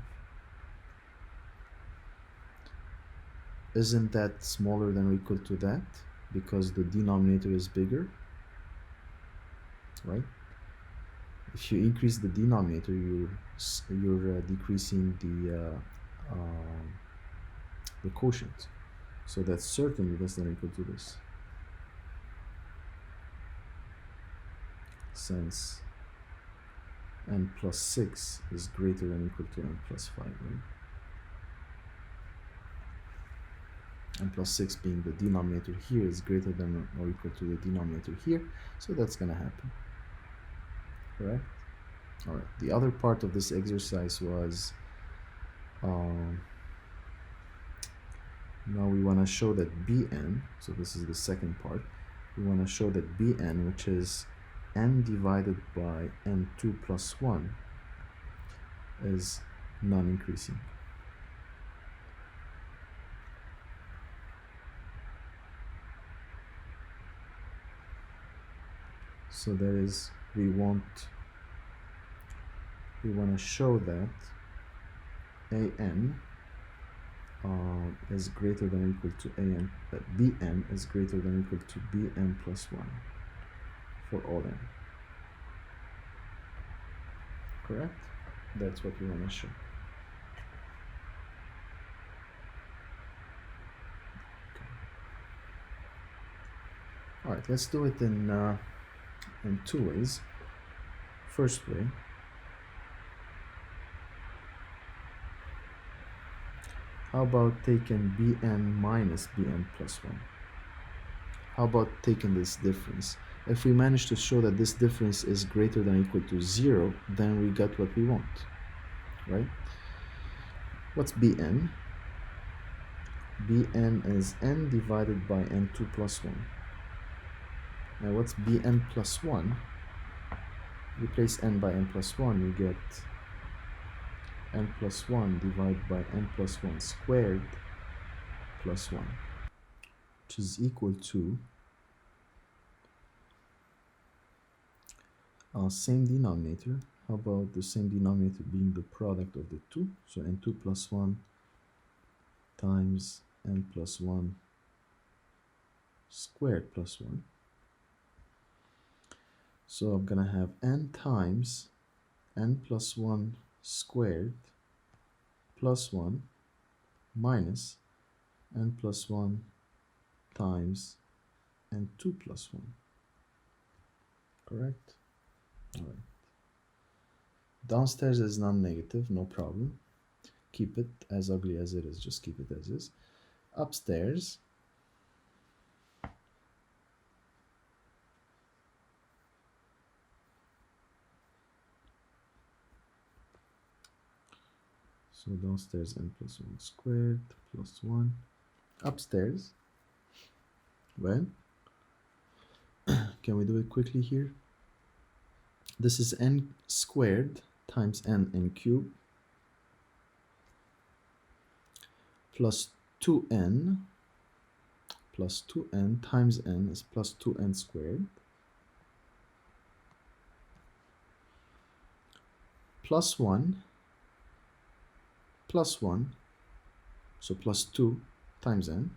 Isn't that smaller than or equal to that? Because the denominator is bigger, right? If you increase the denominator, you're decreasing the quotient. So that's certainly less than or equal to this. Since n plus 6 is greater than or equal to n plus 5, right? n plus 6 being the denominator here is greater than or equal to the denominator here, so that's going to happen. Correct? All right. The other part of this exercise was now we want to show that Bn, so this is the second part, we want to show that Bn, which is n divided by n2 plus 1, is non-increasing. So that is, we want to show that an is greater than or equal to an, that Bn is greater than or equal to Bn plus 1 for all n. Correct? That's what we want to show. Okay. All right, let's do it in two ways. First way, how about taking Bn minus Bn plus 1? How about taking this difference? If we manage to show that this difference is greater than or equal to 0, then we got what we want, right? What's Bn? Bn is n divided by n2 plus 1. Now what's Bn plus 1? Replace n by n plus 1, you get n plus 1 divided by n plus 1 squared plus 1, which is equal to same denominator. How about the same denominator being the product of the two? So n2 plus 1 times n plus 1 squared plus 1. So I'm going to have n times n plus 1 squared plus 1 minus n plus 1 times n2 plus 1. Correct? All right. Downstairs is non-negative, no problem. Keep it as ugly as it is, just keep it as is. Upstairs, so downstairs n plus 1 squared plus 1. Upstairs, well, can we do it quickly here? This is n squared times n cubed plus 2n times n is plus 2n squared plus 1, so plus 2 times n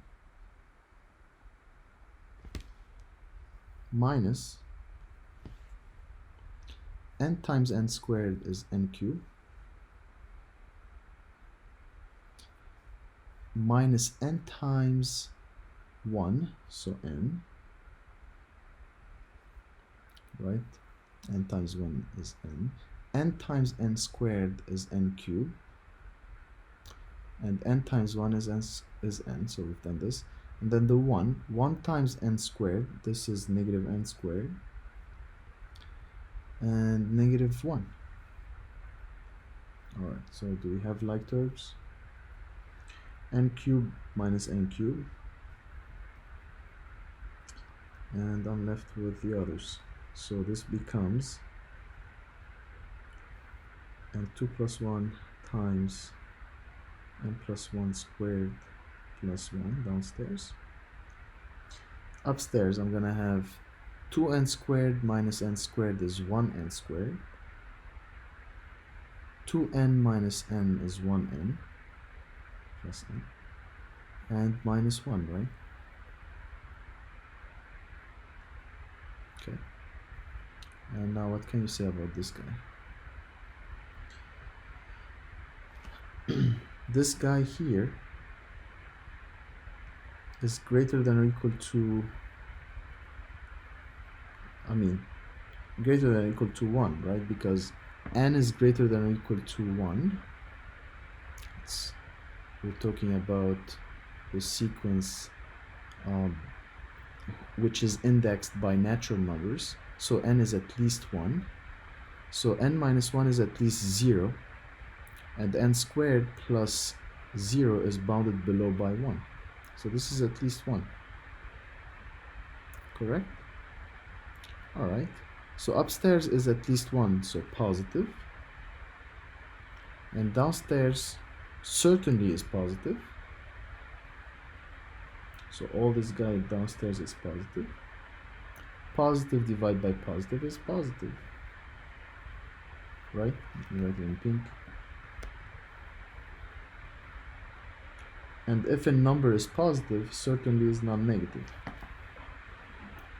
minus n times n squared is n cubed minus n times 1, so n, right? N times 1 is n times n squared is n cubed, and n times 1 is n, so we've done this. And then the 1 times n squared, this is negative n squared, and negative 1. Alright, so do we have like terms? N cubed minus n cubed, and I'm left with the others. So this becomes n2 plus 1 times n plus 1 squared plus 1 downstairs. Upstairs, I'm going to have 2n squared minus n squared is 1n squared. 2n minus n is 1n plus n. And minus 1, right? Okay. And now what can you say about this guy? This guy here is greater than or equal to, greater than or equal to 1, right? Because n is greater than or equal to 1. We're talking about the sequence which is indexed by natural numbers. So n is at least 1. So n minus 1 is at least 0. And n squared plus 0 is bounded below by 1. So this is at least 1. Correct? Alright. So upstairs is at least 1, so positive. And downstairs certainly is positive. So all this guy downstairs is positive. Positive divided by positive is positive. Right? Let me write it in pink. And if a number is positive, certainly is non-negative.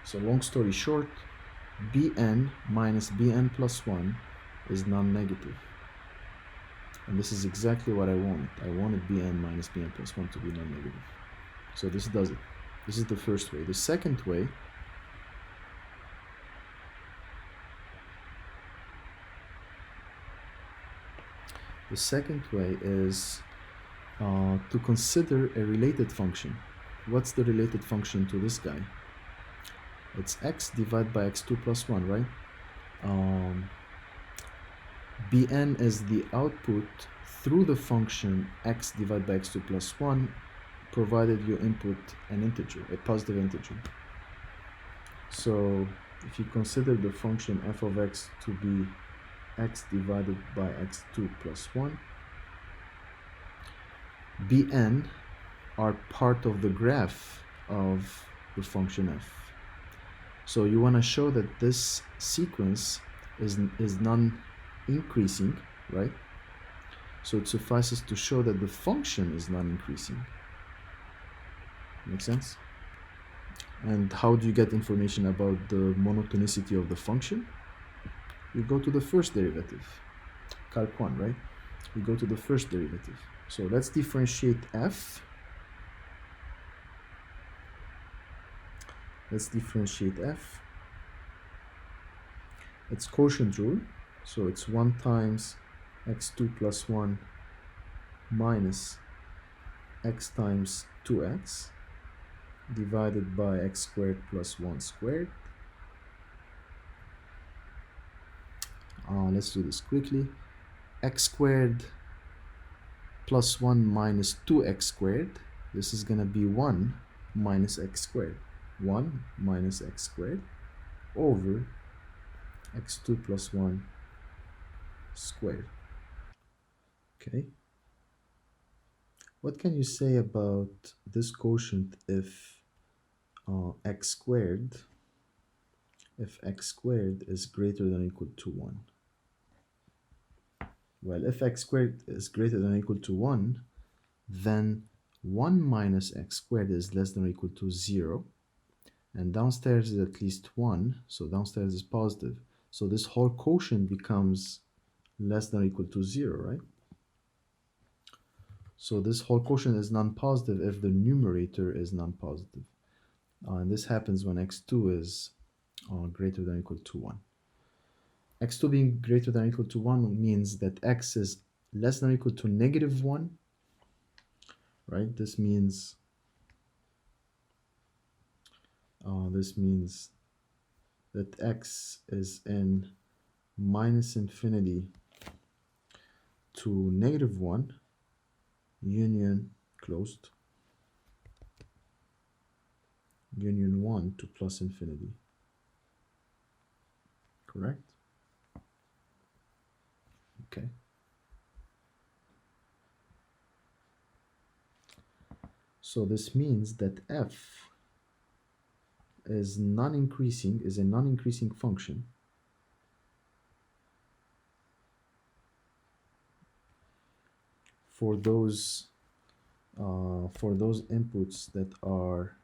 So long story short, Bn minus Bn plus 1 is non-negative. And this is exactly what I wanted. I wanted Bn minus Bn plus 1 to be non-negative. So this does it. This is the first way. The second way is to consider a related function. What's the related function to this guy? It's x divided by x2 plus 1, right? Bn is the output through the function x divided by x2 plus 1, provided you input an integer, a positive integer. So if you consider the function f of x to be x divided by x2 plus 1, Bn are part of the graph of the function f. So you want to show that this sequence is non-increasing, right? So it suffices to show that the function is non-increasing. Make sense? And how do you get information about the monotonicity of the function? You go to the first derivative, calc 1, right? We go to the first derivative. So let's differentiate f. Let's differentiate f. It's quotient rule. So it's 1 times x2 plus 1 minus x times 2x divided by x squared plus 1 squared. Let's do this quickly. X squared plus 1 minus 2x squared. This is going to be 1 minus x squared. 1 minus x squared over x2 plus 1 squared. Okay. What can you say about this quotient if x squared is greater than or equal to 1? Well, if x squared is greater than or equal to 1, then 1 minus x squared is less than or equal to 0, and downstairs is at least 1, so downstairs is positive. So this whole quotient becomes less than or equal to 0, right? So this whole quotient is non-positive if the numerator is non-positive. And this happens when x2 is greater than or equal to 1. x2 being greater than or equal to 1 means that x is less than or equal to negative 1, right? This means that x is in minus infinity to negative 1 union closed union 1 to plus infinity, correct? Okay. So this means that f is a non-increasing function for those inputs that are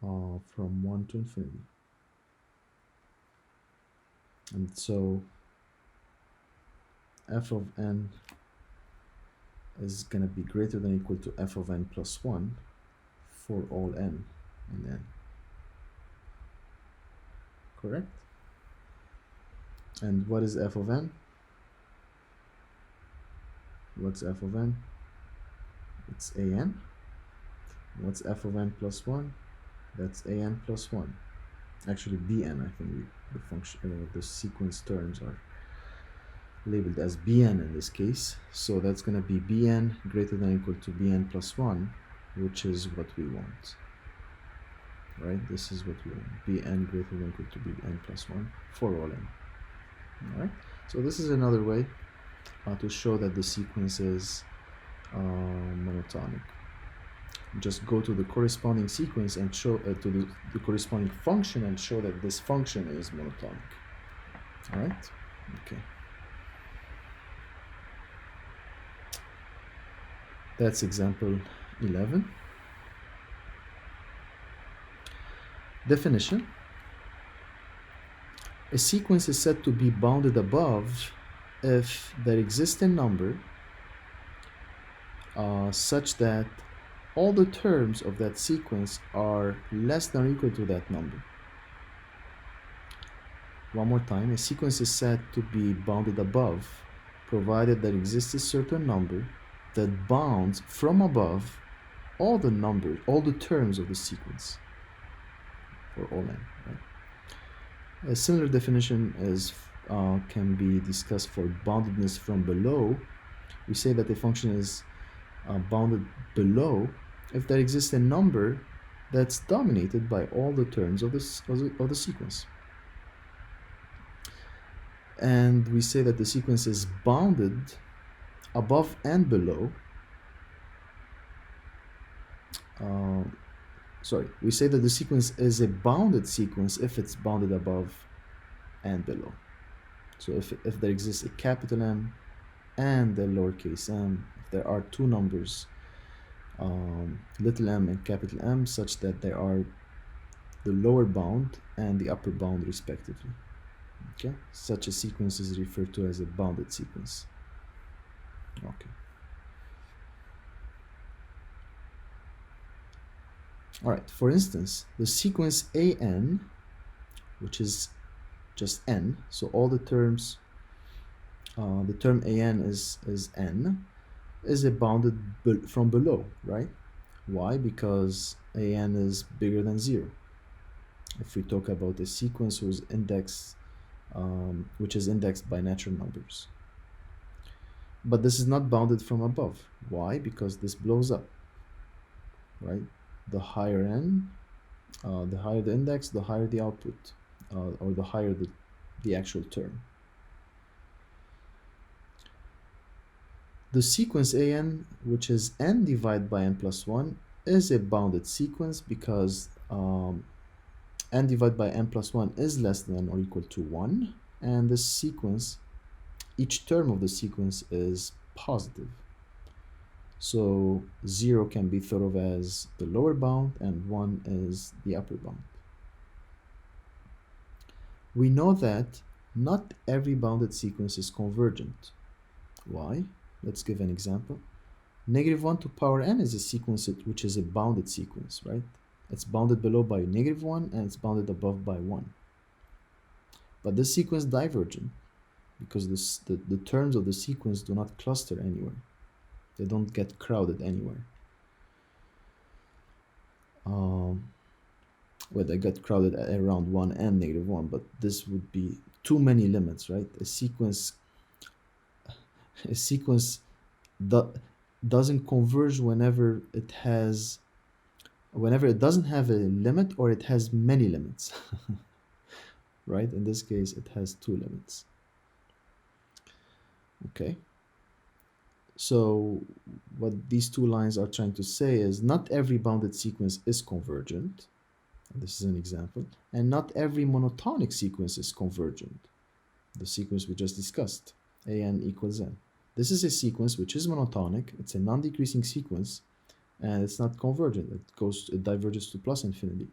from 1 to infinity. And so f of n is going to be greater than or equal to f of n plus 1 for all n and n. Correct? And what is f of n? What's f of n? It's an. What's f of n plus 1? That's an plus 1. Actually, bn, I think the sequence terms are labeled as bn in this case. So that's going to be bn greater than or equal to bn plus 1, which is what we want. Right? This is what we want. bn greater than or equal to bn plus 1 for all n. Alright? So this is another way to show that the sequence is monotonic. Just go to the corresponding sequence and show to the corresponding function and show that this function is monotonic. All right? Okay. That's example 11. Definition. A sequence is said to be bounded above if there exists a number such that all the terms of that sequence are less than or equal to that number. One more time, a sequence is said to be bounded above provided there exists a certain number that bounds from above all the terms of the sequence for all n. Right? A similar definition can be discussed for boundedness from below. We say that a function is bounded below if there exists a number that's dominated by all the terms of the sequence. And we say that the sequence is bounded above and below. We say that the sequence is a bounded sequence if it's bounded above and below. So if there exists a capital M and a lowercase m, if there are two numbers, little m and capital M, such that they are the lower bound and the upper bound respectively. Okay, such a sequence is referred to as a bounded sequence. Okay. All right, for instance, the sequence an, which is just n, so all the terms, the term an is n, is a bounded from below, right? Why? Because an is bigger than 0. If we talk about a sequence whose index, which is indexed by natural numbers. But this is not bounded from above. Why? Because this blows up, right? The higher n, the higher the index, the higher the output, or the higher the actual term. The sequence an, which is n divided by n plus 1, is a bounded sequence because n divided by n plus 1 is less than or equal to 1, and this sequence, each term of the sequence is positive. So 0 can be thought of as the lower bound and 1 is the upper bound. We know that not every bounded sequence is convergent. Why? Let's give an example. -1 to power n is a sequence which is a bounded sequence, right? It's bounded below by -1 and it's bounded above by 1. But this sequence divergent because the terms of the sequence do not cluster anywhere. They don't get crowded anywhere. Well, they get crowded at around 1 and -1, but this would be too many limits, right? A sequence doesn't converge whenever it doesn't have a limit or it has many limits. Right? In this case, it has 2 limits. Okay. So what these 2 lines are trying to say is not every bounded sequence is convergent. This is an example. And not every monotonic sequence is convergent. The sequence we just discussed, an equals n. This is a sequence which is monotonic. It's a non-decreasing sequence, and it's not convergent. It diverges to plus infinity.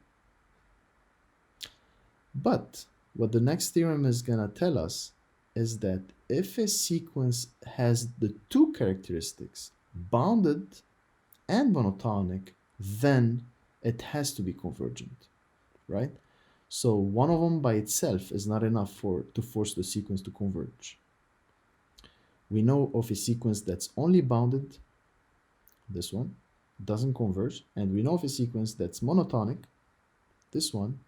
But what the next theorem is going to tell us is that if a sequence has the 2 characteristics, bounded and monotonic, then it has to be convergent, right? So one of them by itself is not enough to force the sequence to converge. We know of a sequence that's only bounded, this one, doesn't converge, and we know of a sequence that's monotonic, this one,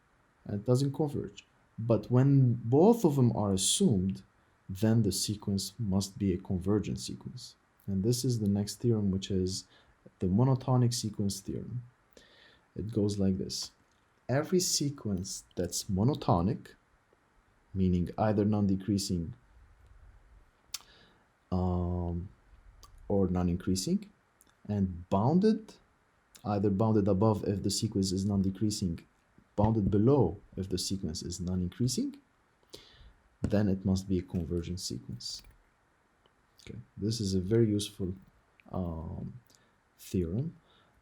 and it doesn't converge. But when both of them are assumed, then the sequence must be a convergent sequence. And this is the next theorem, which is the monotonic sequence theorem. It goes like this. Every sequence that's monotonic, meaning either non-decreasing or non-increasing, and bounded, either bounded above if the sequence is non-decreasing, bounded below if the sequence is non-increasing, then it must be a convergent sequence. Okay, this is a very useful theorem.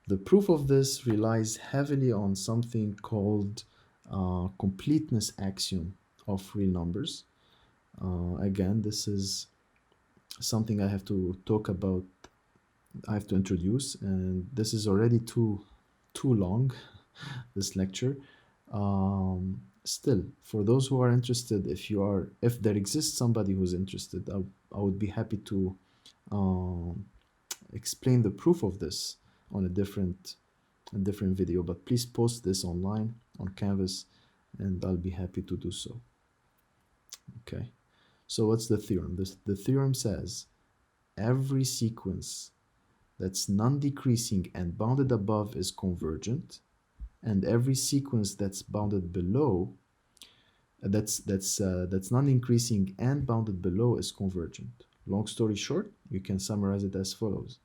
The proof of this relies heavily on something called completeness axiom of real numbers. Again, this is something I have to talk about, I have to introduce, and this is already too long, this lecture. Still, for those who are interested, if there exists somebody who's interested, I would be happy to explain the proof of this on a different video, but please post this online on Canvas and I'll be happy to do so. Okay, so what's the theorem? The theorem says every sequence that's non-decreasing and bounded above is convergent, and every sequence that's bounded below, that's non-increasing and bounded below is convergent. Long story short, you can summarize it as follows.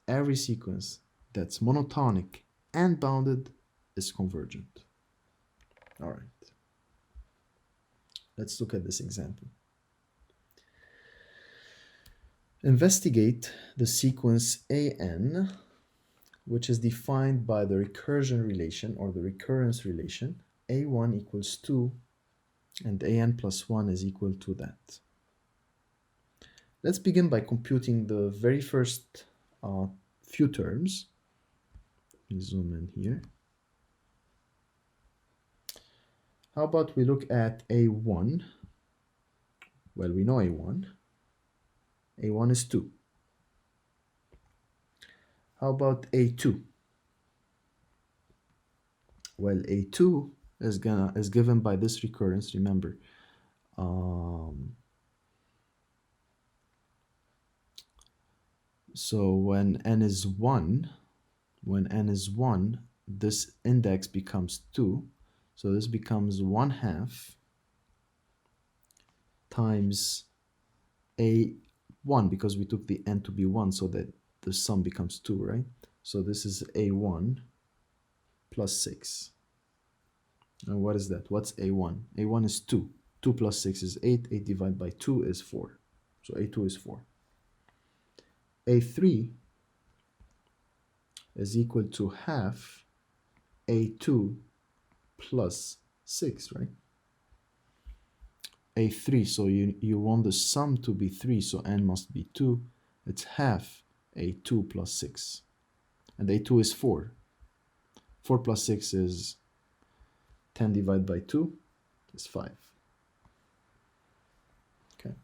Every sequence that's monotonic and bounded is convergent. All right. Let's look at this example. Investigate the sequence AN, which is defined by the recursion relation or the recurrence relation, A1 equals 2 and AN plus 1 is equal to that. Let's begin by computing the very first few terms. Let me zoom in here. How about we look at A1? Well, we know A1. A1 is 2. How about A2? Well, A2 is given by this recurrence, remember. So when n is 1, this index becomes 2. So this becomes 1/2 times A1, because we took the n to be 1, so that the sum becomes 2, right? So this is A1 plus 6. And what is that? What's A1? A1 is 2. 2 plus 6 is 8. 8 divided by 2 is 4. So A2 is 4. A3 is equal to half a2 plus 6, right? a3, so you want the sum to be 3, so n must be 2. It's half a2 plus 6. And a2 is 4. 4 plus 6 is 10 divided by 2 is 5. Okay.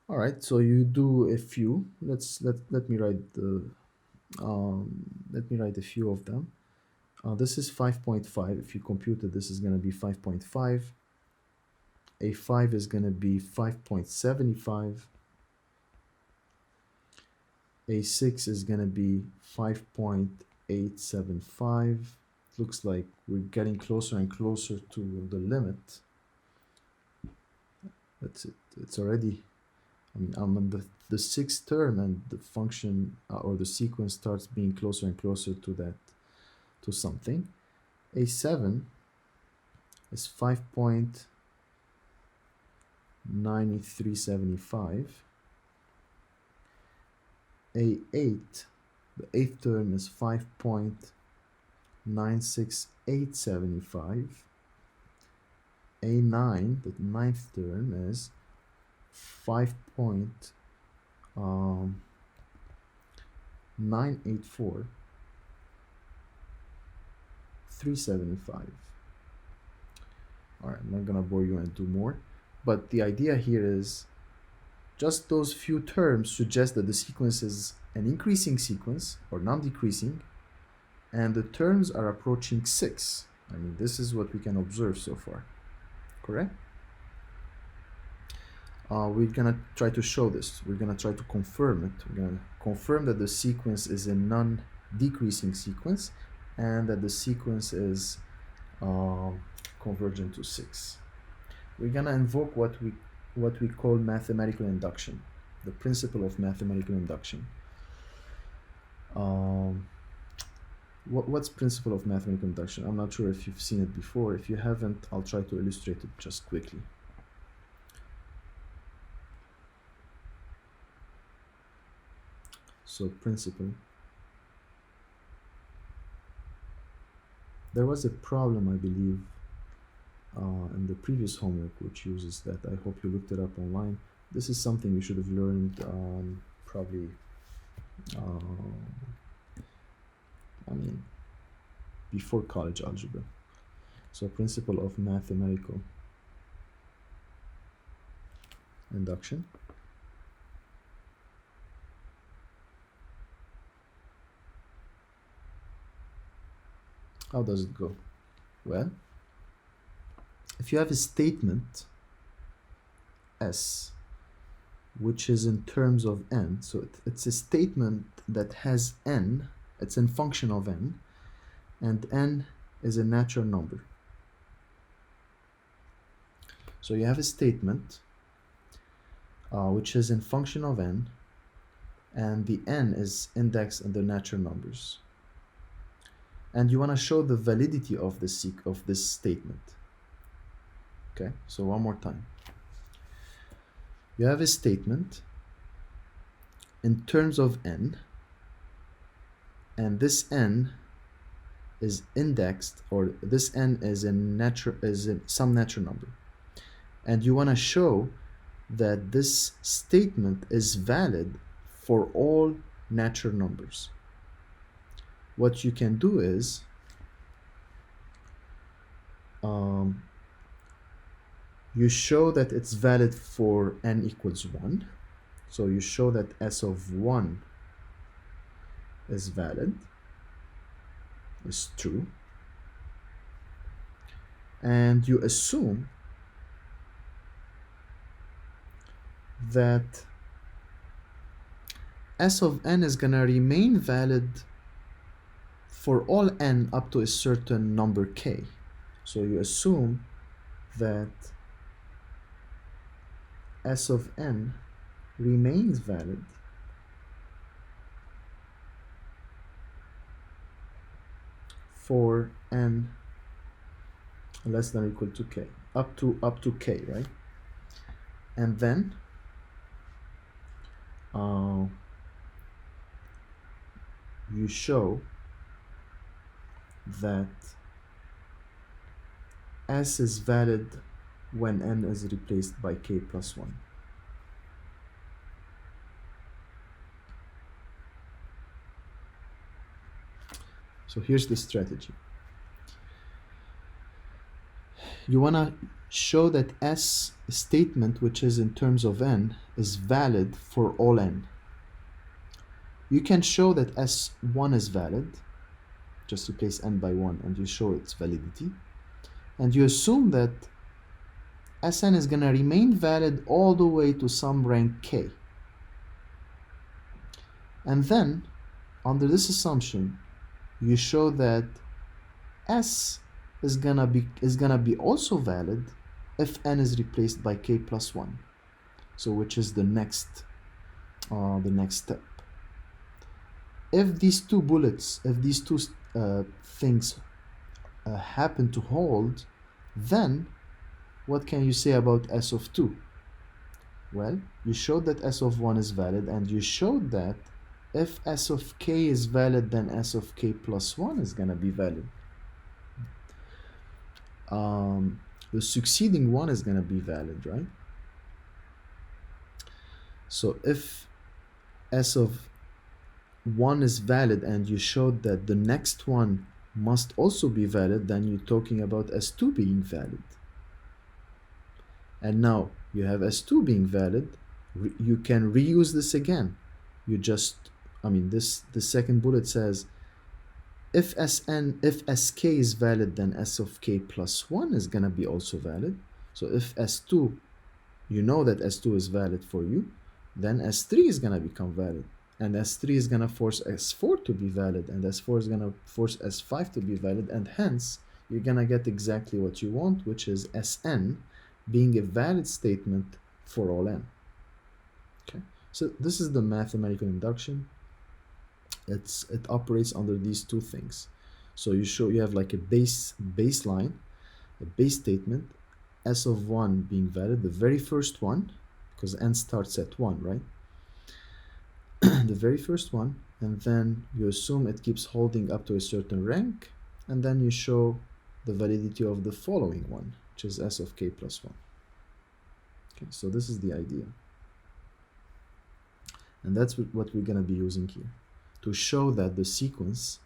All right, so you do a few. Let me write the let me write a few of them. This is 5.5. If you compute it, this is going to be 5.5. A5 is going to be 5.75. A6 is going to be 5.875. Looks like we're getting closer and closer to the limit. That's it. It's already, I mean, I'm on the sixth term, and the function or the sequence starts being closer and closer to that, to something. A7 is 5.9375. A8, the eighth term is 5.96875. A9, the ninth term, is 5.984375. All right, I'm not gonna bore you and do more, but the idea here is just those few terms suggest that the sequence is an increasing sequence or non-decreasing, and the terms are approaching 6. I mean, this is what we can observe so far, correct? We're gonna try to show this. We're gonna try to confirm it. We're gonna confirm that the sequence is a non-decreasing sequence, and that the sequence is convergent to 6. We're gonna invoke what we call mathematical induction, the principle of mathematical induction. What's principle of mathematical induction? I'm not sure if you've seen it before. If you haven't, I'll try to illustrate it just quickly. So principle. There was a problem, I believe, in the previous homework which uses that. I hope you looked it up online. This is something you should have learned probably, I mean, before college algebra. So principle of mathematical induction. How does it go? Well, if you have a statement S, which is in terms of n, so it's a statement that has n, it's in function of n, and n is a natural number. So you have a statement which is in function of n, and the n is indexed in the natural numbers. And you want to show the validity of this statement. Okay, so one more time. You have a statement in terms of n, and this n is indexed, or this n is some natural number, and you want to show that this statement is valid for all natural numbers. What you can do is you show that it's valid for n equals 1. So you show that S of 1 is valid, is true. And you assume that S of n is going to remain valid for all n up to a certain number k. So you assume that S of n remains valid for n less than or equal to k, up to k, right? And then you show that S is valid when n is replaced by k plus 1. So here's the strategy. You want to show that S statement, which is in terms of n, is valid for all n. You can show that S1 is valid, just replace n by 1 and you show its validity. And you assume that Sn is going to remain valid all the way to some rank k. And then, under this assumption, you show that S is gonna be also valid if n is replaced by k plus 1. So which is the next step. If these two bullets, if these two things happen to hold, then what can you say about S of 2? Well, you showed that S of 1 is valid, and you showed that if S of k is valid, then S of k plus 1 is going to be valid. The succeeding one is going to be valid, right? So if S of 1 is valid and you showed that the next one must also be valid, then you're talking about S2 being valid. And now you have S2 being valid, you can reuse this again. You just, the second bullet says, if Sk is valid, then S of k plus 1 is going to be also valid. So if S2, you know that S2 is valid for you, then S3 is going to become valid. And S3 is going to force S4 to be valid, and S4 is going to force S5 to be valid, and hence you're going to get exactly what you want, which is Sn being a valid statement for all n. Okay, so this is the mathematical induction. It operates under these two things. So you have like a baseline, a base statement, S of 1 being valid, the very first one, because n starts at 1, right? The very first one, and then you assume it keeps holding up to a certain rank, and then you show the validity of the following one, which is S of k plus 1. Okay, so this is the idea. And that's what we're going to be using here. To show that the sequence,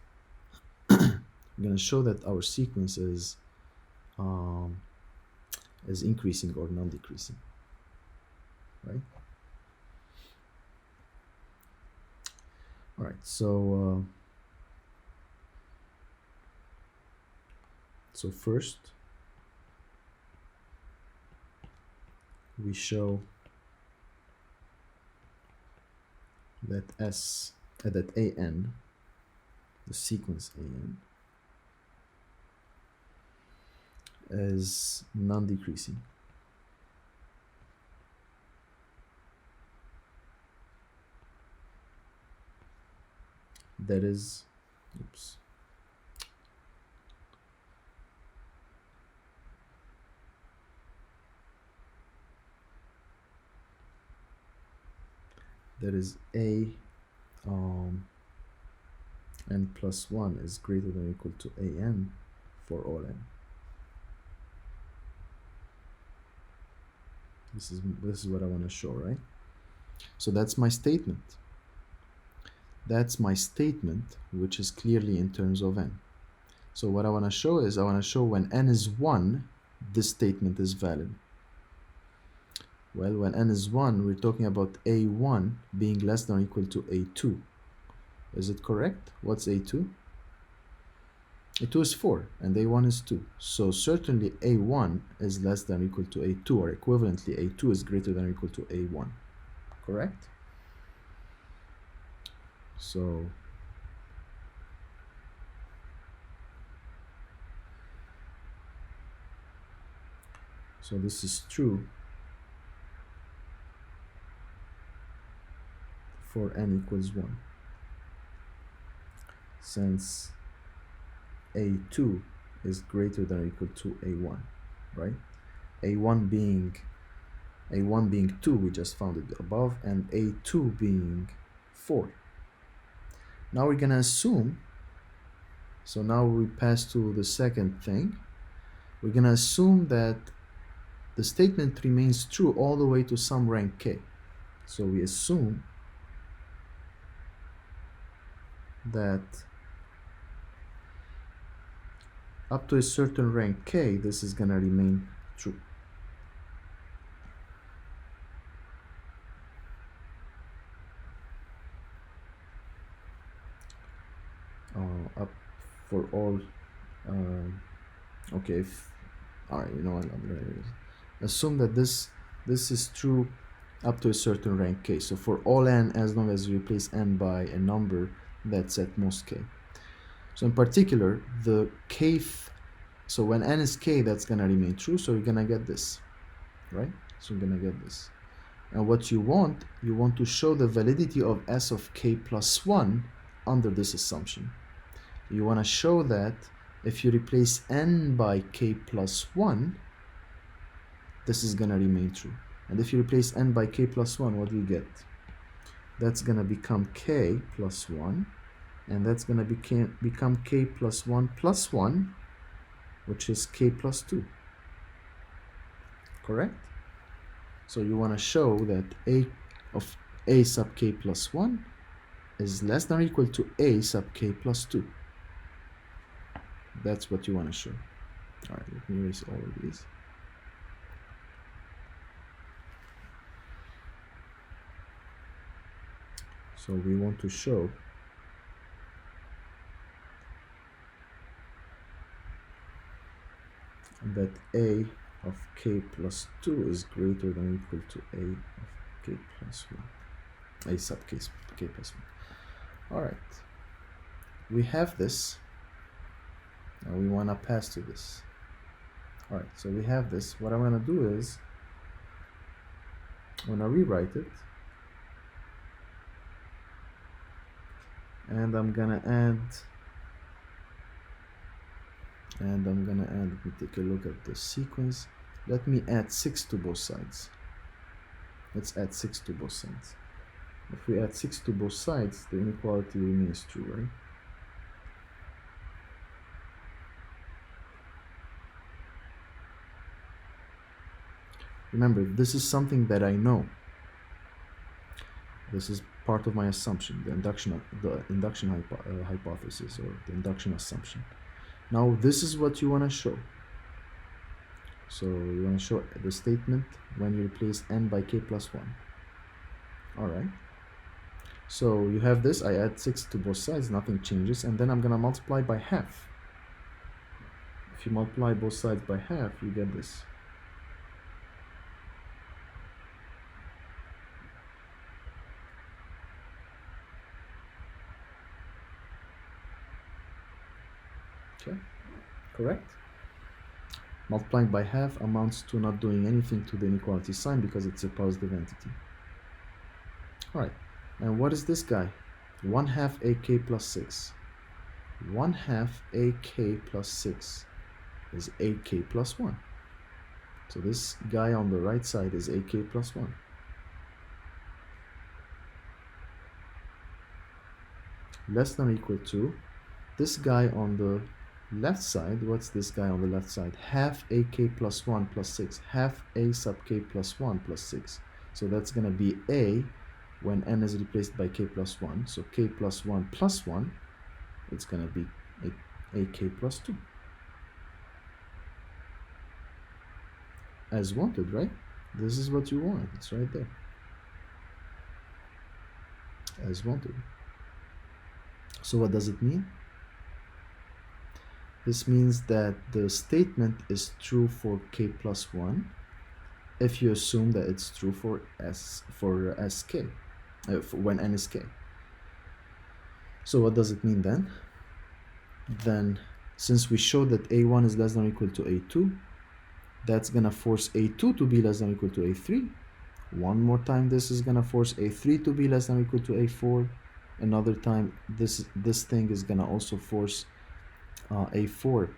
we're going to show that our sequence is increasing or non-decreasing, right? All right, so first we show that that an, the sequence an, is non-decreasing. That is, that is n plus 1 is greater than or equal to an for all n. This is what I want to show, right? So that's my statement. That's my statement, which is clearly in terms of n. So what I want to show is, I want to show when n is 1, this statement is valid. Well, when n is 1, we're talking about a1 being less than or equal to a2. Is it correct? What's a2? a2 is 4, and a1 is 2. So certainly a1 is less than or equal to a2, or equivalently a2 is greater than or equal to a1. Correct? So this is true for n equals 1, since a2 is greater than or equal to a1, right? a1 being 2, we just found it above, and a2 being 4. Now we're gonna assume, so now we pass to the second thing. We're gonna assume that the statement remains true all the way to some rank k. So we assume that up to a certain rank k, this is gonna remain true. Up for all, okay, all right, you know what, I'm gonna assume that this is true up to a certain rank k. So for all n, as long as you replace n by a number that's at most k. So in particular, the kth, so when n is k, that's gonna remain true, so you're gonna get this, right? So you're gonna get this. And what you want to show the validity of s of k plus 1 under this assumption. You want to show that if you replace n by k plus 1, this is going to remain true. And if you replace n by k plus 1, what do you get? That's going to become k plus 1, and that's going to become k plus 1, which is k plus 2. Correct? So you want to show that a of a sub k plus 1 is less than or equal to a sub k plus 2. That's what you want to show. All right, let me erase all of these. So we want to show that a of k plus 2 is greater than or equal to a of k plus 1. A sub k plus 1. All right. We have this. Now we want to pass to this. All right, so we have this. What I'm going to do is I'm going to rewrite it. And I'm going to add, let me take a look at the sequence. Let me add 6 to both sides. Let's add 6 to both sides. If we add 6 to both sides, the inequality remains true, right? Remember, this is something that I know. This is part of my assumption, the induction hypothesis, or the induction assumption. Now, this is what you want to show. So you want to show the statement when you replace n by k plus 1. All right. So you have this. I add 6 to both sides. Nothing changes. And then I'm going to multiply by half. If you multiply both sides by half, you get this. Okay, correct? Multiplying by half amounts to not doing anything to the inequality sign because it's a positive entity. All right, and what is this guy? 1/2 ak plus 6. 1/2 ak plus 6 is ak plus 1. So this guy on the right side is ak plus 1. Less than or equal to this guy on the left side. What's this guy on the left side? 1/2 ak plus 1 plus 6. 1/2 a sub k plus 1 plus 6. So that's going to be a when n is replaced by k plus 1. So k plus 1 plus 1, it's going to be ak plus 2. As wanted, right? This is what you want. It's right there. As wanted. So what does it mean? This means that the statement is true for k plus 1 if you assume that it's true for sk, for when n is k. So what does it mean then? Then, since we showed that a1 is less than or equal to a2, that's going to force a2 to be less than or equal to a3. One more time, this is going to force a3 to be less than or equal to a4. Another time, this thing is going to also force a4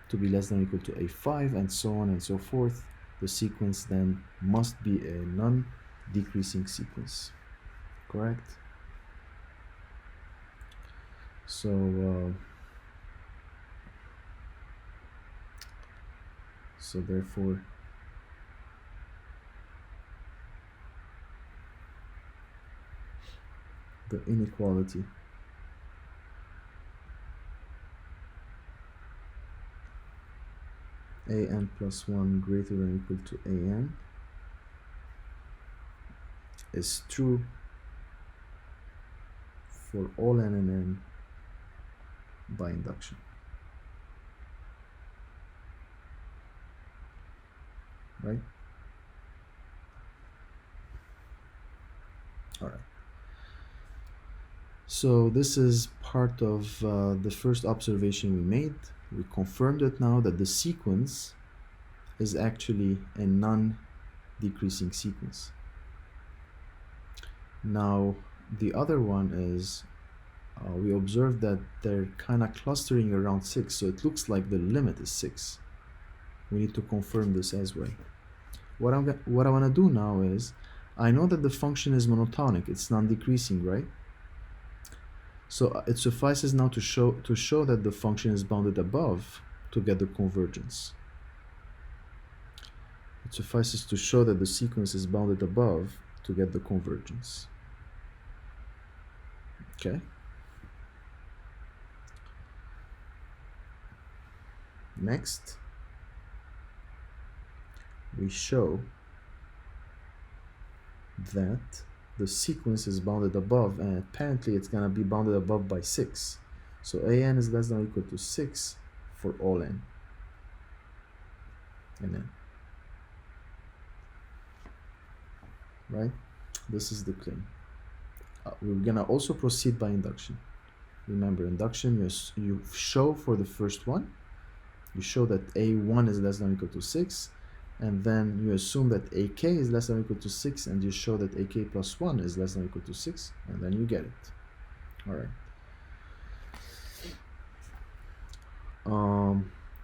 to be less than or equal to a5, and so on and so forth. The sequence then must be a non-decreasing sequence. Correct? So therefore the inequality an plus 1 greater than or equal to an is true for all n and n by induction. Right? All right. So this is part of the first observation we made. We confirmed it now that the sequence is actually a non-decreasing sequence. Now, the other one is we observed that they're kind of clustering around 6, so it looks like the limit is 6. We need to confirm this as well. What I want to do now is, I know that the function is monotonic, it's non-decreasing, right? So it suffices now to show that the function is bounded above to get the convergence. It suffices to show that the sequence is bounded above to get the convergence. Okay. Next, we show that the sequence is bounded above, and apparently it's going to be bounded above by 6. So an is less than or equal to 6 for all n and n. Right? This is the claim. We're going to also proceed by induction. Remember, induction, you show for the first one, you show that a1 is less than or equal to 6, and then you assume that ak is less than or equal to 6, and you show that ak plus 1 is less than or equal to 6, and then you get it. All right.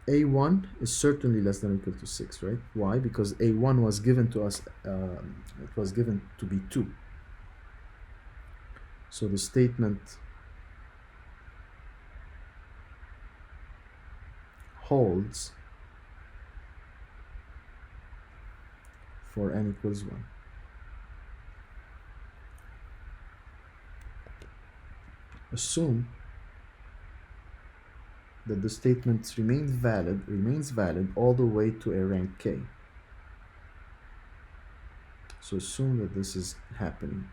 A1 is certainly less than or equal to 6, right? Why? Because A1 was given to us, it was given to be 2. So the statement holds for n equals 1. Assume that the statement remains valid all the way to a rank k. So assume that this is happening.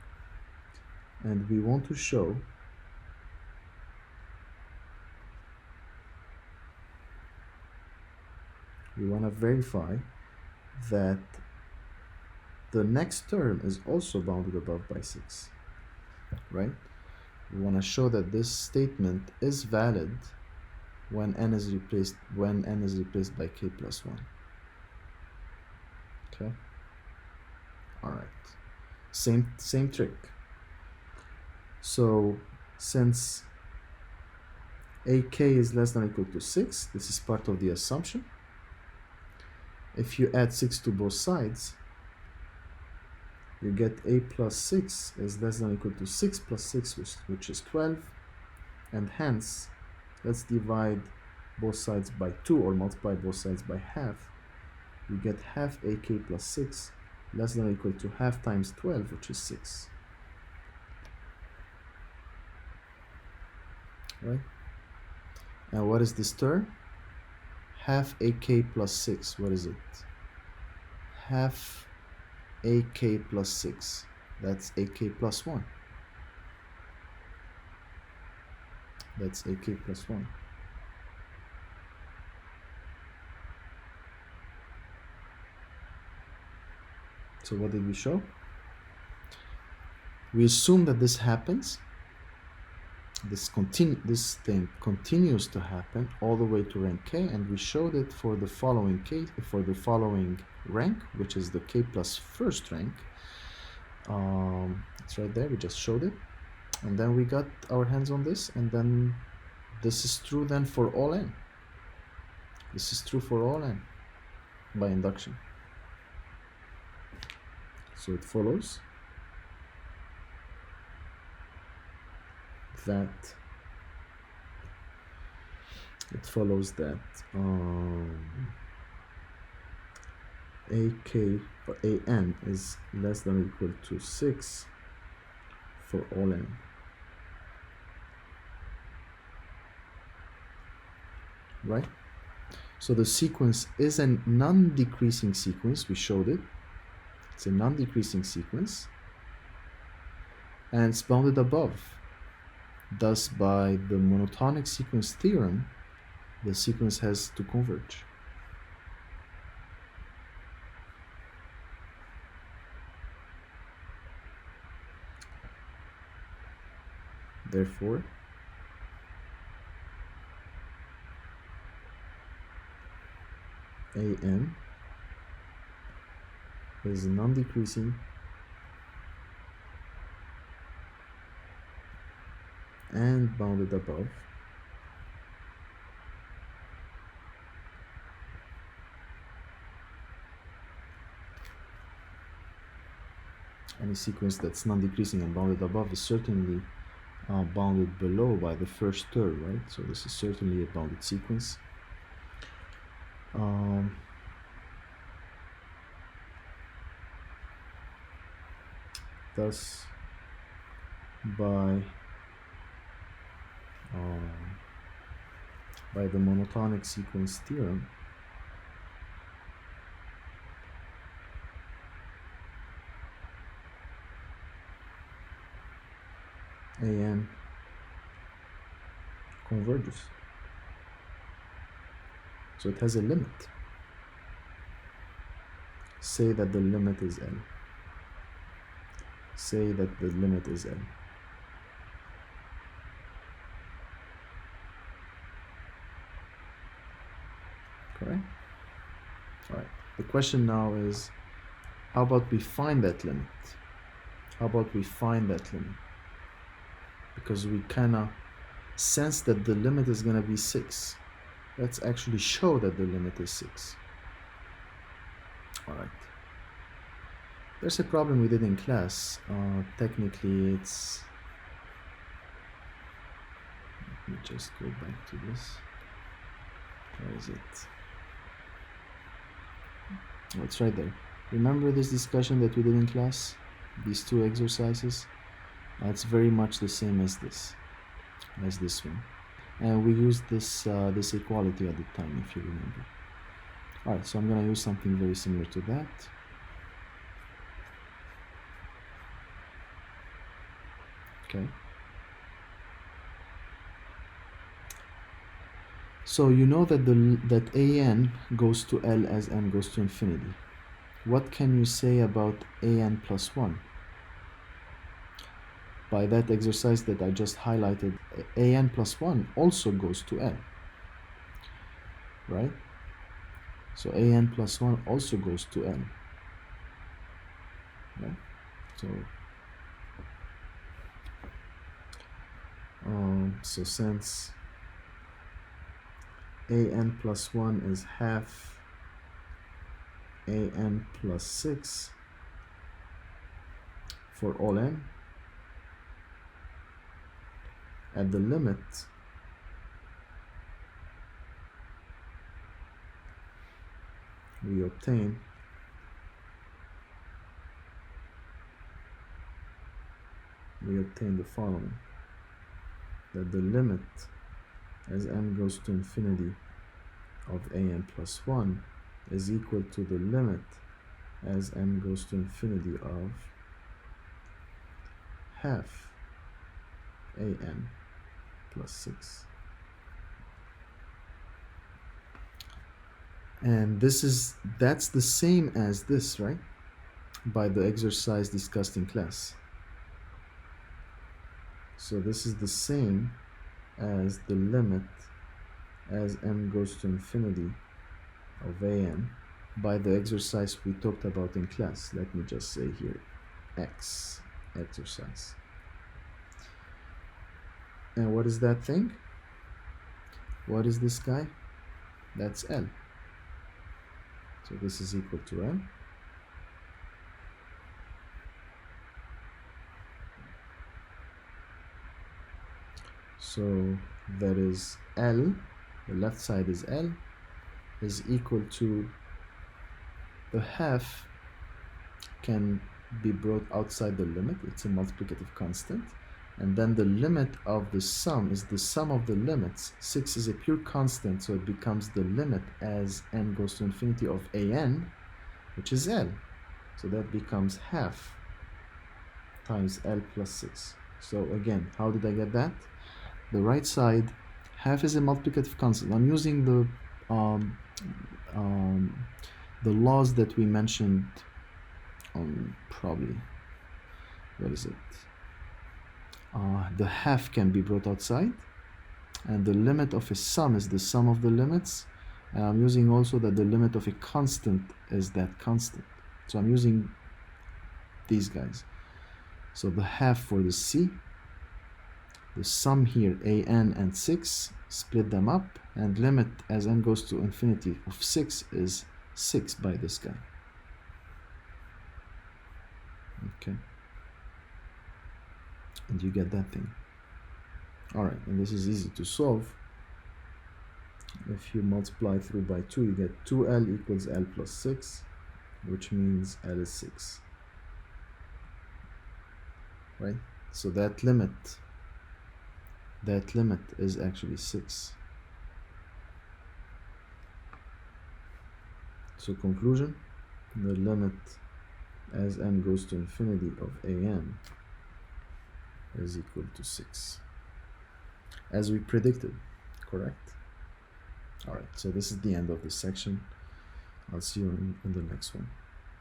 And we want to show we want to verify that the next term is also bounded above by 6, right? We want to show that this statement is valid when n is replaced by k plus 1. Okay. All right. Same trick. So since ak is less than or equal to 6, this is part of the assumption. If you add 6 to both sides, you get a plus 6 is less than or equal to 6 plus 6, which is 12, and hence let's divide both sides by 2 or multiply both sides by half. You get half ak plus 6 less than or equal to half times 12, which is 6. Right? And what is this term? Half ak plus 6. What is it? Half ak plus 6. That's ak plus 1. That's ak plus 1. So what did we show? We assume that this happens. This thing continues to happen all the way to rank k, and we showed it for the following rank, which is the k plus first rank. It's right there. We just showed it, and then we got our hands on this, and then this is true then for all n. This is true for all n by induction. So it follows that it follows that AK or AN is less than or equal to 6 for all n. Right? So the sequence is a non-decreasing sequence. We showed it. It's a non-decreasing sequence. And it's bounded above. Thus, by the monotonic sequence theorem, the sequence has to converge. Therefore, AN is non-decreasing and bounded above. Any sequence that's non-decreasing and bounded above is certainly bounded below by the first term, right? So this is certainly a bounded sequence. Thus, by the monotonic sequence theorem, AN converges. So it has a limit. Say that the limit is L. Say that the limit is L. Correct? All right. The question now is, how about we find that limit? How about we find that limit? Because we kind of sense that the limit is going to be 6. Let's actually show that the limit is 6. All right. There's a problem we did in class. Technically, it's... Let me just go back to this. Where is it? Oh, it's right there. Remember this discussion that we did in class? These two exercises? It's very much the same as this one. And we used this this equality at the time, if you remember. All right, so I'm going to use something very similar to that. Okay. So you know that that AN goes to L as n goes to infinity. What can you say about AN plus 1? By that exercise that I just highlighted, AN plus 1 also goes to L, right? So AN plus 1 also goes to L, right? So since AN plus 1 is half AN plus 6 for all n, at the limit we obtain the following, that the limit as n goes to infinity of AN plus 1 is equal to the limit as n goes to infinity of half AN plus 6. And that's the same as this, right? By the exercise discussed in class. So this is the same as the limit as n goes to infinity of AN by the exercise we talked about in class. Let me just say here, X exercise. And what is that thing? What is this guy? That's L. So this is equal to L. So that is L the left side is L, is equal to the half can be brought outside the limit. It's a multiplicative constant. And then the limit of the sum is the sum of the limits. 6 is a pure constant, so it becomes the limit as n goes to infinity of an, which is L. So that becomes half times L plus 6. So again, how did I get that? The right side, half is a multiplicative constant. I'm using the laws that we mentioned on probably, what is it? The half can be brought outside, and the limit of a sum is the sum of the limits. And I'm using also that the limit of a constant is that constant. So I'm using these guys. So the half for the C, the sum here, an and 6, split them up, and limit as n goes to infinity of 6 is 6 by this guy. Okay. And you get that thing. Alright, and this is easy to solve. If you multiply through by 2, you get 2L equals L plus 6, which means L is 6. Right? So that limit is actually 6. So conclusion, the limit as n goes to infinity of an is equal to 6. As we predicted, correct? Alright, so this is the end of this section. I'll see you in the next one.